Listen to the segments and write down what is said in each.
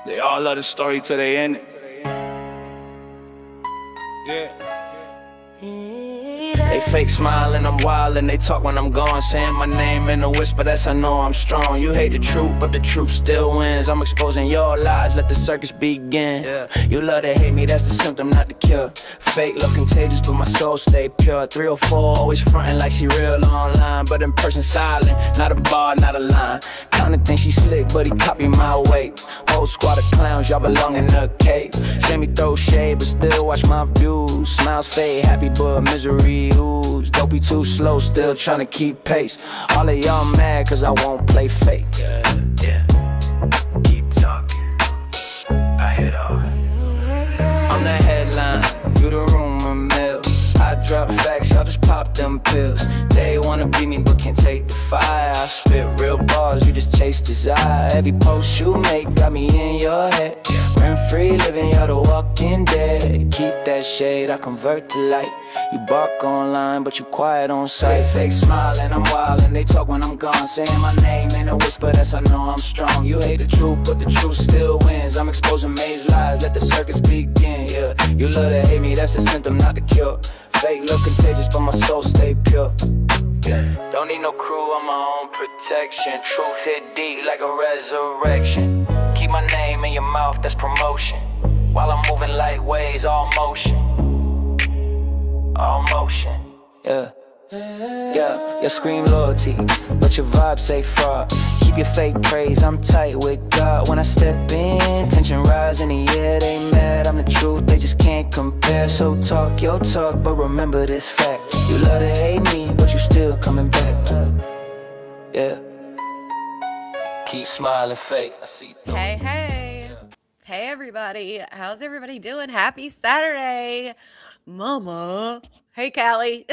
They all love the story till they end it. Yeah. They fake smile and I'm wild and they talk when I'm gone, saying my name in a whisper, that's I know I'm strong. You hate the truth, but the truth still wins. I'm exposing your lies, let the circus begin. Yeah. You love to hate me, that's the symptom, not the cure. Fake look contagious, but my soul stay pure. 304, always frontin' like she real online, but in person silent, not a bar, not a line. Kinda think she slick, but he copy my weight. Whole squad of clowns, y'all belong in a cave. Jamie throw shade, but still watch my views. Smiles fade, happy but misery ooze. Don't be too slow, still tryna keep pace. All of y'all mad cause I won't play fake. Yeah. Keep talking, I hit off. I'm the headline, you the rumor mill. I drop facts, y'all just pop them pills. They wanna be me but can't take the fire. I spit real bars, you just chase desire. Every post you make got me in your head. Rent-free living, you're the walking dead. Keep that shade, I convert to light. You bark online, but you quiet on sight. Fake smile and I'm wild and they talk when I'm gone, saying my name in a whisper, that's I know I'm strong. You hate the truth, but the truth still wins. I'm exposing May's lies, let the circus begin. Yeah, you love to hate me, that's a symptom, not the cure. Fake look contagious, but my soul stay pure. Yeah. Don't need no crew, I'm my own protection. Truth hit deep like a resurrection. Keep my name in your mouth, that's promotion. While I'm moving light waves, all motion. All motion. Yeah. Yeah, you scream loyalty, but your vibe say fraud. Keep your fake praise, I'm tight with God. When I step in, tension rise in the air. They mad, I'm the truth, they just can't compare. So talk your talk, but remember this fact. You love to hate me, but you still coming back. Yeah. Keep smiling fake, I see through. Hey, hey everybody. How's everybody doing? Happy Saturday, Mama. Hey, Callie.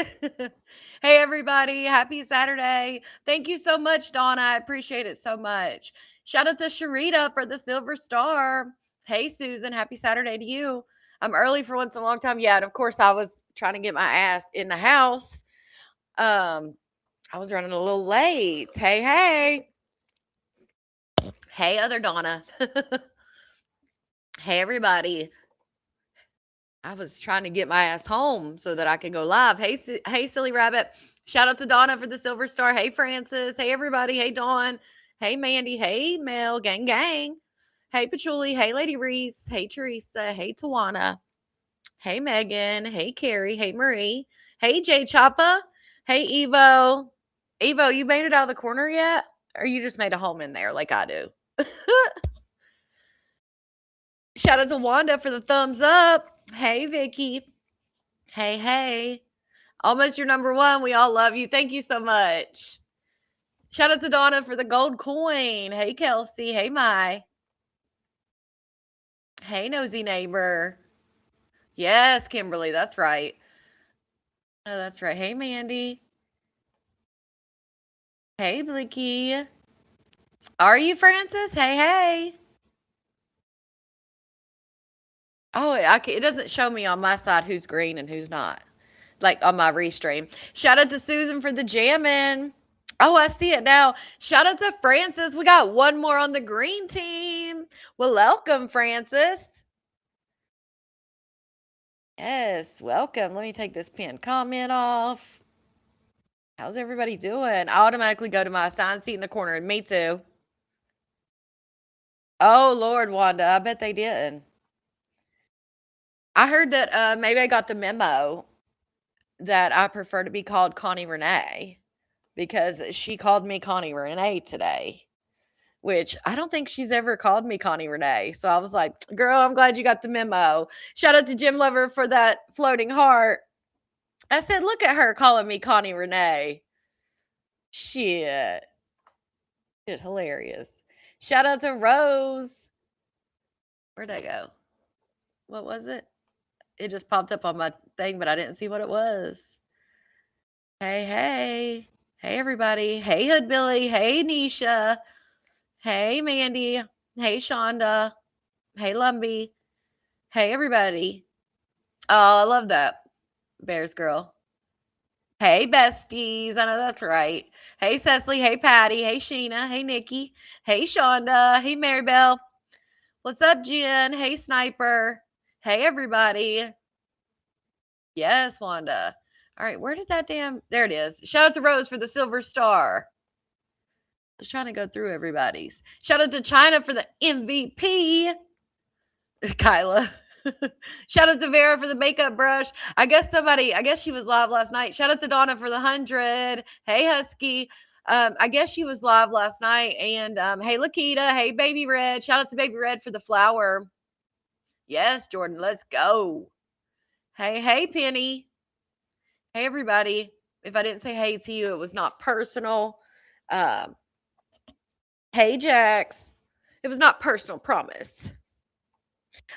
Hey, everybody. Happy Saturday. Thank you so much, Donna. I appreciate it so much. Shout out to Sharita for the Silver Star. Hey, Susan. Happy Saturday to you. I'm early for once in a long time. Yeah, and of course, I was trying to get my ass in the house. Um, I was running a little late. Hey, hey. Hey, other Donna. Hey, everybody. I was trying to get my ass home so that I could go live. Hey, hey, silly rabbit. Shout out to Donna for the silver star. Hey, Francis. Hey, everybody. Hey, Dawn. Hey, Mandy. Hey, Mel. Gang, gang. Hey, Patchouli. Hey, Lady Reese. Hey, Teresa. Hey, Tawana. Hey, Megan. Hey, Carrie. Hey, Marie. Hey, Jay Choppa. Hey, Evo. Evo, you made it out of the corner yet? Or you just made a home in there like I do? Shout out to Wanda for the thumbs up. Hey, Vicky. Hey, hey. Almost your number one. We all love you. Thank you so much. Shout out to Donna for the gold coin. Hey, Kelsey. Hey, Mai. Hey, nosy neighbor. Yes, Kimberly. That's right. Oh, that's right. Hey, Mandy. Hey, Blicky. Are you Francis? Hey, hey. Oh, it doesn't show me on my side who's green and who's not, like on my restream. Shout out to Susan for the jamming. Oh, I see it now. Shout out to Francis. We got one more on the green team. Well, welcome, Francis. Yes, welcome. Let me take this pinned comment off. How's everybody doing? I automatically go to my assigned seat in the corner. Me too. Oh, Lord, Wanda. I bet they didn't. I heard that maybe I got the memo that I prefer to be called Connie Renee because she called me Connie Renee today, which I don't think she's ever called me Connie Renee. So I was like, girl, I'm glad you got the memo. Shout out to Jim Lover for that floating heart. I said, look at her calling me Connie Renee. Shit. Shit, hilarious. Shout out to Rose. Where'd I go? What was it? It just popped up on my thing, but I didn't see what it was. Hey, hey. Hey, everybody. Hey, Hood Billy. Hey, Nisha. Hey, Mandy. Hey, Shonda. Hey, Lumby. Hey, everybody. Oh, I love that. Bears girl. Hey, besties. I know that's right. Hey, Cecily. Hey, Patty. Hey, Sheena. Hey, Nikki. Hey, Shonda. Hey, Maribel. What's up, Jen? Hey, Sniper. Hey, everybody. Yes, Wanda. All right, where did that damn... There it is. Shout out to Rose for the silver star. I was trying to go through everybody's. Shout out to China for the MVP. Kyla. Shout out to Vera for the makeup brush. I guess she was live last night. Shout out to Donna for the 100. Hey, Husky. I guess she was live last night. And hey, Lakita. Hey, Baby Red. Shout out to Baby Red for the flower. Yes, Jordan, let's go. Hey, Penny. Hey, everybody. If I didn't say hey to you, it was not personal. Um, hey, Jax. It was not personal, promise.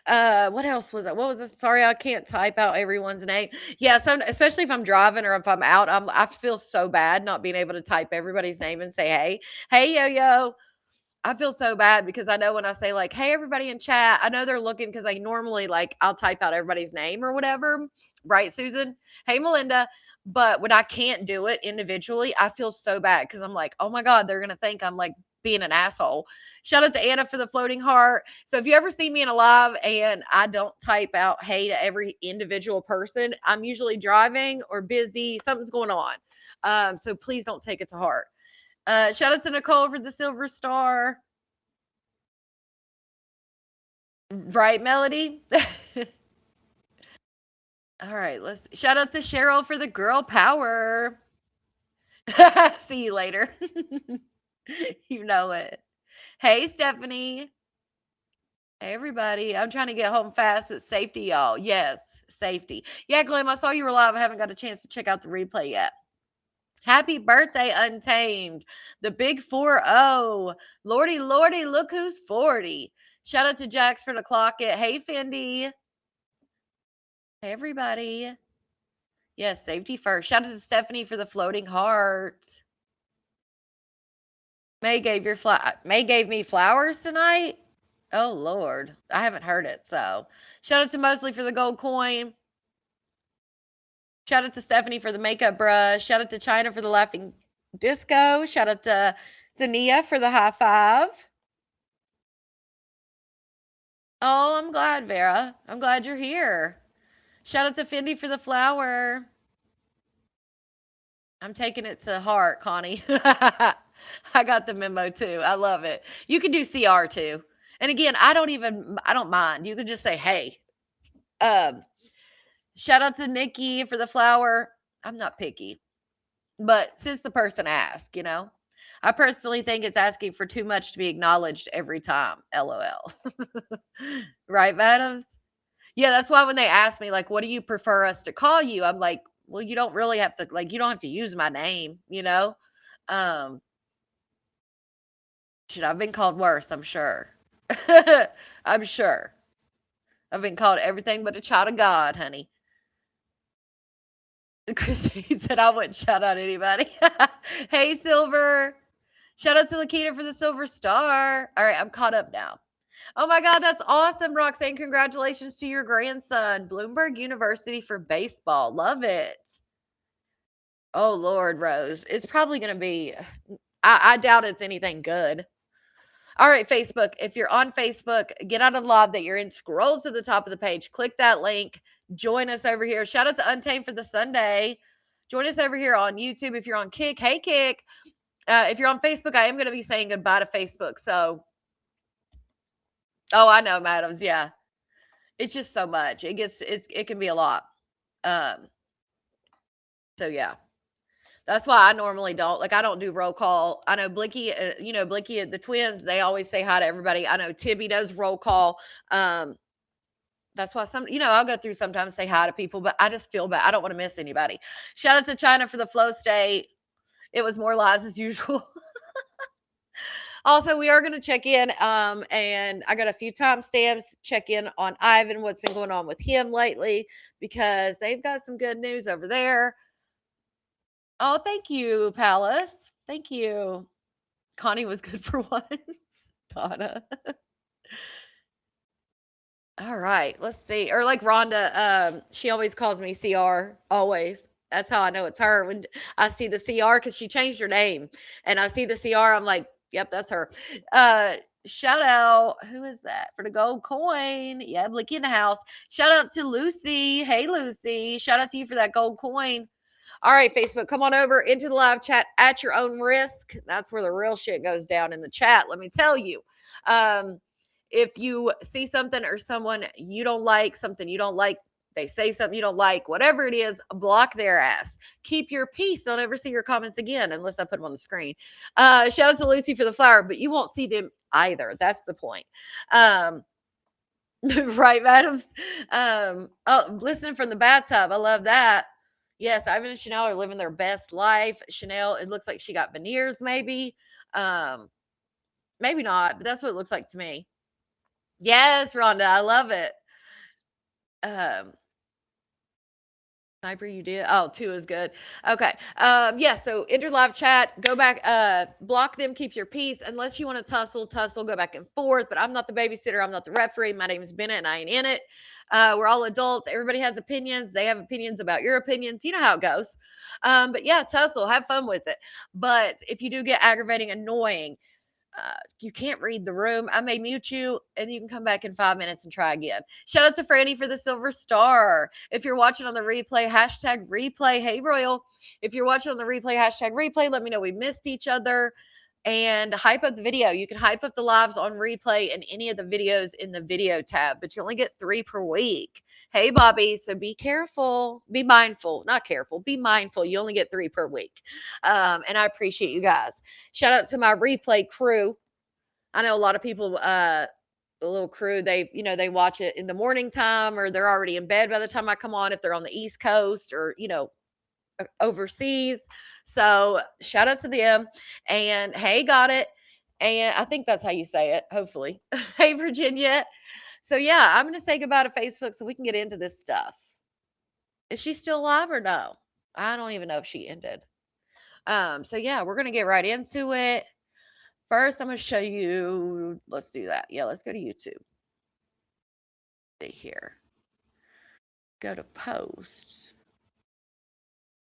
What else was it? What was it? Sorry, I can't type out everyone's name. Yeah, especially if I'm driving or if I'm out, I feel so bad not being able to type everybody's name and say hey. Hey, yo yo. I feel so bad because I know when I say like, "Hey, everybody in chat," I know they're looking because I normally like I'll type out everybody's name or whatever, right, Susan? Hey, Melinda. But when I can't do it individually, I feel so bad because I'm like, "Oh my God, they're gonna think I'm like being an asshole." Shout out to Anna for the floating heart. So if you ever see me in a live and I don't type out "Hey" to every individual person, I'm usually driving or busy. Something's going on. So please don't take it to heart. Shout out to Nicole for the silver star. Right, Melody? All right, let's shout out to Cheryl for the girl power. See you later. You know it. Hey, Stephanie. Hey, everybody. I'm trying to get home fast. It's safety, y'all. Yes, safety. Yeah, Glenn, I saw you were live. I haven't got a chance to check out the replay yet. Happy birthday, Untamed. The big 4-0. Lordy, Lordy, look who's 40. Shout out to Jax for the clock it. Hey, Fendi. Hey, everybody. Yes, safety first. Shout out to Stephanie for the floating heart. May gave me flowers tonight. Oh Lord, I haven't heard it. So shout out to Mosley for the gold coin. Shout out to Stephanie for the makeup brush. Shout out to China for the laughing disco. Shout out to Dania for the high five. Oh, I'm glad, Vera. I'm glad you're here. Shout out to Fendi for the flower. I'm taking it to heart, Connie. I got the memo too. I love it. You can do CR too. And again, I don't mind. You can just say, hey. Um, Shout out to Nikki for the flower. I'm not picky. But since the person asked, I personally think it's asking for too much to be acknowledged every time. LOL. Right, madams? Yeah, that's why when they ask me, like, what do you prefer us to call you? I'm like, well, you don't really have to, like, you don't have to use my name. Um, Should I've been called worse, I'm sure. I'm sure. I've been called everything but a child of God, honey. Christine said I wouldn't shout out anybody. Hey, Silver. Shout out to Lakita for the silver star. All right, I'm caught up now. Oh my God, that's awesome, Roxanne. Congratulations to your grandson. Bloomberg University for baseball. Love it. Oh, Lord, Rose. It's probably going to be, I doubt it's anything good. All right, Facebook. If you're on Facebook, get out of the live that you're in, scroll to the top of the page, click that link, join us over here. Shout out to Untamed for the Sunday. Join us over here on YouTube. If you're on Kick, hey, Kick. If you're on Facebook, I am going to be saying goodbye to Facebook. So, oh, I know, madams. Yeah. It's just so much. It can be a lot. Um, so yeah. That's why I normally don't I don't do roll call. I know Blicky, Blicky, the twins, they always say hi to everybody. I know Tibby does roll call. That's why I'll go through sometimes, say hi to people, but I just feel bad. I don't want to miss anybody. Shout out to China for the flow state. It was more lies as usual. Also, we are going to check in, and I got a few timestamps. Check in on Ivan, what's been going on with him lately, because they've got some good news over there. Oh, thank you, Palace. Thank you. Connie was good for once. Donna. All right, let's see. Or like Rhonda, she always calls me CR. Always. That's how I know it's her. When I see the CR, because she changed her name, and I see the CR, I'm like, yep, that's her. Shout out, who is that for the gold coin? Yeah, Blicky in the house. Shout out to Lucy. Hey, Lucy. Shout out to you for that gold coin. All right, Facebook, come on over into the live chat at your own risk. That's where the real shit goes down in the chat. Let me tell you. Um, if you see something or someone you don't like, something you don't like, they say something you don't like, whatever it is, block their ass. Keep your peace. They'll never see your comments again unless I put them on the screen. Shout out to Lucy for the flower, but you won't see them either. That's the point. Um, right, madams? Oh, listening from the bathtub. I love that. Yes, Ivan and Chanel are living their best life. Chanel, it looks like she got veneers, maybe. Um, maybe not, but that's what it looks like to me. Yes, Rhonda, I love it. Um, Sniper, you did. Oh, two is good. Okay. Yeah. So enter live chat. Go back. Block them. Keep your peace. Unless you want to tussle. Go back and forth. But I'm not the babysitter. I'm not the referee. My name is Bennett, and I ain't in it. We're all adults. Everybody has opinions. They have opinions about your opinions. You know how it goes. But yeah, tussle. Have fun with it. But if you do get aggravating, annoying, you can't read the room, I may mute you and you can come back in 5 minutes and try again. Shout out to Franny for the silver star. If you're watching on the replay, hashtag replay. Hey, Royal. If you're watching on the replay, hashtag replay. Let me know we missed each other and hype up the video. You can hype up the lives on replay and any of the videos in the video tab, but you only get 3 per week. Hey, Bobby. So be careful. Be mindful. Not careful. Be mindful. You only get 3 per week. And I appreciate you guys. Shout out to my replay crew. I know a lot of people, the little crew, they watch it in the morning time or they're already in bed by the time I come on if they're on the East Coast or, overseas. So shout out to them. And hey, got it. And I think that's how you say it, hopefully. Hey, Virginia. So yeah, I'm going to say goodbye to Facebook so we can get into this stuff. Is she still alive or no? I don't even know if she ended. So yeah, we're going to get right into it. First, I'm going to show you. Let's do that. Yeah, let's go to YouTube. See here. Go to posts.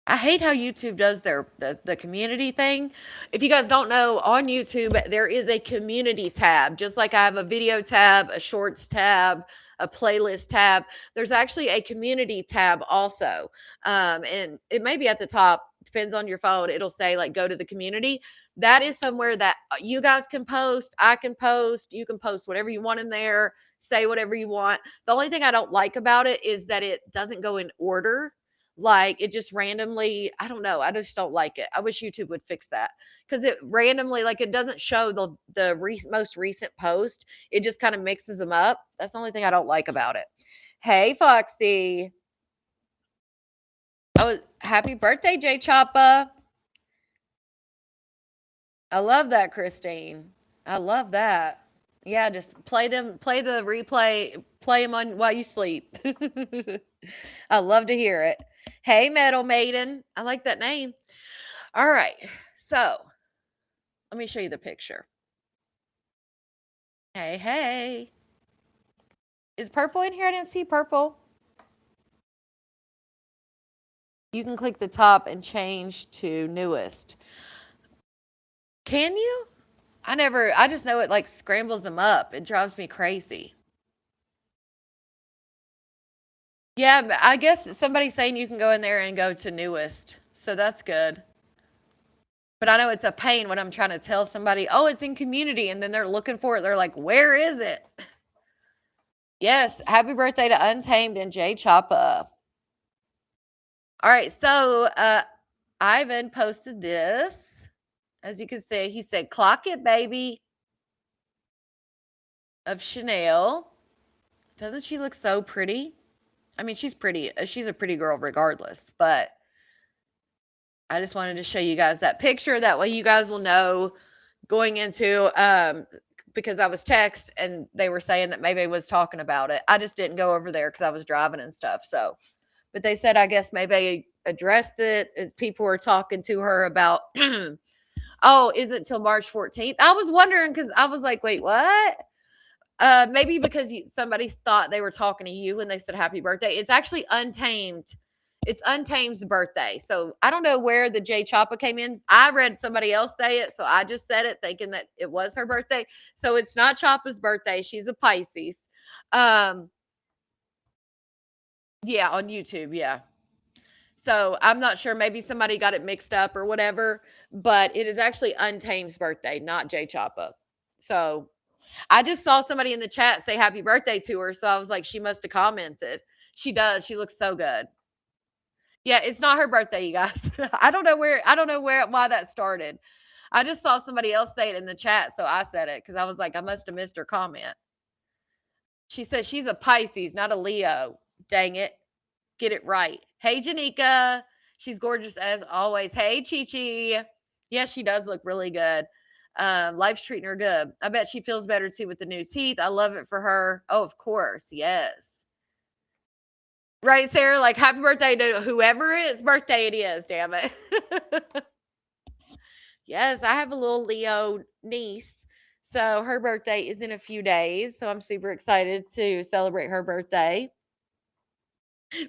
I hate how YouTube does the community thing. If you guys don't know, on YouTube there is a community tab. Just like I have a video tab, a shorts tab, a playlist tab. There's actually a community tab also, and it may be at the top. Depends on your phone. It'll say like go to the community. That is somewhere that you guys can post. I can post. You can post whatever you want in there. Say whatever you want. The only thing I don't like about it is that it doesn't go in order. Like it just randomly, I don't know. I just don't like it. I wish YouTube would fix that because it randomly, like it doesn't show the most recent post. It just kind of mixes them up. That's the only thing I don't like about it. Hey, Foxy. Oh, happy birthday, Jay Choppa. I love that, Christine. I love that. Yeah, just play the replay, play them on while you sleep. I love to hear it. Hey, Metal Maiden. I like that name. All right. So let me show you the picture. Hey, hey. Is purple in here? I didn't see purple. You can click the top and change to newest. Can you? I just know it like scrambles them up. It drives me crazy. Yeah, I guess somebody's saying you can go in there and go to newest. So that's good. But I know it's a pain when I'm trying to tell somebody, oh, it's in community, and then they're looking for it. They're like, where is it? Yes, happy birthday to Untamed and Jay Choppa. All right, so Ivan posted this. As you can see, he said, clock it, baby, of Chanel. Doesn't she look so pretty? I mean, she's pretty. She's a pretty girl regardless, but I just wanted to show you guys that picture. That way you guys will know going into, because I was text and they were saying that maybe was talking about it. I just didn't go over there because I was driving and stuff. So, but they said, I guess maybe addressed it as people were talking to her about, oh, is it till March 14th? I was wondering because I was like, wait, what? Maybe because somebody thought they were talking to you when they said happy birthday. It's actually Untamed It's Untamed's birthday. So I don't know where the J Choppa came in. I read somebody else say it, so I just said it thinking that it was her birthday. So it's not Choppa's birthday. She's a Pisces. Um, yeah, on YouTube, yeah. So I'm not sure. Maybe somebody got it mixed up or whatever, but it is actually Untamed's birthday, not J Choppa. So I just saw somebody in the chat say happy birthday to her. So I was like, she must have commented. She does. She looks so good. Yeah, it's not her birthday, you guys. I don't know why that started. I just saw somebody else say it in the chat, so I said it because I was like, I must have missed her comment. She said she's a Pisces, not a Leo. Dang it. Get it right. Hey, Janika. She's gorgeous as always. Hey, Chi Chi. Yeah, she does look really good. Life's treating her good. I bet she feels better too with the new teeth. I love it for her. Oh, of course. Yes. Right, Sarah? Like, happy birthday to whoever it's birthday it is, damn it. Yes, I have a little Leo niece. So her birthday is in a few days. So I'm super excited to celebrate her birthday.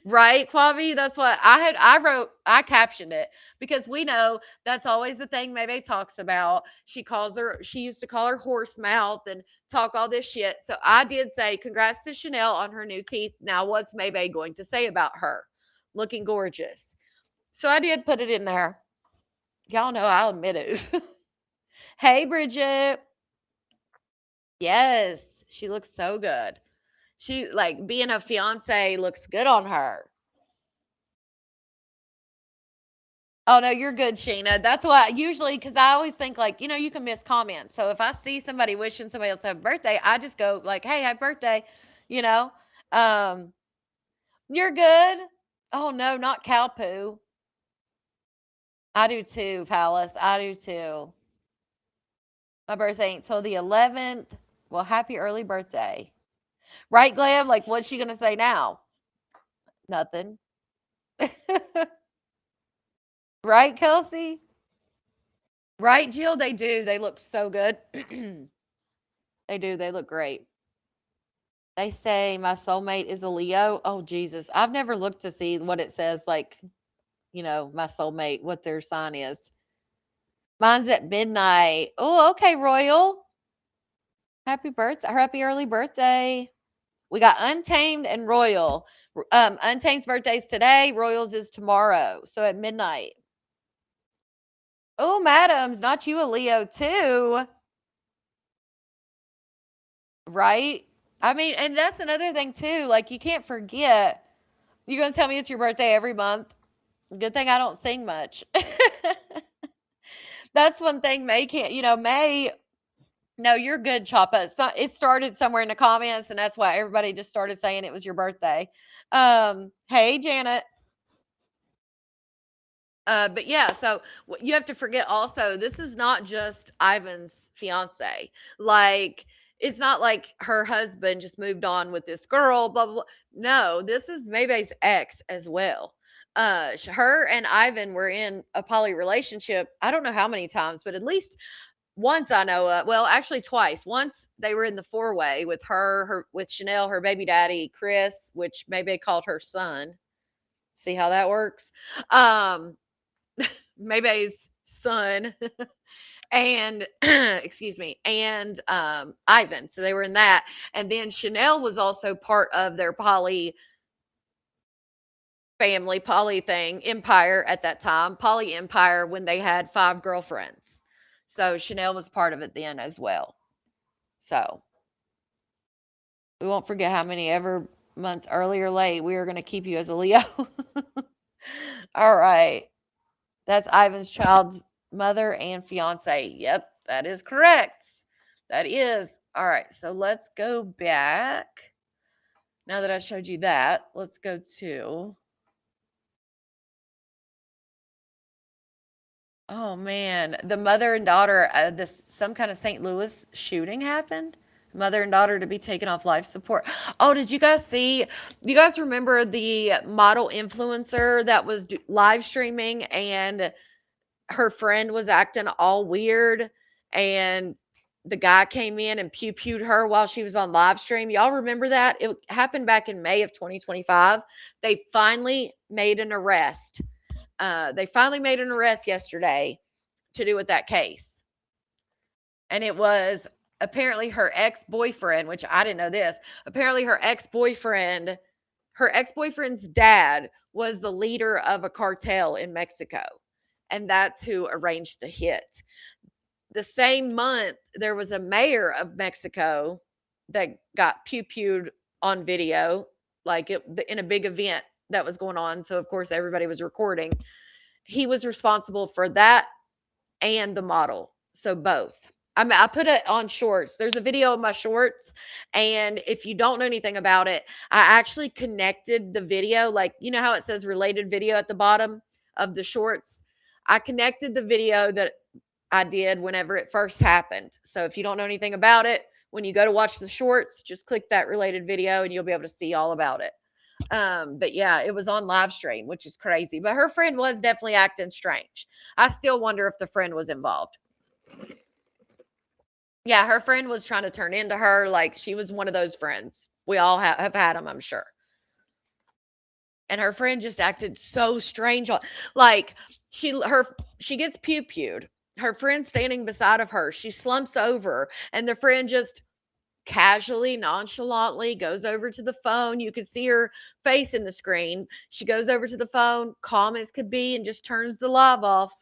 Right, Quavi? That's what I captioned it because we know that's always the thing Maybe talks about. She used to call her horse mouth and talk all this shit. So I did say, congrats to Chanel on her new teeth. Now, what's Maybe going to say about her? Looking gorgeous. So I did put it in there. Y'all know I'll admit it. Hey, Bridget. Yes, she looks so good. She, like, being a fiance looks good on her. Oh, no, you're good, Sheena. That's why usually, because I always think, like, you can miss comments. So if I see somebody wishing somebody else happy birthday, I just go, like, hey, happy birthday, you know? Um, you're good. Oh, no, not cow poo. I do too, Palace. I do too. My birthday ain't till the 11th. Well, happy early birthday. Right, Glam? Like, what's she going to say now? Nothing. Right, Kelsey? Right, Jill? They do. They look so good. They do. They look great. They say my soulmate is a Leo. Oh, Jesus. I've never looked to see what it says, like, my soulmate, what their sign is. Mine's at midnight. Oh, okay, Royal. Happy birthday. Happy early birthday. We got Untamed and Royal. Untamed's birthday's today. Royal's is tomorrow. So at midnight. Oh, madams, not you a Leo too. Right? I mean, and that's another thing too. Like, you can't forget. You're going to tell me it's your birthday every month? Good thing I don't sing much. That's one thing May can't, May. No, you're good, Choppa. It started somewhere in the comments, and that's why everybody just started saying it was your birthday. Hey, Janet. But yeah, so you have to forget also, this is not just Ivan's fiance. Like, it's not like her husband just moved on with this girl, blah, blah, blah. No, this is Maybe's ex as well. Her and Ivan were in a poly relationship. I don't know how many times, but at least once I know of. Well, actually twice. Once they were in the four-way with with Chanel, her baby daddy, Chris, which Maybe called her son. See how that works? Um, Maybe's son and excuse me, and Ivan. So they were in that. And then Chanel was also part of their poly family, poly thing, empire at that time, poly empire when they had 5 girlfriends. So Chanel was part of it then as well. So we won't forget how many ever months early or late we are going to keep you as a Leo. All right. That's Ivan's child's mother and fiance. Yep, that is correct. That is. All right, so let's go back. Now that I showed you that, let's go to. Oh man, the mother and daughter, this some kind of St. Louis shooting happened. Mother and daughter to be taken off life support. Oh, did you guys see? You guys remember the model influencer that was live streaming and her friend was acting all weird and the guy came in and pew-pewed her while she was on live stream. Y'all remember that? It happened back in May of 2025. They finally made an arrest. They finally made an arrest yesterday to do with that case. And it was apparently her ex-boyfriend, which I didn't know this. Apparently her ex-boyfriend's dad was the leader of a cartel in Mexico. And that's who arranged the hit. The same month, there was a mayor of Mexico that got pew-pewed on video, like in a big event that was going on. So, of course, everybody was recording. He was responsible for that and the model. So, both. I put it on shorts. There's a video of my shorts. And if you don't know anything about it, I actually connected the video. Like, you know how it says related video at the bottom of the shorts? I connected the video that I did whenever it first happened. So if you don't know anything about it, when you go to watch the shorts, just click that related video and you'll be able to see all about it. But yeah, it was on live stream, which is crazy. But her friend was definitely acting strange. I still wonder if the friend was involved. Yeah, her friend was trying to turn into her. Like she was one of those friends. We all have had them, I'm sure. And her friend just acted so strange. Like she gets pew-pewed. Her friend standing beside of her. She slumps over, and the friend just casually, nonchalantly goes over to the phone. You could see her face in the screen. She goes over to the phone, calm as could be, and just turns the live off.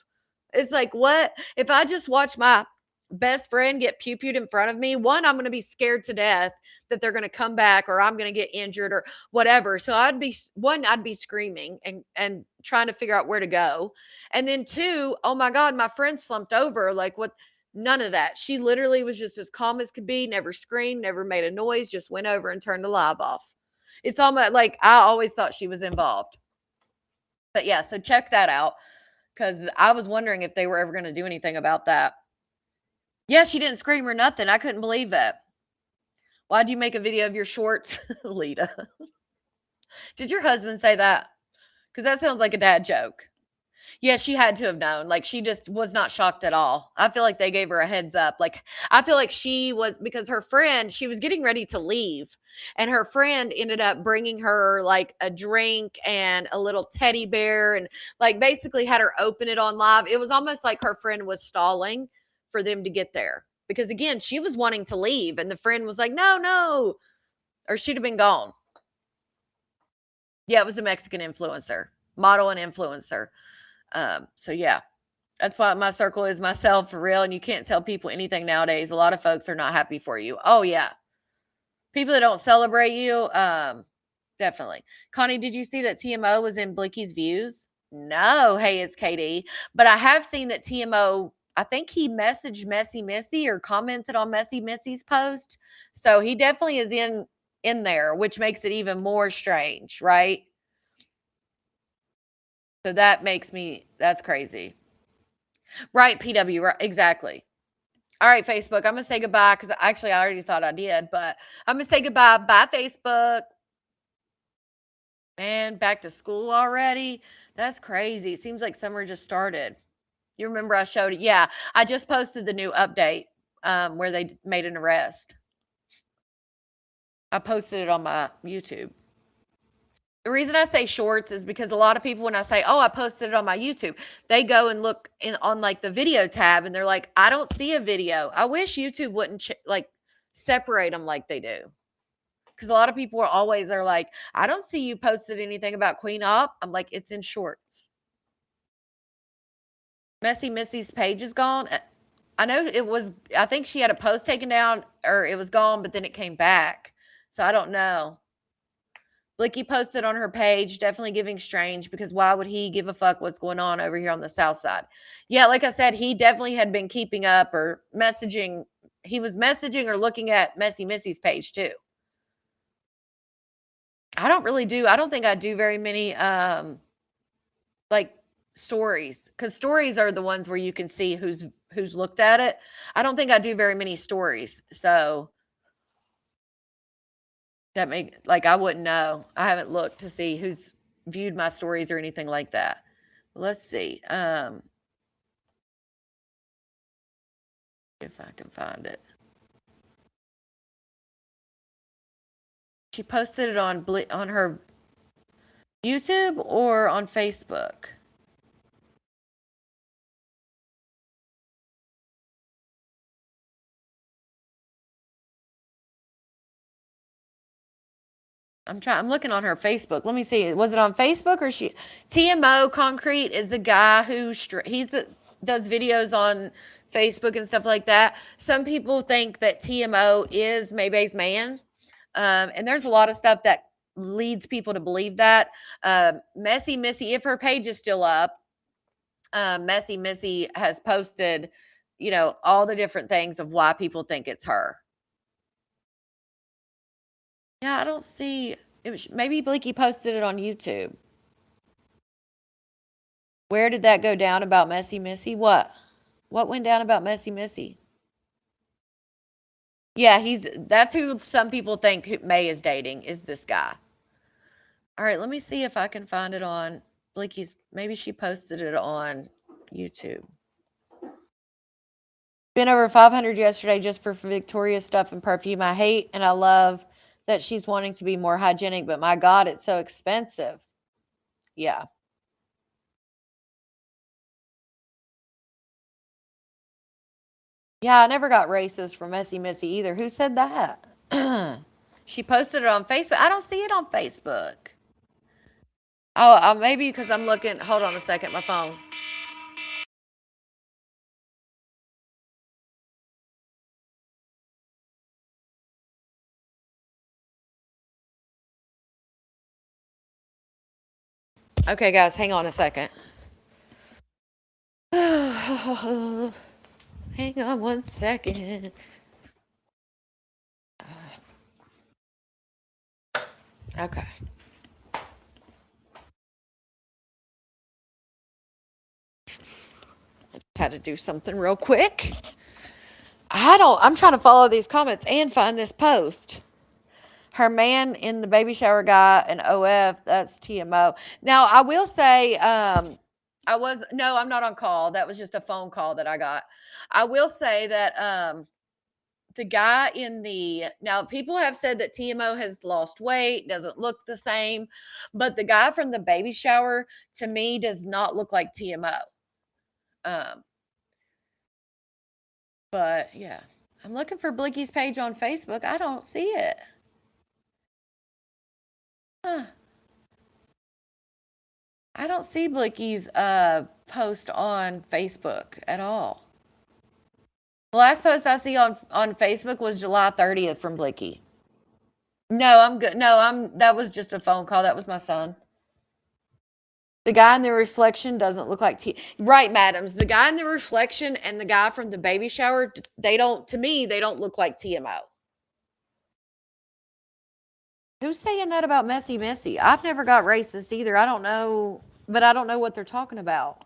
It's like, what? If I just watch my best friend get pew-pewed in front of me, one, I'm going to be scared to death that they're going to come back or I'm going to get injured or whatever. So I'd be screaming and trying to figure out where to go. And then two, oh my God, my friend slumped over. Like what? None of that. She literally was just as calm as could be, never screamed, never made a noise, just went over and turned the live off. It's almost like I always thought she was involved. But yeah, so check that out because I was wondering if they were ever going to do anything about that. Yeah, she didn't scream or nothing. I couldn't believe it. Why'd you make a video of your shorts, Lita? Did your husband say that? Because that sounds like a dad joke. Yeah, she had to have known. Like, she just was not shocked at all. I feel like they gave her a heads up. Like, I feel like she was, because her friend, she was getting ready to leave, and her friend ended up bringing her like a drink and a little teddy bear, and like basically had her open it on live. It was almost like her friend was stalling for them to get there. Because again, she was wanting to leave, and the friend was like, no, no, or she'd have been gone. Yeah, it was a Mexican influencer, model and influencer. So yeah, that's why my circle is myself for real. And you can't tell people anything nowadays. A lot of folks are not happy for you. Oh yeah. People that don't celebrate you, definitely. Connie, did you see that TMO was in Blicky's views? No. Hey, it's KD. But I have seen that TMO, I think he messaged Messy Missy or commented on Messy Missy's post. So he definitely is in there, which makes it even more strange, right? So that's crazy. Right, PW, right, exactly. All right, Facebook, I'm going to say goodbye because actually I already thought I did, but I'm going to say goodbye. Bye, Facebook. Man, back to school already? That's crazy. It seems like summer just started. You remember I showed it? Yeah, I just posted the new update where they made an arrest. I posted it on my YouTube. The reason I say shorts is because a lot of people, when I say, "Oh, I posted it on my YouTube," they go and look on like the video tab, and they're like, "I don't see a video." I wish YouTube wouldn't like separate them like they do, because a lot of people are like, "I don't see you posted anything about Queen Op." I'm like, "It's in shorts." Messy Missy's page is gone. I know it was. I think she had a post taken down, or it was gone, but then it came back. So I don't know. Blicky posted on her page, definitely giving strange because why would he give a fuck what's going on over here on the south side? Yeah, like I said, he definitely had been keeping up or messaging. He was messaging or looking at Messy Missy's page too. I don't think I do very many like stories because stories are the ones where you can see who's looked at it. I don't think I do very many stories. So that make like I wouldn't know. I haven't looked to see who's viewed my stories or anything like that. Let's see. if I can find it. She posted it on her YouTube or on Facebook. I'm looking on her Facebook. Let me see. Was it on Facebook or she? TMO Concrete is the guy who does videos on Facebook and stuff like that. Some people think that TMO is Maybay's man. And there's a lot of stuff that leads people to believe that. Messy Missy, if her page is still up, Messy Missy has posted, all the different things of why people think it's her. Yeah, I don't see. Maybe Bleaky posted it on YouTube. Where did that go down about Messy Missy? What? What went down about Messy Missy? Yeah, that's who some people think May is dating, is this guy. All right, let me see if I can find it on Bleaky's. Maybe she posted it on YouTube. Been over 500 yesterday just for Victoria's stuff and perfume. I hate and I love that she's wanting to be more hygienic, but my God, it's so expensive. Yeah. Yeah, I never got racist from Messy Missy either. Who said that? She posted it on Facebook. I don't see it on Facebook. Oh, maybe because I'm looking. Hold on a second, my phone. Okay, guys, hang on a second. Hang on one second. Okay. I just had to do something real quick. I'm trying to follow these comments and find this post. Her man in the baby shower guy and OF, that's TMO. Now, I will say, no, I'm not on call. That was just a phone call that I got. I will say that the guy now people have said that TMO has lost weight, doesn't look the same, but the guy from the baby shower to me does not look like TMO. But yeah, I'm looking for Blicky's page on Facebook. I don't see it. Huh. I don't see Blicky's post on Facebook at all. The last post I see on Facebook was July 30th from Blicky. No, I'm good. No, that was just a phone call. That was my son. The guy in the reflection doesn't look like Right, madams. The guy in the reflection and the guy from the baby shower, to me, they don't look like TMO. Who's saying that about Messy Missy? I've never got racist either. I don't know, but I don't know what they're talking about.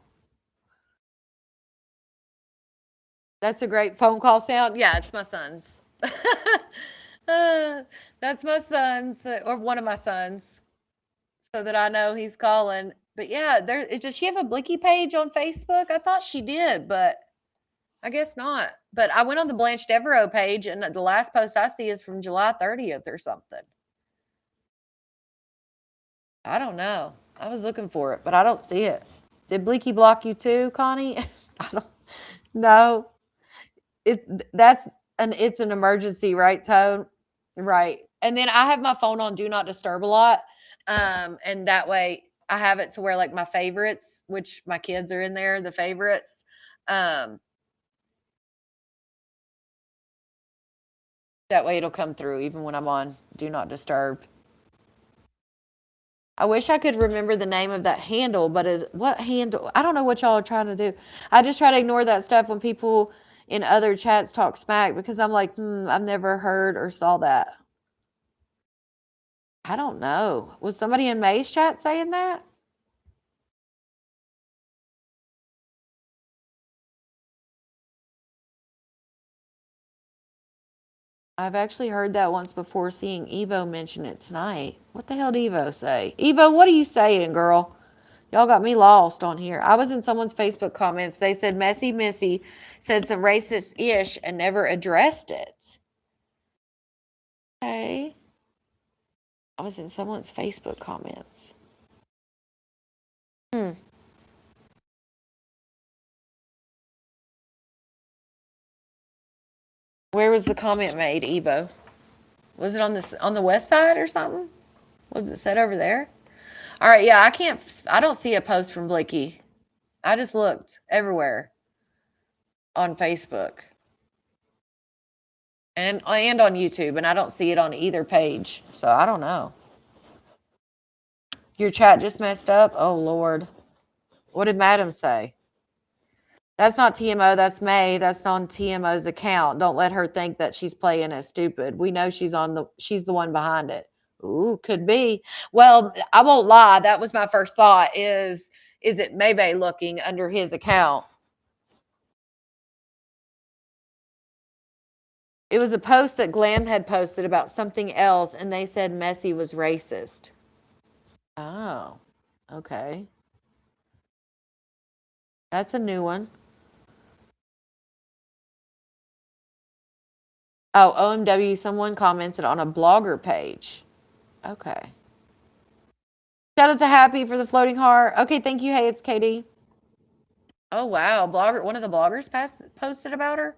That's a great phone call sound. Yeah, it's my son's. That's my son's, or one of my sons, so that I know he's calling. But yeah, does she have a Blicky page on Facebook? I thought she did, but I guess not. But I went on the Blanche Devereaux page, and the last post I see is from July 30th or something. I don't know. I was looking for it, but I don't see it. Did Bleaky block you too, Connie? I don't know. It's an emergency, right, Tone? Right. And then I have my phone on do not disturb a lot. And that way I have it to where like my favorites, which my kids are in there, the favorites. That way it'll come through even when I'm on do not disturb. I wish I could remember the name of that handle, but what handle? I don't know what y'all are trying to do. I just try to ignore that stuff when people in other chats talk smack because I'm like, I've never heard or saw that. I don't know. Was somebody in May's chat saying that? I've actually heard that once before, seeing Evo mention it tonight. What the hell did Evo say? Evo, what are you saying, girl? Y'all got me lost on here. I was in someone's Facebook comments. They said Messy Missy said some racist-ish and never addressed it. Okay. I was in someone's Facebook comments. Where was the comment made, Evo? Was it on the west side or something? Was it said over there? All right, yeah, I don't see a post from Blicky. I just looked everywhere on Facebook and on YouTube, and I don't see it on either page. So I don't know. Your chat just messed up? Oh, Lord. What did Madam say? That's not TMO, that's May. That's on TMO's account. Don't let her think that she's playing as stupid. We know she's the one behind it. Ooh, could be. Well, I won't lie. That was my first thought is it Maybay looking under his account? It was a post that Glam had posted about something else, and they said Messi was racist. Oh, okay. That's a new one. Oh, OMW, someone commented on a blogger page. Okay. Shout out to Happy for the floating heart. Okay, thank you. Hey, it's Katie. Oh, wow. One of the bloggers posted about her?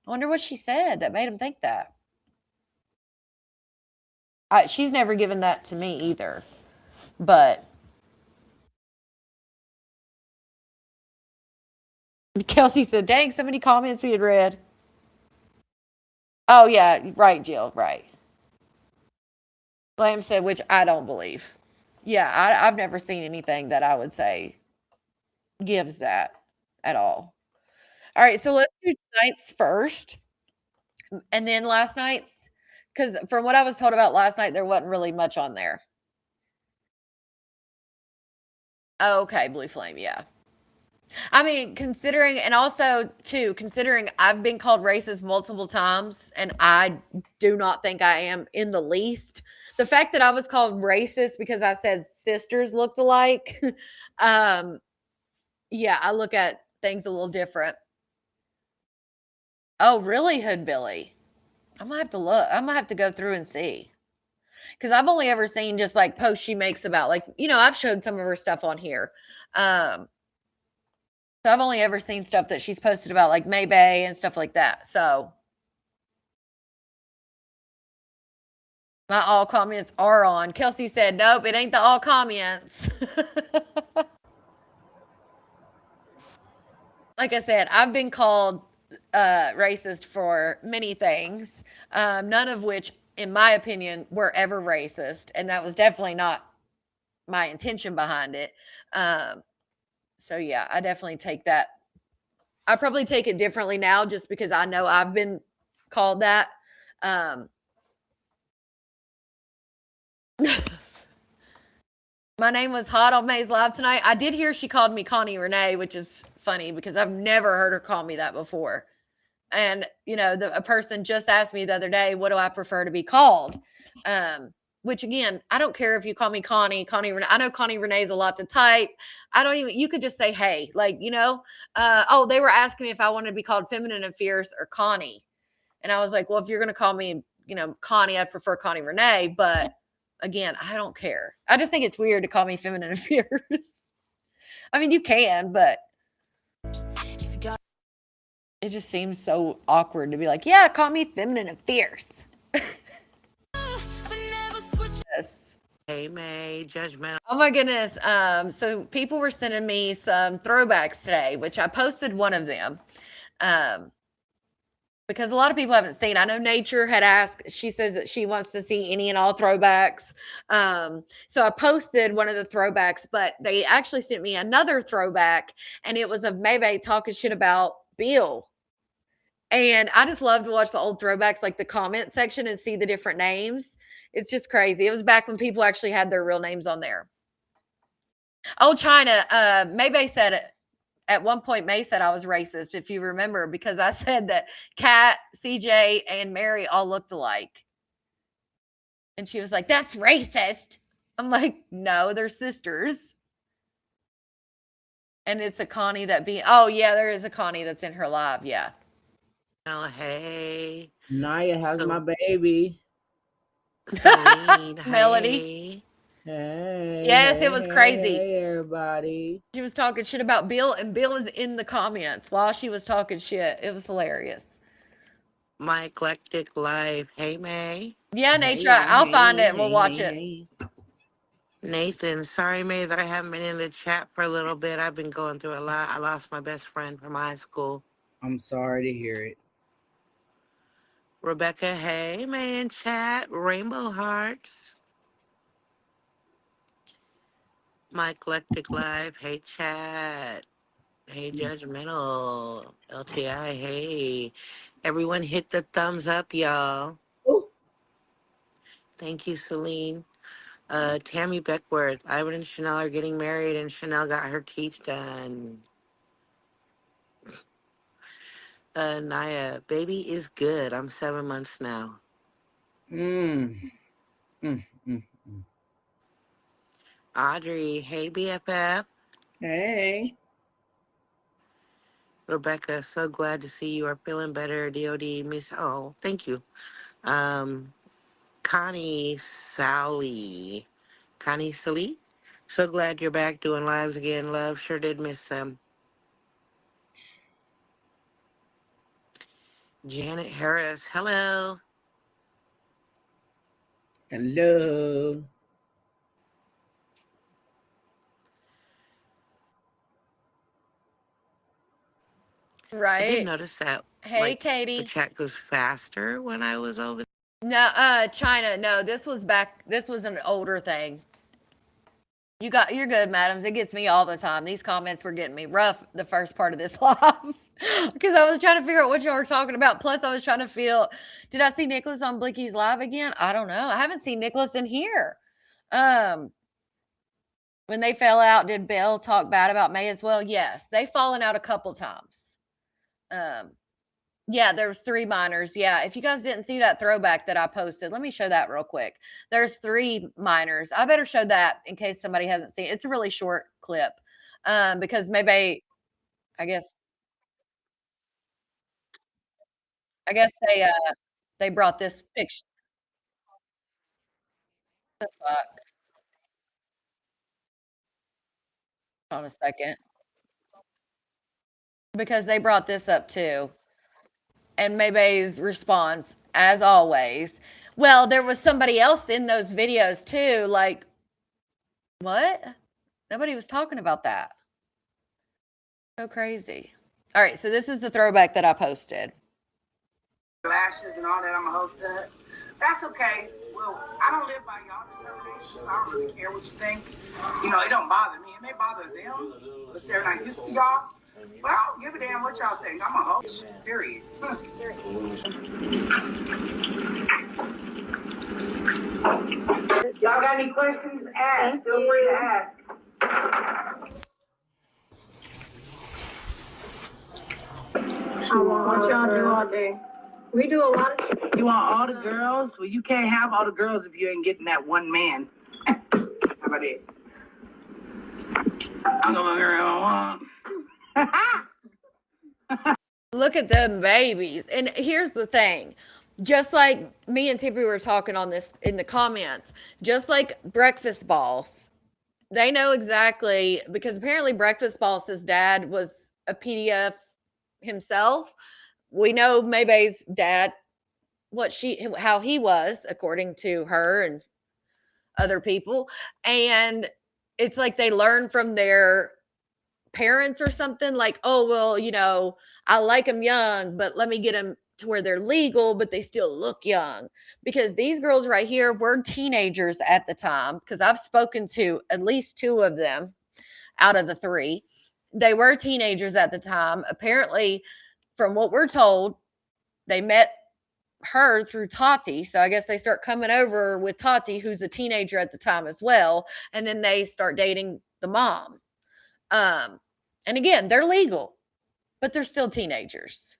I wonder what she said that made him think that. She's never given that to me either. But Kelsey said, dang, so many comments we had read. Oh, yeah, right, Jill, right. Glam said, which I don't believe. Yeah, I've never seen anything that I would say gives that at all. All right, so let's do tonight's first, and then last night's, because from what I was told about last night, there wasn't really much on there. Oh, okay, Blue Flame, yeah. I mean, considering, and also too, considering I've been called racist multiple times, and I do not think I am in the least. The fact that I was called racist because I said sisters looked alike, yeah, I look at things a little different. Oh, really, Hood Billy? I'm gonna have to look. I'm gonna have to go through and see. Because I've only ever seen just like posts she makes about like, I've showed some of her stuff on here. So I've only ever seen stuff that she's posted about like Maybay and stuff like that. So my all comments are on. Kelsey said, nope, it ain't the all comments. Like I said, I've been called racist for many things, none of which, in my opinion, were ever racist. And that was definitely not my intention behind it. So yeah, I definitely take that. I probably take it differently now just because I know I've been called that. My name was hot on May's live tonight. I did hear she called me Connie Renee, which is funny because I've never heard her call me that before. And a person just asked me the other day, what do I prefer to be called? Which again, I don't care if you call me Connie Renee. I know Connie Renee's a lot to type. You could just say, hey, like, they were asking me if I wanted to be called feminine and fierce or Connie. And I was like, well, if you're going to call me, Connie, I'd prefer Connie Renee. But again, I don't care. I just think it's weird to call me feminine and fierce. I mean, you can, but it just seems so awkward to be like, yeah, call me feminine and fierce. Hey, May, judgment. Oh my goodness. So people were sending me some throwbacks today, which I posted one of them. Because a lot of people haven't seen. I know Nature had asked, she says that she wants to see any and all throwbacks. So I posted one of the throwbacks, but they actually sent me another throwback, and it was of Maybay talking shit about Bill. And I just love to watch the old throwbacks, like the comment section, and see the different names. It's just crazy. It was back when people actually had their real names on there. Oh, China. Maybay said it. At one point, May said I was racist, if you remember, because I said that Kat, CJ, and Mary all looked alike. And she was like, that's racist. I'm like, no, they're sisters. And it's a Connie that be. Oh yeah, there is a Connie that's in her live. Yeah. Oh, hey. Naya has my So, baby. Celine, Melody. hey. Hey, Yes, it hey, was hey, crazy. hey, everybody. She was talking shit about Bill, and Bill was in the comments while she was talking shit. It was hilarious. My eclectic life. Hey, May. Yeah, Hey, Nature, y'all. I'll find Hey, it and we'll hey, watch hey, it. hey. Nathan, sorry, May, that I haven't been in the chat for a little bit. I've been going through a lot. I lost my best friend from high school. I'm sorry to hear it. Rebecca, hey, May in chat. Rainbow Hearts. My eclectic life. Hey, chat. Hey, Judgmental. LTI, hey. Everyone hit the thumbs up, y'all. Ooh. Thank you, Celine. Tammy Beckworth. Ivan and Chanel are getting married, and Chanel got her teeth done. Naya, baby is good. I'm 7 months now. Mm. Mm, mm, mm. Audrey, hey, BFF. Hey. Rebecca, so glad to see you are feeling better. DOD, miss. Oh, thank you. Connie Sally. Connie Sally. So glad you're back doing lives again, love. Sure did miss them. Janet Harris, hello. Hello. I did Right. notice that, Hey, like, the Katie. chat goes faster when I was over. No, China. No, this was back. This was an older thing. You're good, madams. It gets me all the time. These comments were getting me rough the first part of this live because I was trying to figure out what y'all were talking about. Plus, I was trying to feel, did I see Nicholas on Blicky's live again? I don't know. I haven't seen Nicholas in here. Um, when they fell out, did Belle talk bad about May as well? Yes, they've fallen out a couple times. Um, yeah, there was 3 minors. Yeah, if you guys didn't see that throwback that I posted, let me show that real quick. There's 3 minors. I better show that in case somebody hasn't seen it. It's a really short clip. Because maybe I guess I guess they brought this picture. The fuck? On a second. Because they brought this up too. And Maybay's response, as always, well, there was somebody else in those videos too. Like, what? Nobody was talking about that. So crazy. All right, so this is the throwback that I posted. Lashes and all that, I'm a host of. That's okay. Well, I don't live by y'all determinations. So I don't really care what you think. You know, it don't bother me. It may bother them, but they're not used to y'all. But I don't give a damn what y'all think. I'm a host. Period. Y'all got any questions? Ask. Feel free to ask. What y'all do all day? We do a lot of shit. You want all the girls? Well, you can't have all the girls if you ain't getting that one man. How about it? I'm gonna girl I want. Look at them babies. And here's the thing. Just like me and Tippy were talking on this in the comments, just like Breakfast Boss, they know exactly because apparently Breakfast Boss's dad was a PDF himself. We know Maybay's dad, how he was, according to her and other people. And it's like they learn from their parents or something like, oh, well, I like them young, but let me get them to where they're legal, but they still look young. Because these girls right here were teenagers at the time, because I've spoken to at least 2 of them out of the 3. They were teenagers at the time. Apparently, from what we're told, they met her through Tati. So I guess they start coming over with Tati, who's a teenager at the time as well. And then they start dating the mom. Um, and again, they're legal, but they're still teenagers.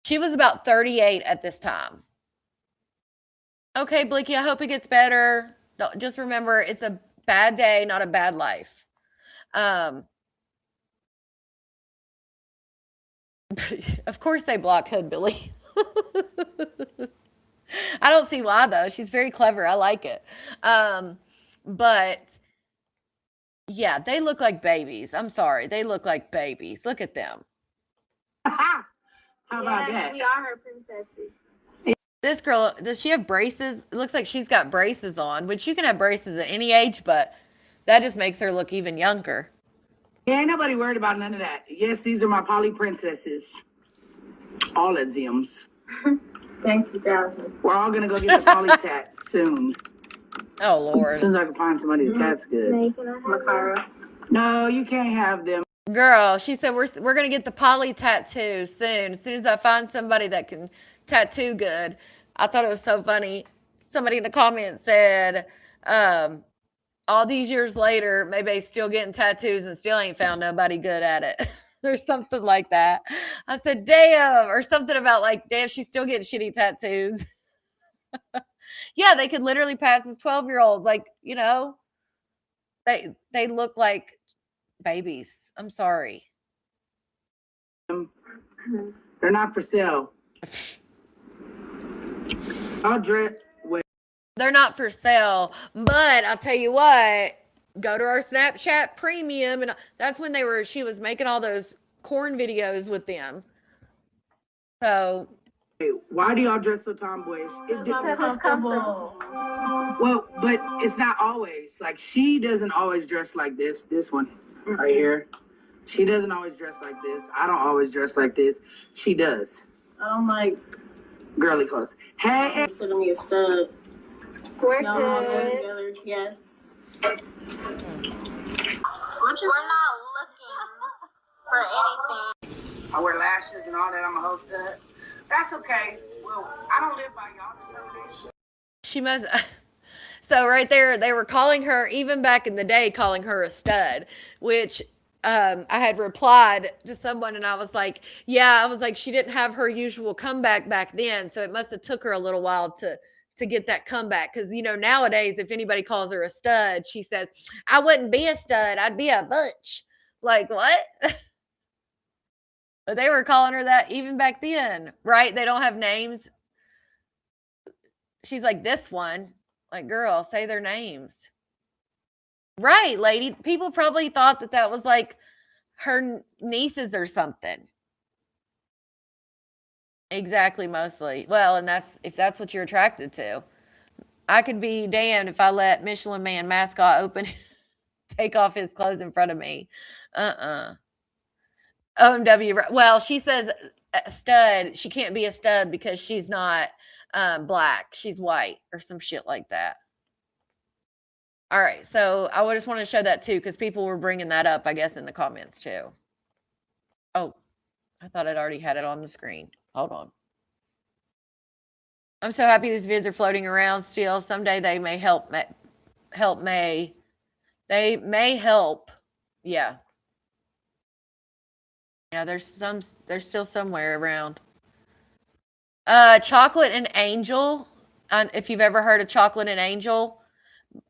She was about 38 at this time. Okay, Blicky, I hope it gets better. Just remember, it's a bad day, not a bad life. Um, Of course they block Hood Billy. I don't see why though. She's very clever. I like it. But yeah, they look like babies. I'm sorry. They look like babies. Look at them. How about Yes, that? we are her princesses. This girl, does she have braces? It looks like she's got braces on, which you can have braces at any age, but that just makes her look even younger. Yeah, ain't nobody worried about none of that. Yes, these are my poly princesses. All of them. Thank you, Jasmine. We're all gonna go get the poly tat soon. Oh, As Lord. soon as I can find somebody that's good. May, can I have Makara? No, you can't have them. Girl, she said we're going to get the poly tattoo soon. As soon as I find somebody that can tattoo good. I thought it was so funny. Somebody in the comments said, all these years later, maybe still getting tattoos and still ain't found nobody good at it. Or something like that. I said, damn, or something about like, damn, she's still getting shitty tattoos. Yeah, they could literally pass as 12-year-olds. Like, you know, they look like babies. I'm sorry. They're not for sale. I'll dress. Wait. They're not for sale, but I'll tell you what, go to our Snapchat premium, and that's when she was making all those corn videos with them. So Why do y'all dress so tomboyish? Because it's comfortable. Well, but it's not always. Like, she doesn't always dress like this. This one right here. She doesn't always dress like this. I don't always dress like this. She does. Oh my. Girly clothes. Hey, Consider me a stud. We're No, good. together. Yes. We're not looking for anything. I wear lashes and all that. I'm a host stud. That's okay. Well, I don't live by y'all determination. she must. So right there, they were calling her, even back in the day, calling her a stud, which I had replied to someone, and I was like, yeah, I was like, she didn't have her usual comeback back then, so it must have took her a little while to get that comeback. Because, you know, nowadays, if anybody calls her a stud, she says, I wouldn't be a stud, I'd be a butch. Like, what? But they were calling her that even back then, right? They don't have names. She's like, this one. Like, girl, say their names. Right, lady. People probably thought that that was like her nieces or something. Exactly, mostly. Well, and that's if that's what you're attracted to. I could be damned if I let Michelin Man mascot open take off his clothes in front of me. OMW. Well, she says stud. She can't be a stud because she's not black. She's white or some shit like that. All right, so I just want to show that too because people were bringing that up, I guess, in the comments too. Oh, I thought I'd already had it on the screen. Hold on. I'm so happy these vids are floating around still. Someday they may help. They may help. Yeah. Yeah, there's still somewhere around. Chocolate and Angel. If you've ever heard of Chocolate and Angel.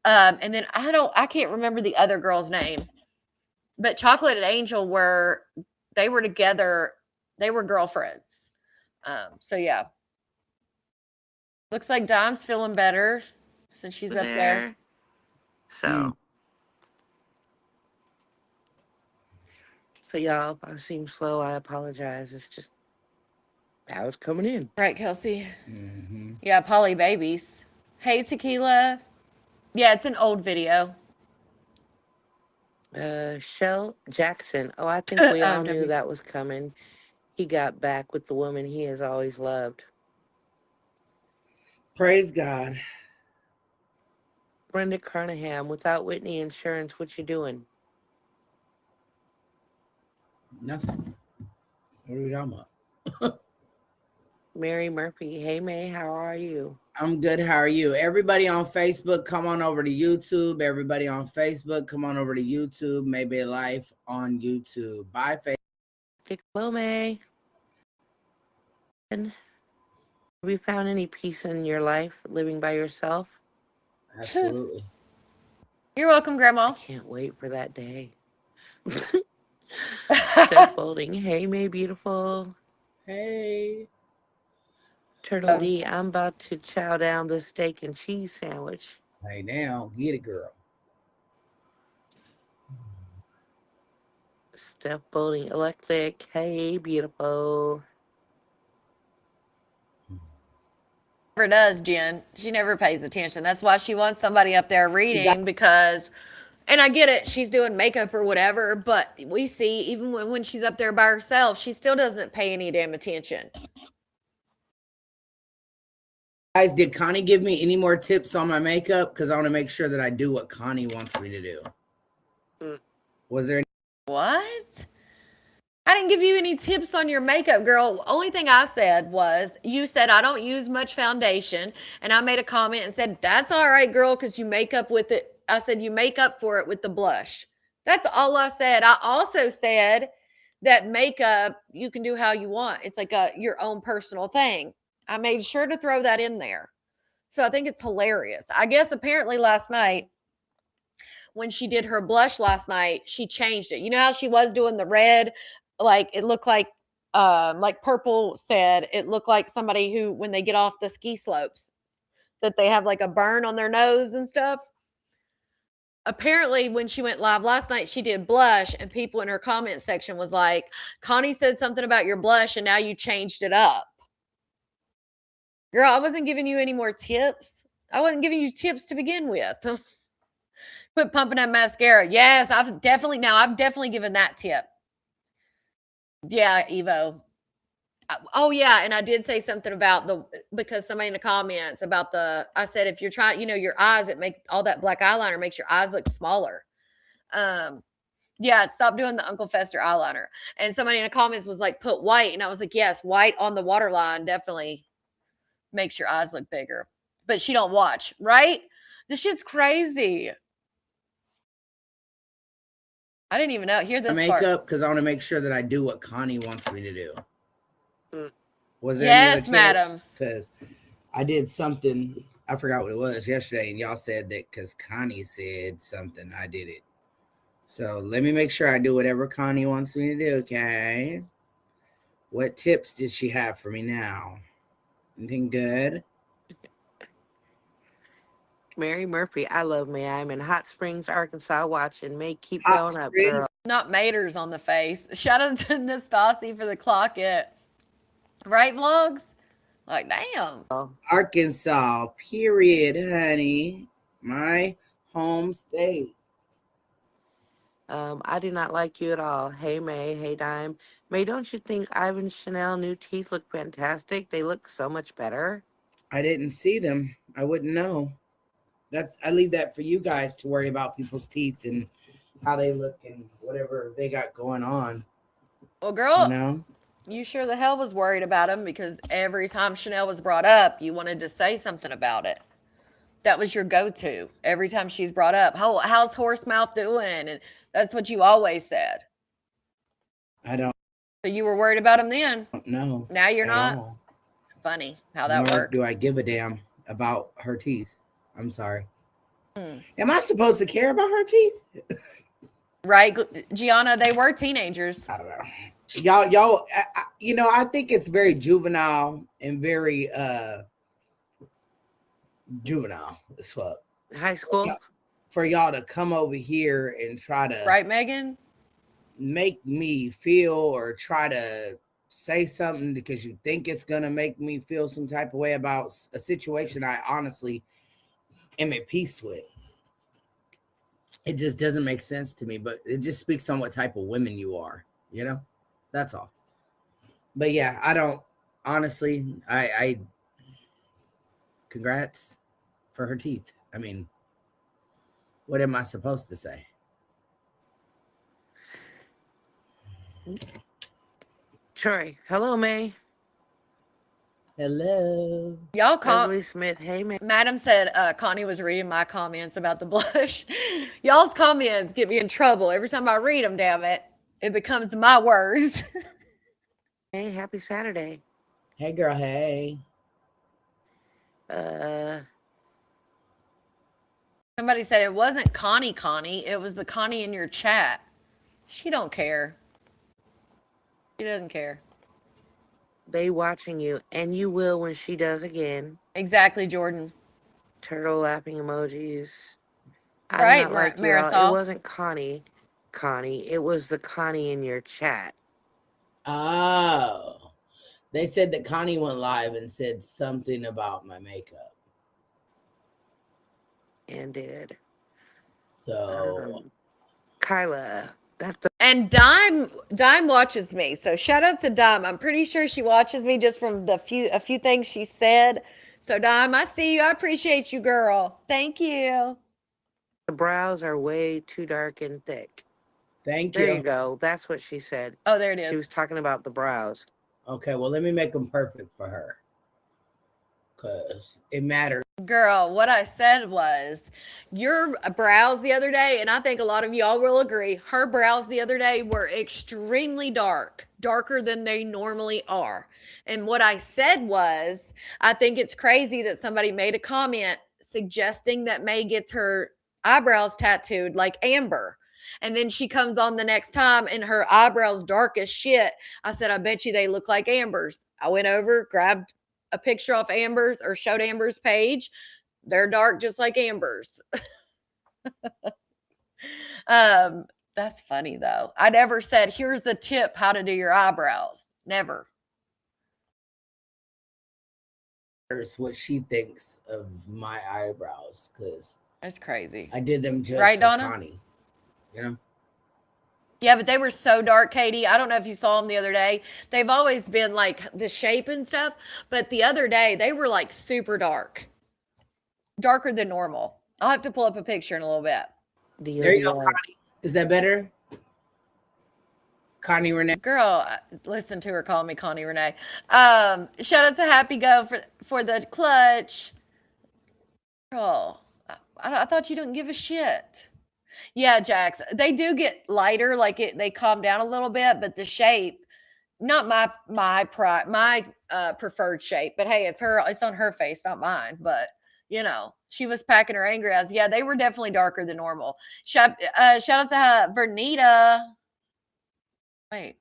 And then I can't remember the other girl's name, but Chocolate and Angel were together. They were girlfriends. So yeah. Looks like Dom's feeling better since she's up there. So. So y'all, if I seem slow, I apologize. It's just how it's coming in. Right, Kelsey? Mm-hmm. Yeah, Polly Babies. Hey, Tequila. Yeah, it's an old video. Shell Jackson. Oh, I think we all knew that was coming. He got back with the woman he has always loved. Praise God. Brenda Carnahan, without Whitney Insurance, what you doing? Nothing. What are we talking about? Mary Murphy. Hey, May, how are you? I'm good. How are you? Everybody on Facebook, come on over to YouTube. Everybody on Facebook, come on over to YouTube. Maybe Life on YouTube. Bye, Facebook. Hello, May. And have you found any peace in your life living by yourself? Absolutely. You're welcome, Grandma. I can't wait for that day. Steph Boulding. Hey, May Beautiful. Hey. Turtle D. I'm about to chow down this steak and cheese sandwich. Hey, now, get it, girl. Steph Boulding. Electric. Hey, beautiful. Never does, Jen. She never pays attention. That's why she wants somebody up there reading because, and I get it, she's doing makeup or whatever, but we see even when she's up there by herself, she still doesn't pay any damn attention. Guys, did Connie give me any more tips on my makeup? Because I want to make sure that I do what Connie wants me to do. Was there any? What? I didn't give you any tips on your makeup, girl. Only thing I said was you said I don't use much foundation, and I made a comment and said that's all right, girl, because you make up with it. I said you make up for it with the blush. That's all I said. I also said that makeup you can do how you want. It's like your own personal thing. I made sure to throw that in there. So I think it's hilarious. I guess apparently last night when she did her blush last night, she changed it. You know how she was doing the red, like it looked like Purple said, it looked like somebody who when they get off the ski slopes that they have like a burn on their nose and stuff. Apparently when she went live last night, she did blush and people in her comment section was like, "Connie said something about your blush and now you changed it up." Girl, I wasn't giving you any more tips. I wasn't giving you tips to begin with. Quit pumping that mascara. Yes, I've definitely given that tip. Yeah, Evo. Oh yeah, and I did say something about because somebody in the comments about I said if you're trying, your eyes, it makes all that black eyeliner makes your eyes look smaller. Yeah, stop doing the Uncle Fester eyeliner. And somebody in the comments was like, put white, and I was like, yes, white on the waterline definitely makes your eyes look bigger. But she don't watch, right? This shit's crazy. I didn't even know. Hear this Makeup because I want to make sure that I do what Connie wants me to do. Was there yes, any other tips? Madam? Because I did something, I forgot what it was yesterday, and y'all said that because Connie said something, I did it. So let me make sure I do whatever Connie wants me to do, okay? What tips did she have for me now? Anything good? Mary Murphy. I love May. I'm in Hot Springs, Arkansas watching. May keep Hot going up, Springs? girl. Not Maters on the face. Shout out to Nastasi for the clock it. Right, vlogs? Like, damn. Arkansas, period, honey. My home state. I do not like you at all. Hey, May. Hey, Dime. May, don't you think Ivan Chanel new teeth look fantastic? They look so much better. I didn't see them. I wouldn't know. I leave that for you guys to worry about people's teeth and how they look and whatever they got going on. Well, girl, You know? you sure the hell was worried about him because every time Chanel was brought up, you wanted to say something about it. That was your go-to every time she's brought up. How's Horsemouth doing? And that's what you always said. I don't So you were worried about him then. know. Now you're not. All. Funny how that Nor works. do I give a damn about her teeth. I'm sorry. Hmm. Am I supposed to care about her teeth? Right, Gianna? They were teenagers. I don't know. Y'all, I think it's very juvenile and very juvenile as fuck. High school? For y'all to come over here and try to Right, Megan? make me feel or try to say something because you think it's gonna make me feel some type of way about a situation I honestly am at peace with. It just doesn't make sense to me, but it just speaks on what type of women you are, that's all. But yeah, I don't honestly, I congrats for her teeth. I mean, what am I supposed to say? Troy. Hello, May. Hello. Y'all Beverly Smith. Hey, May. Madam said Connie was reading my comments about the blush. Y'all's comments get me in trouble. Every time I read them, damn it, it becomes my words. Hey, happy Saturday. Hey, girl. Hey. Somebody said it wasn't Connie, it was the Connie in your chat. She don't care. She doesn't care. They watching you, and you will when she does again. Exactly, Jordan. Turtle laughing emojis. I do Right, not like you all. It Marisol. wasn't Connie. It was the Connie in your chat. Oh, they said that Connie went live and said something about my makeup. And did. So Kyla, that's the And Dime watches me. So shout out to Dime. I'm pretty sure she watches me just from a few things she said. So Dime, I see you. I appreciate you, girl. Thank you. brows are way too dark and thick. thank There you you. go. That's what she said. Oh, there it She is. was talking about the brows. Okay, well, let me make them perfect for her. Because it matters. Girl, what I said was your brows the other day, and I think a lot of y'all will agree, her brows the other day were extremely dark, darker than they normally are. And what I said was, I think it's crazy that somebody made a comment suggesting that May gets her eyebrows tattooed like Amber. And then she comes on the next time and her eyebrows dark as shit. I said, I bet you they look like Amber's. I went over, grabbed a picture off Amber's or showed Amber's page. They're dark just like Amber's. That's funny though. I never said, here's a tip how to do your eyebrows. Never. What she thinks of my eyebrows. Because That's crazy. I did them just Right, for Donna? Connie. You know? Yeah, but they were so dark, Katie. I don't know if you saw them the other day. They've always been like the shape and stuff, but the other day they were like super dark. Darker than normal. I'll have to pull up a picture in a little bit. There you go, Connie. Is that better? Connie Renee. Girl, listen to her call me Connie Renee. Shout out to Happy Go for the clutch. Girl, I thought you didn't give a shit. Yeah, Jax, they do get lighter, like they calm down a little bit, but the shape, not my preferred shape. But hey, it's on her face, not mine. But you know, she was packing her angry eyes. Yeah, they were definitely darker than normal. Shout out to Vernita. Wait.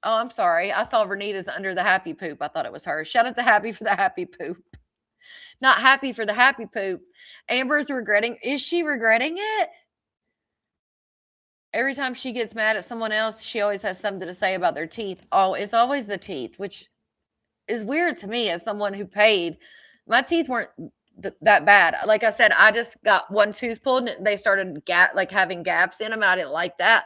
Oh, I'm sorry. I saw Vernita's under the happy poop. I thought it was her. Shout out to Happy for the happy poop. Not happy for the happy poop. Amber's regretting. Is she regretting it? Every time she gets mad at someone else, she always has something to say about their teeth. Oh, it's always the teeth, which is weird to me as someone who paid. My teeth weren't that bad. Like I said, I just got one tooth pulled and they started having gaps in them, and I didn't like that.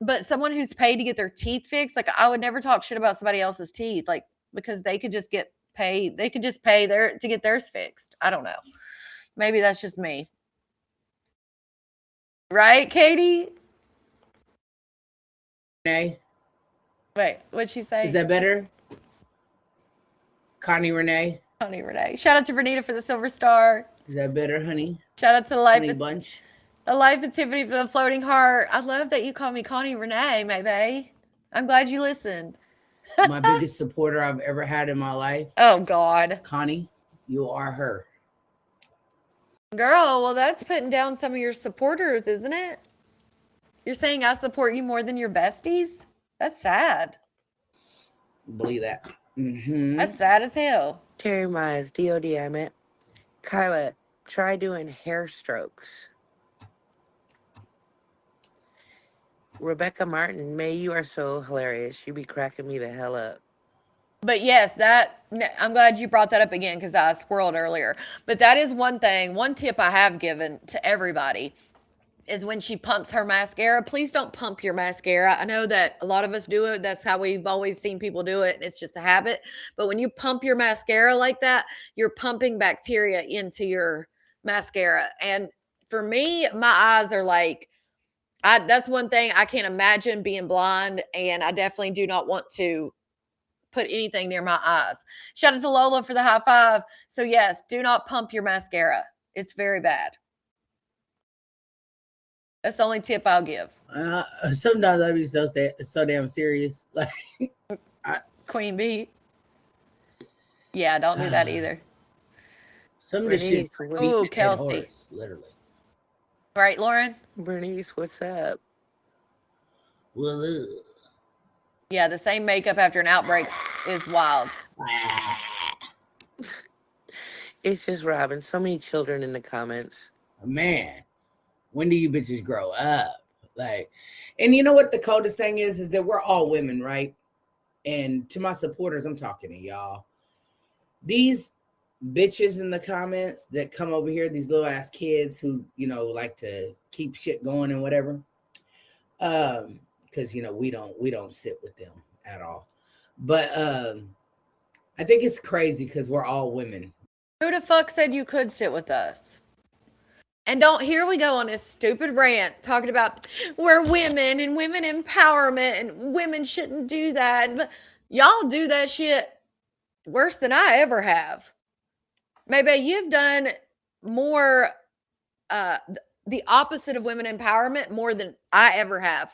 But someone who's paid to get their teeth fixed, like I would never talk shit about somebody else's teeth, like because they could just get paid. They could just pay to get theirs fixed. I don't know. Maybe that's just me. Right, Katie? Renee. Wait, what'd she say? Is that better? Connie Renee. Connie Renee. Shout out to Vernita for the silver star. Is that better, honey? Shout out to the life Honey bunch. The life of Tiffany for the floating heart. I love that you call me Connie Renee, maybe. I'm glad you listened. My biggest supporter I've ever had in my life. Oh, God. Connie, you are her. Girl, well, that's putting down some of your supporters, isn't it? You're saying I support you more than your besties? That's sad. Believe that. Mm-hmm. That's sad as hell. Terry Mize, DOD, I meant. Kyla, try doing hair strokes. Rebecca Martin, May, you are so hilarious. You be cracking me the hell up. But yes, I'm glad you brought that up again because I squirreled earlier. But that is one tip I have given to everybody is when she pumps her mascara, please don't pump your mascara. I know that a lot of us do it. That's how we've always seen people do it. And it's just a habit. But when you pump your mascara like that, you're pumping bacteria into your mascara. And for me, my eyes are like, that's one thing I can't imagine being blind. And I definitely do not want to put anything near my eyes. Shout out to Lola for the high five. So yes, do not pump your mascara. It's very bad. That's the only tip I'll give. Sometimes I be so damn serious. Like Queen Bee. Yeah, don't do that either. Some of the shit. Ooh, Kelsey. Horse, literally. Right, Lauren? Bernice, what's up? Well, Yeah, the same makeup after an outbreak is wild. It's just Robin. So many children in the comments. Man, when do you bitches grow up? Like, and you know what the coldest thing is that we're all women, right? And to my supporters, I'm talking to y'all. These bitches in the comments that come over here, these little ass kids who, like to keep shit going and whatever. Because we don't sit with them at all. But I think it's crazy because we're all women. Who the fuck said you could sit with us? And here we go on this stupid rant talking about we're women and women empowerment and women shouldn't do that. But y'all do that shit worse than I ever have. Maybe you've done more, the opposite of women empowerment more than I ever have.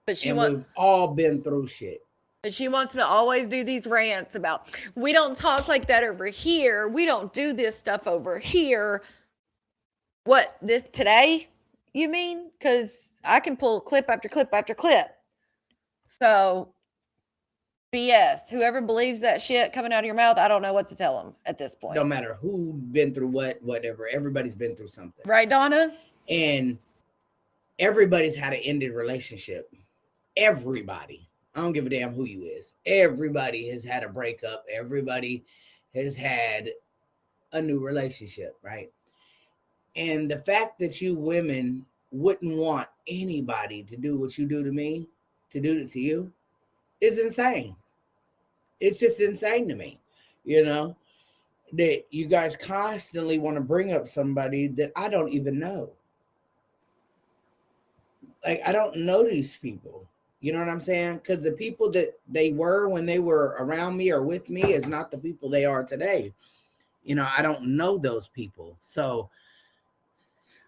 But we've all been through shit. But she wants to always do these rants about, we don't talk like that over here. We don't do this stuff over here. What, this today, you mean? Because I can pull clip after clip after clip. So, BS. Whoever believes that shit coming out of your mouth, I don't know what to tell them at this point. Don't matter who been through whatever. Everybody's been through something. Right, Donna? And everybody's had an ended relationship. Everybody. I don't give a damn who you is. Everybody has had a breakup. Everybody has had a new relationship, right? And the fact that you women wouldn't want anybody to do what you do to me, to do it to you, is insane. It's just insane to me, that you guys constantly want to bring up somebody that I don't even know. Like, I don't know these people. You know what I'm saying? Because the people that they were when they were around me or with me is not the people they are today. I don't know those people. So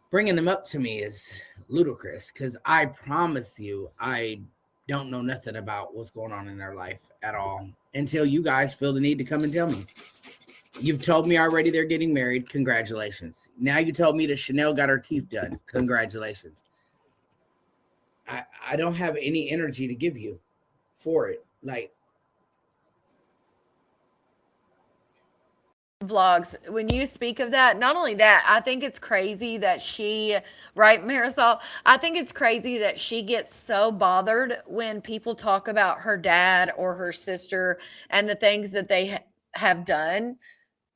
bringing them up to me is ludicrous because I promise you, I don't know nothing about what's going on in their life at all until you guys feel the need to come and tell me. You've told me already they're getting married. Congratulations. Now you told me that Chanel got her teeth done. Congratulations. I don't have any energy to give you for it. Like, vlogs, when you speak of that, not only that, I think it's crazy that right, Marisol, I think it's crazy that she gets so bothered when people talk about her dad or her sister and the things that they have done,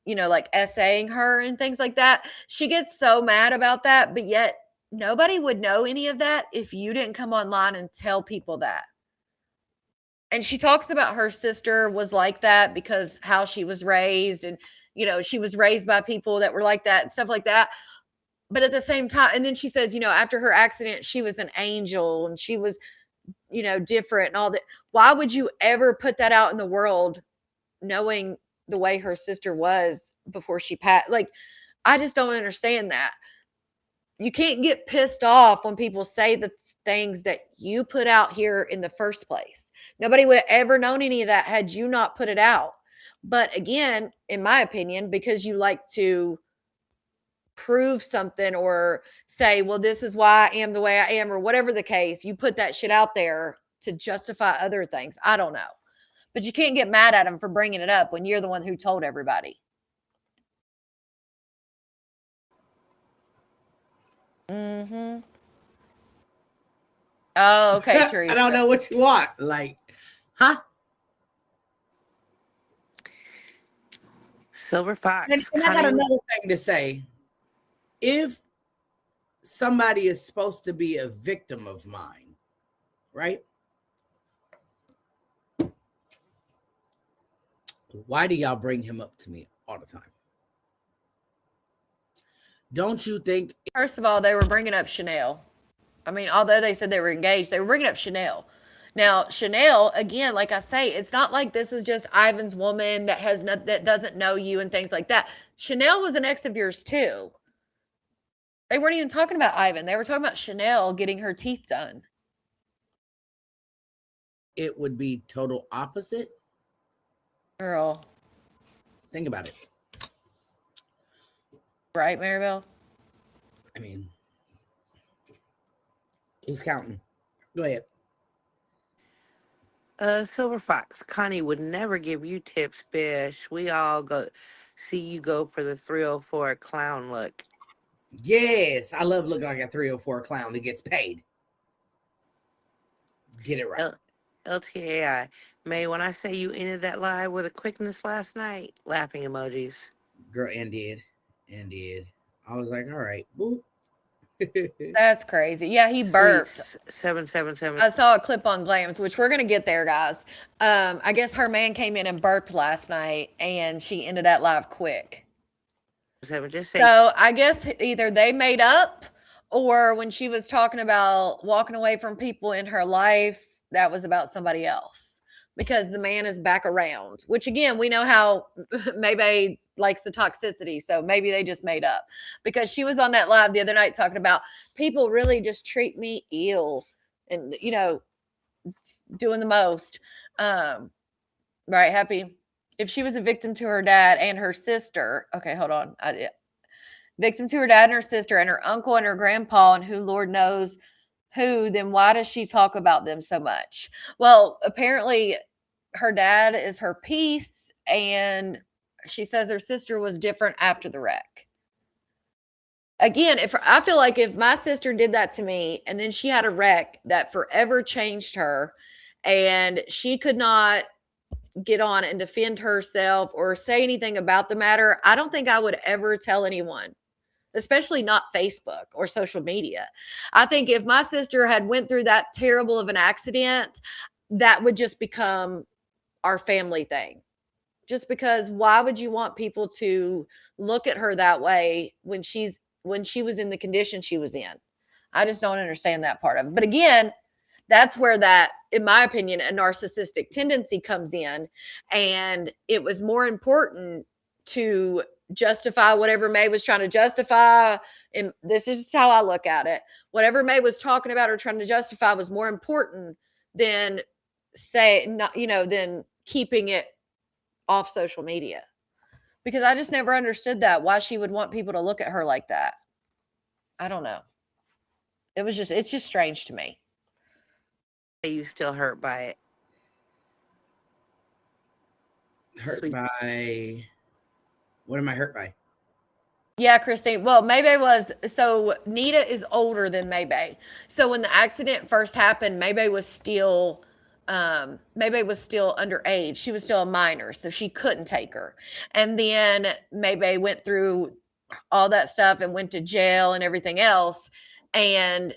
like essaying her and things like that. She gets so mad about that, but yet nobody would know any of that if you didn't come online and tell people that. And she talks about her sister was like that because how she was raised, and she was raised by people that were like that and stuff like that. But at the same time, and then she says, after her accident, she was an angel and she was, different and all that. Why would you ever put that out in the world knowing the way her sister was before she passed? Like, I just don't understand that. You can't get pissed off when people say the things that you put out here in the first place. Nobody would have ever known any of that had you not put it out. But again, in my opinion, because you like to prove something or say, well, this is why I am the way I am, or whatever the case, you put that shit out there to justify other things. I don't know. But you can't get mad at them for bringing it up when you're the one who told everybody. Mm-hmm. Oh, okay, Teresa. I don't know what you want. Like, huh? Silver Fox. And I got another thing to say. If somebody is supposed to be a victim of mine, right? Why do y'all bring him up to me all the time? Don't you think? First of all, they were bringing up Chanel. I mean, although they said they were engaged, they were bringing up Chanel. Now, Chanel, again, like I say, it's not like this is just Ivan's woman that doesn't know you and things like that. Chanel was an ex of yours too. They weren't even talking about Ivan. They were talking about Chanel getting her teeth done. It would be total opposite. Girl. Think about it. Right, Maribel? I mean, who's counting? Go ahead. Silver Fox, Connie would never give you tips, bish. We all go see you go for the 304 clown look. Yes, I love looking like a 304 clown that gets paid. Get it right. LTAI. May, when I say you ended that live with a quickness last night, laughing emojis. Girl, and did. I was like, all right, boop. That's crazy. Yeah, he burped. 777. I saw a clip on Glams, which we're gonna get there, guys. I guess her man came in and burped last night, and she ended that live quick. Just say So I guess either they made up, or when she was talking about walking away from people in her life, that was about somebody else. Because the man is back around, which again, we know how maybe likes the toxicity. So maybe they just made up. Because she was on that live the other night talking about people really just treat me ill and, you know, doing the most. Right, happy. If she was a victim to her dad and her sister, okay, hold on. Victim to her dad and her sister and her uncle and her grandpa and who Lord knows who, then why does she talk about them so much? Well, apparently her dad is her piece, and she says her sister was different after the wreck. Again, if I feel like if my sister did that to me and then she had a wreck that forever changed her and she could not get on and defend herself or say anything about the matter, I don't think I would ever tell anyone, especially not Facebook or social media. I think if my sister had went through that terrible of an accident, that would just become our family thing. Just because why would you want people to look at her that way when she was in the condition she was in? I just don't understand that part of it. But again, that's where that, in my opinion, a narcissistic tendency comes in. And it was more important to justify whatever May was trying to justify. And this is how I look at it. Whatever May was talking about or trying to justify was more important than than keeping it off social media. Because I just never understood that, why she would want people to look at her like that. I don't know. It's just strange to me. you still hurt by it. Hurt by what am I hurt by? Yeah, Christine. Well, Maybay so Nita is older than Maybay. So when the accident first happened, Maybay was still underage. She was still a minor, so she couldn't take her. And then Maybay went through all that stuff and went to jail and everything else. And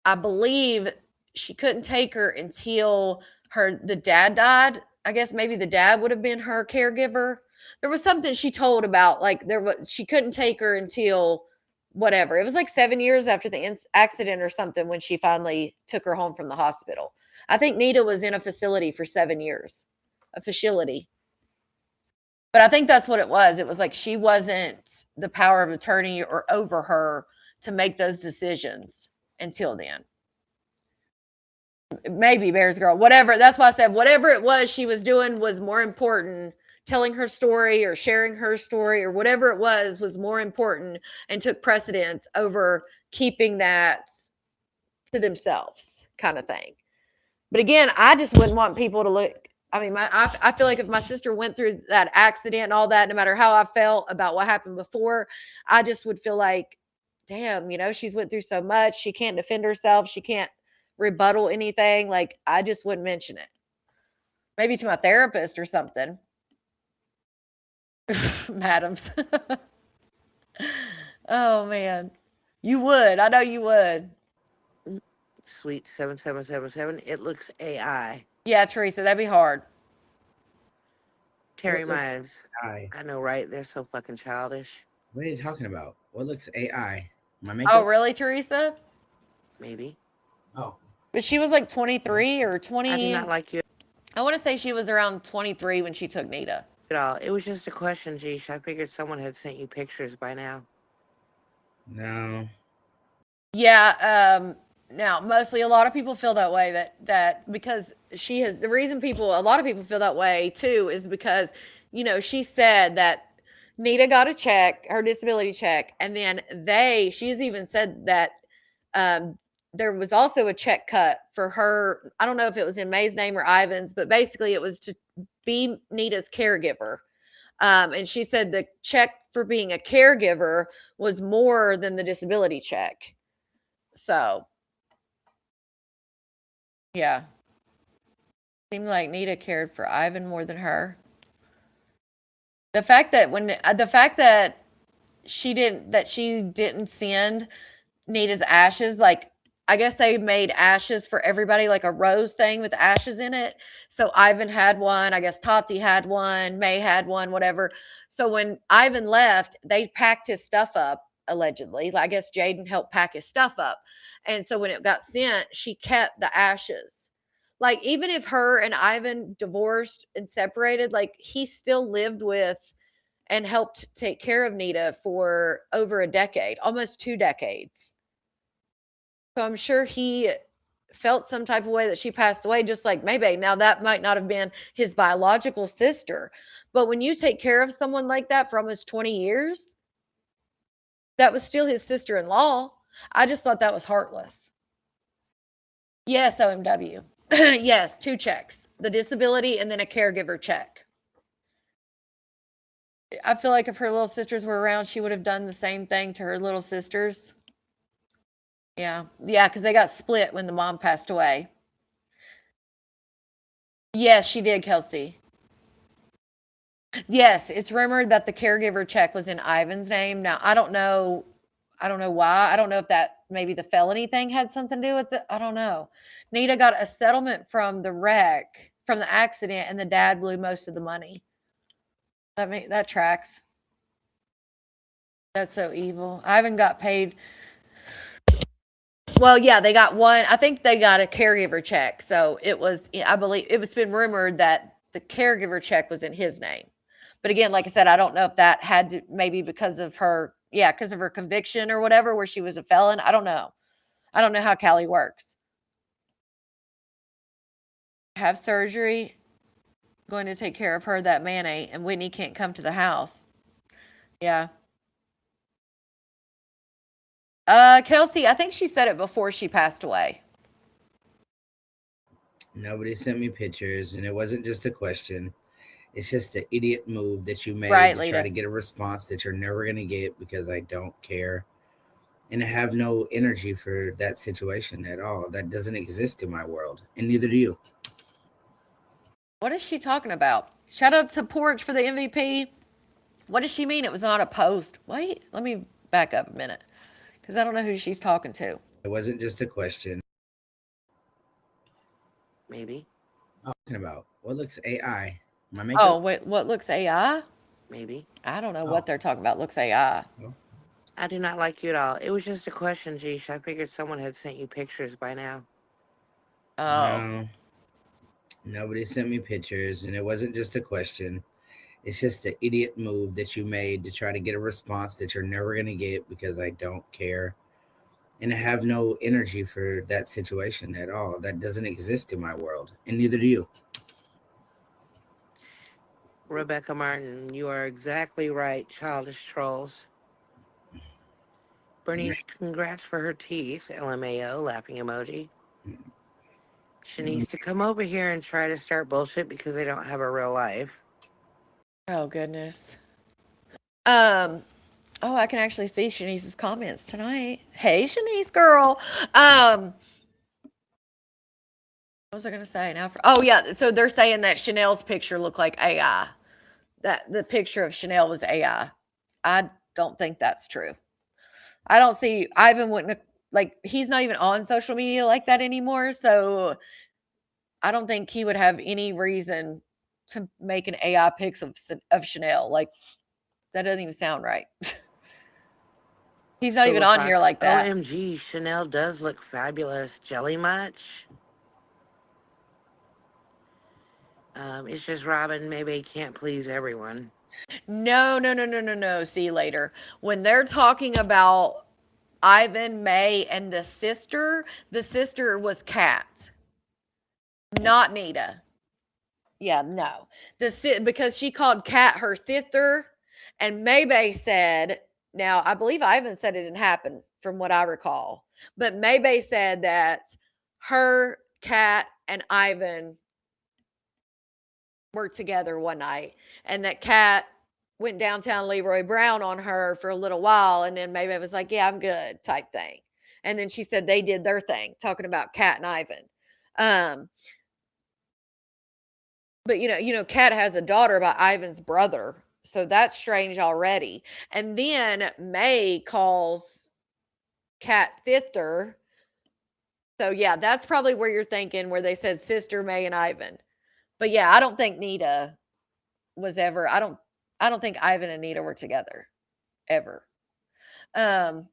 I believe she couldn't take her until the dad died. I guess maybe the dad would have been her caregiver. There was something she told about, like she couldn't take her until whatever. It was like 7 years after the accident or something when she finally took her home from the hospital. I think Nita was in a facility for 7 years, a facility. But I think that's what it was. It was like she wasn't the power of attorney or over her to make those decisions until then. Maybe Bears Girl, whatever. That's why I said whatever it was she was doing was more important. Telling her story or sharing her story or whatever it was more important and took precedence over keeping that to themselves, kind of thing. But again, I just wouldn't want people to look. I mean, I feel like if my sister went through that accident and all that, no matter how I felt about what happened before, I just would feel like, damn, she's went through so much. She can't defend herself. She can't rebuttal anything. Like, I just wouldn't mention it. Maybe to my therapist or something. Madams. Oh man. You would. I know you would. Sweet 7777. It looks AI. Yeah, Teresa, that'd be hard. Terry What looks Mimes. AI? I know, right? They're so fucking childish. What are you talking about? What looks AI? My Oh, makeup? really, Teresa? Maybe. Oh, But she was like 23 or I do 20. not like you I want to say she was around 23 when she took Nita. at all. It was just a question, Jeesh. I figured someone had sent you pictures by now. no. Yeah, now mostly a lot of people feel that way that because the reason a lot of people feel that way too is because, she said that Nita got a check, her disability check, and then she's even said that there was also a check cut for her. I don't know if it was in May's name or Ivan's, but basically it was to be Nita's caregiver. And she said the check for being a caregiver was more than the disability check. So, yeah. Seemed like Nita cared for Ivan more than her. The fact that she didn't send Nita's ashes, like I guess they made ashes for everybody, like a rose thing with ashes in it. So Ivan had one, I guess Tati had one, May had one, whatever. So when Ivan left, they packed his stuff up, allegedly. I guess Jaden helped pack his stuff up. And so when it got sent, she kept the ashes. Like, even if her and Ivan divorced and separated, like, he still lived with and helped take care of Nita for over a decade, almost 2 decades. So I'm sure he felt some type of way that she passed away, just like maybe. Now, that might not have been his biological sister, but when you take care of someone like that for almost 20 years, that was still his sister-in-law. I just thought that was heartless. Yes, OMW. Yes, 2 checks, the disability and then a caregiver check. I feel like if her little sisters were around, she would have done the same thing to her little sisters. Yeah, because they got split when the mom passed away. Yes, she did, Kelsey. Yes, it's rumored that the caregiver check was in Ivan's name. Now, I don't know why. I don't know if that maybe the felony thing had something to do with it. I don't know. Nita got a settlement from the accident, and the dad blew most of the money. That tracks. That's so evil. Ivan got paid. Well, yeah, they got one. I think they got a caregiver check. So it was, I believe it was been rumored that the caregiver check was in his name. But again, like I said, I don't know if that had to maybe because of her conviction or whatever, where she was a felon. I don't know. I don't know how Callie works. Have surgery, going to take care of her, that man ain't, and Whitney can't come to the house. Yeah. Kelsey, I think she said it before she passed away. Nobody sent me pictures, and it wasn't just a question. It's just an idiot move that you made Right, to Lita. try to get a response that you're never going to get because I don't care. And I have no energy for that situation at all. That doesn't exist in my world, and neither do you. What is she talking about? Shout out to Porch for the MVP. What does she mean it was not a post? Wait, let me back up a minute because I don't know who she's talking to. It wasn't just a question. Maybe. Talking about what looks AI? My makeup? Oh, wait, what looks AI? Maybe. I don't know what they're talking about. Looks AI. I do not like you at all. It was just a question, Jeesh. I figured someone had sent you pictures by now. Oh. No, nobody sent me pictures, and it wasn't just a question. It's just an idiot move that you made to try to get a response that you're never going to get because I don't care. And I have no energy for that situation at all. That doesn't exist in my world, and neither do you. Rebecca Martin, you are exactly right, childish trolls. Bernice, congrats for her teeth. LMAO, laughing emoji. She needs to come over here and try to start bullshit because they don't have a real life. Oh, goodness. Oh, I can actually see Shanice's comments tonight. Hey, Shanice girl. What was I going to say now? Oh, yeah. So they're saying that Chanel's picture looked like AI. That the picture of Chanel was AI. I don't think that's true. I don't see Ivan wouldn't he's not even on social media like that anymore. So I don't think he would have any reason to make an AI pics of Chanel. Like, that doesn't even sound right. He's not even on here like that. OMG, Chanel does look fabulous. Jelly much? It's just Robin. Maybe he can't please everyone. No. See you later. When they're talking about Ivan, May, and the sister was Kat, not Nita. Yeah, no. Because she called Kat her sister, and Maybay said Now, I believe Ivan said it didn't happen from what I recall. But Maybay said that her, Kat, and Ivan were together one night and that Kat went downtown Leroy Brown on her for a little while and then Maybay was like, "Yeah, I'm good," type thing. And then she said they did their thing, talking about Kat and Ivan. But Kat has a daughter by Ivan's brother. So that's strange already. And then May calls Kat sister. So yeah, that's probably where you're thinking, where they said sister May and Ivan. But yeah, I don't think Nita was ever. I don't think Ivan and Nita were together ever. Um.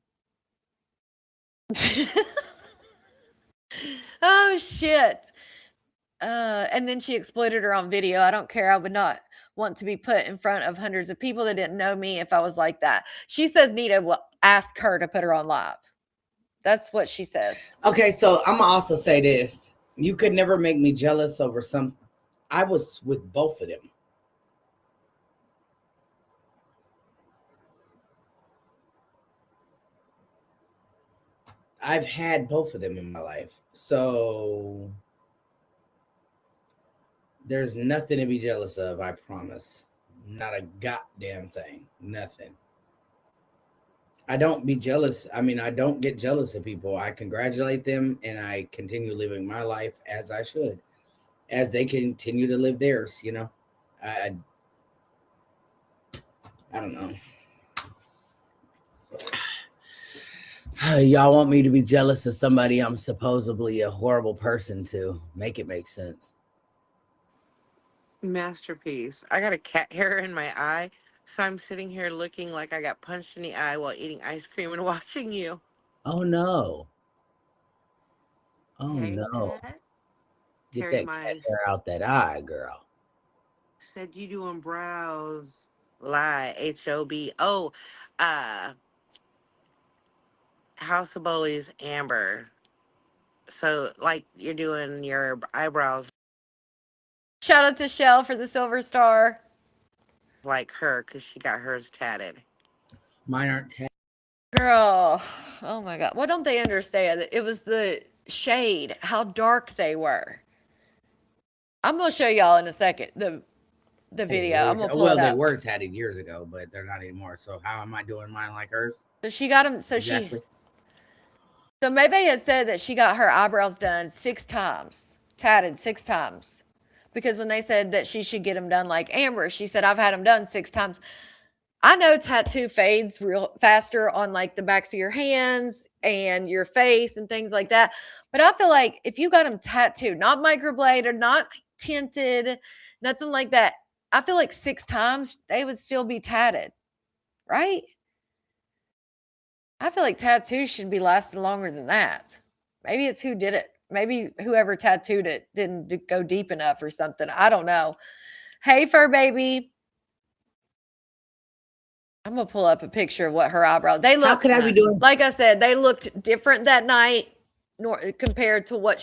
Oh shit. And then she exploited her on video. I don't care. I would not want to be put in front of hundreds of people that didn't know me if I was like that. She says Nita will ask her to put her on live. That's what she says. Okay, so I'm gonna also say this. You could never make me jealous over some. I was with both of them. I've had both of them in my life. So there's nothing to be jealous of, I promise. Not a goddamn thing. Nothing. I don't be jealous. I mean, I don't get jealous of people. I congratulate them and I continue living my life as I should, as they continue to live theirs, you know. I don't know. Y'all want me to be jealous of somebody I'm supposedly a horrible person to. Make it make sense. Masterpiece. I got a cat hair in my eye, so I'm sitting here looking like I got punched in the eye while eating ice cream and watching you. Oh no. Oh Hey, no. Cat. Get Terry that cat Mize hair out that eye, girl. said you doing brows. Lie. H-O-B. Oh, uh, House of Bullies, Amber. So, like, you're doing your eyebrows Shout out to Shell for the silver star. like her because she got hers tatted. Mine aren't Girl, oh my God. What don't they understand? It was the shade, how dark they were. I'm gonna show y'all in a second the video. I'm gonna pull well, it they up. were tatted years ago, but they're not anymore. So how am I doing mine like hers? So she got them. Exactly. So Maybay had said that she got her eyebrows done 6 times, tatted 6 times, because when they said that she should get them done like Amber, she said I've had them done 6 times. I know tattoo fades real faster on like the backs of your hands and your face and things like that. But I feel like if you got them tattooed, not microbladed, not tinted, nothing like that, I feel like 6 times they would still be tatted, right? I feel like tattoos should be lasting longer than that. Maybe it's who did it. Maybe whoever tattooed it didn't go deep enough or something. I don't know. Hey, fur baby. I'm gonna pull up a picture of what her eyebrows. They look. How could I be doing? Like I said, they looked different that night, compared to what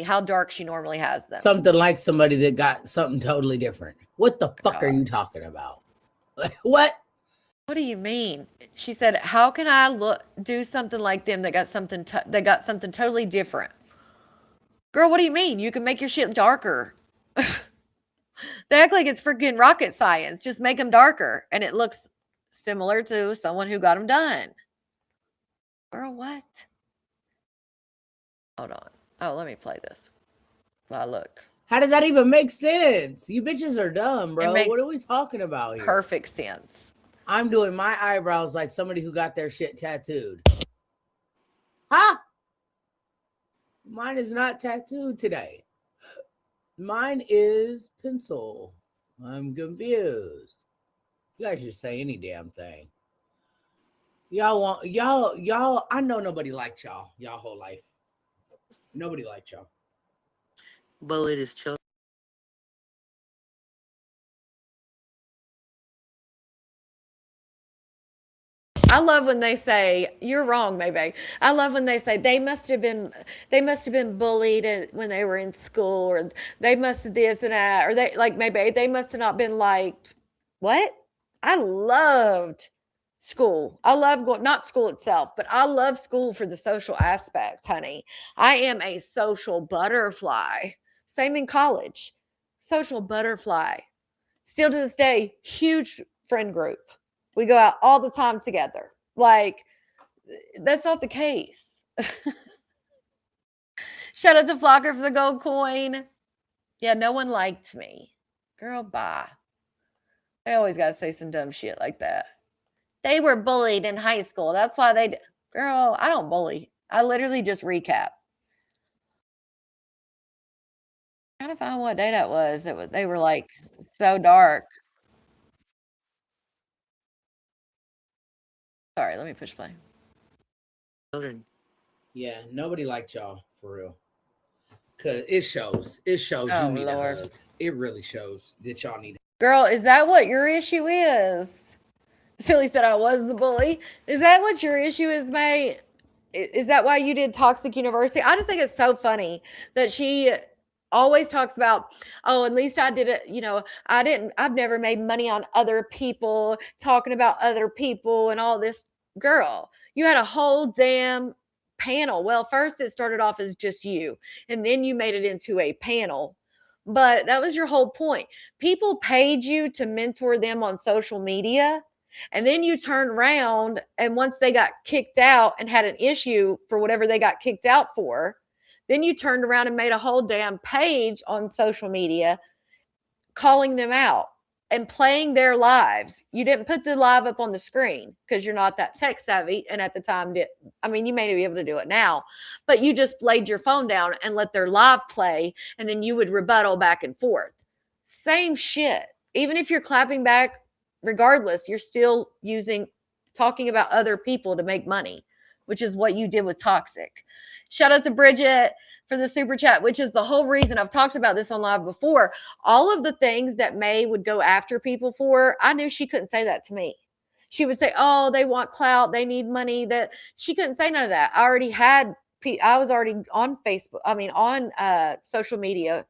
how dark she normally has them. Something like somebody that got something totally different. What the fuck are you talking about? What? What do you mean? She said, "How can I do something like them that got something totally different?" Girl, what do you mean? You can make your shit darker. They act like it's freaking rocket science. Just make them darker, and it looks similar to someone who got them done. Girl, what? Hold on. Oh, let me play this. Well, look. How does that even make sense? You bitches are dumb, bro. makes What are we talking about here? Perfect sense. I'm doing my eyebrows like somebody who got their shit tattooed. Huh? Mine is not tattooed today. Mine is pencil. I'm confused. You guys just say any damn thing. Y'all, I know nobody liked y'all whole life. Nobody liked y'all. Bullet is children. I love when they say you're wrong, maybe. I love when they say they must have been bullied when they were in school, or they must have this and that, or maybe they must have not been liked. What? I loved School. I love going, not school itself, but I love school for the social aspect, honey. I am a social butterfly. Same in college. Social butterfly. Still to this day, huge friend group. We go out all the time together. Like, that's not the case. Shout out to Flocker for the gold coin. Yeah, no one liked me. Girl, bye. I always got to say some dumb shit like that. They were bullied in high school. That's why they. Girl, I don't bully. I literally just recap. Trying to find what day that was. They were like so dark. Sorry, let me push play. Children. Yeah, nobody liked y'all for real. Cause it shows. It shows Oh, you need Lord. a hug. It really shows that y'all need. Girl, is that what your issue is? Silly said I was the bully. Is that what your issue is, mate? Is that why you did Toxic University? I just think it's so funny that she always talks about, oh, at least I did it, I've never made money on other people, talking about other people and all this. Girl, you had a whole damn panel. Well, first it started off as just you, and then you made it into a panel. But that was your whole point. People paid you to mentor them on social media. And then you turned around, and once they got kicked out and had an issue for whatever they got kicked out for, then you turned around and made a whole damn page on social media calling them out and playing their lives. You didn't put the live up on the screen because you're not that tech savvy. And at the time, you may be able to do it now, but you just laid your phone down and let their live play, and then you would rebuttal back and forth. Same shit. Even if you're clapping back, regardless, you're still talking about other people to make money, which is what you did with Toxic. Shout out to Bridget for the super chat, which is the whole reason I've talked about this on live before. All of the things that May would go after people for, I knew she couldn't say that to me. She would say, oh, they want clout, they need money. That she couldn't say none of that. I was already on Facebook, on social media,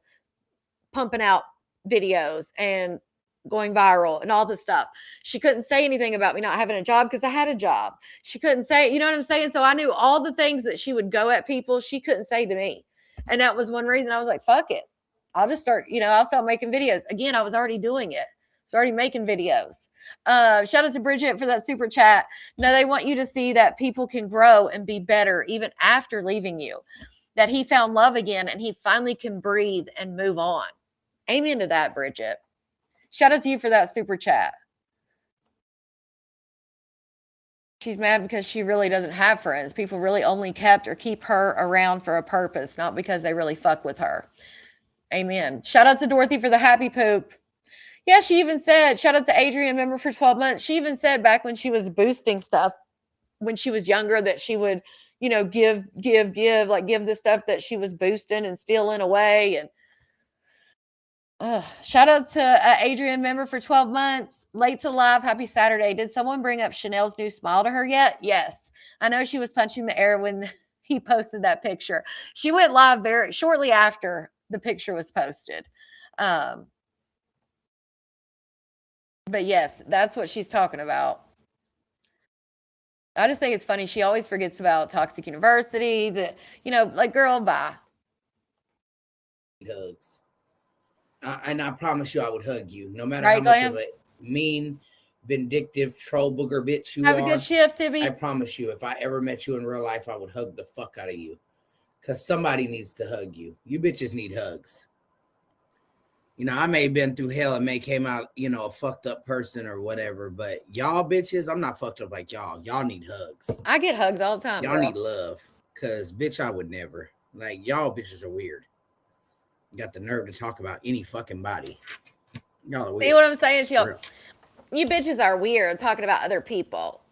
pumping out videos and going viral and all this stuff. She couldn't say anything about me not having a job because I had a job. She couldn't say, you know what I'm saying? So I knew all the things that she would go at people, she couldn't say to me. And that was one reason I was like, fuck it. I'll just start, I'll start making videos. Again, I was already doing it. I was already making videos. Shout out to Bridget for that super chat. Now they want you to see that people can grow and be better even after leaving you. That he found love again and he finally can breathe and move on. Amen to that, Bridget. Shout out to you for that super chat. She's mad because she really doesn't have friends. People really only kept or keep her around for a purpose, not because they really fuck with her. Amen. Shout out to Dorothy for the happy poop. Yeah, she even said, shout out to Adrian, member for 12 months. She even said back when she was boosting stuff, when she was younger, that she would, give the stuff that she was boosting and stealing away. And shout out to Adrian, member for 12 months. Late to live. Happy Saturday. Did someone bring up Chanel's new smile to her yet? Yes. I know she was punching the air when he posted that picture. She went live very shortly after the picture was posted. But yes, that's what she's talking about. I just think it's funny. She always forgets about Toxic University. Girl, bye. Hugs. And I promise you I would hug you, no matter Right, how much Glam? of a mean, vindictive, troll booger bitch you Have are. a good shift, Tibby. I promise you, if I ever met you in real life, I would hug the fuck out of you. Because somebody needs to hug you. You bitches need hugs. I may have been through hell and may came out, a fucked up person or whatever. But y'all bitches, I'm not fucked up like y'all. Y'all need hugs. I get hugs all the time. Y'all girl. need love. Because, bitch, I would never. Like, y'all bitches are weird. You got the nerve to talk about any fucking body. Y'all are weird. See what I'm saying? For You bitches are weird talking about other people.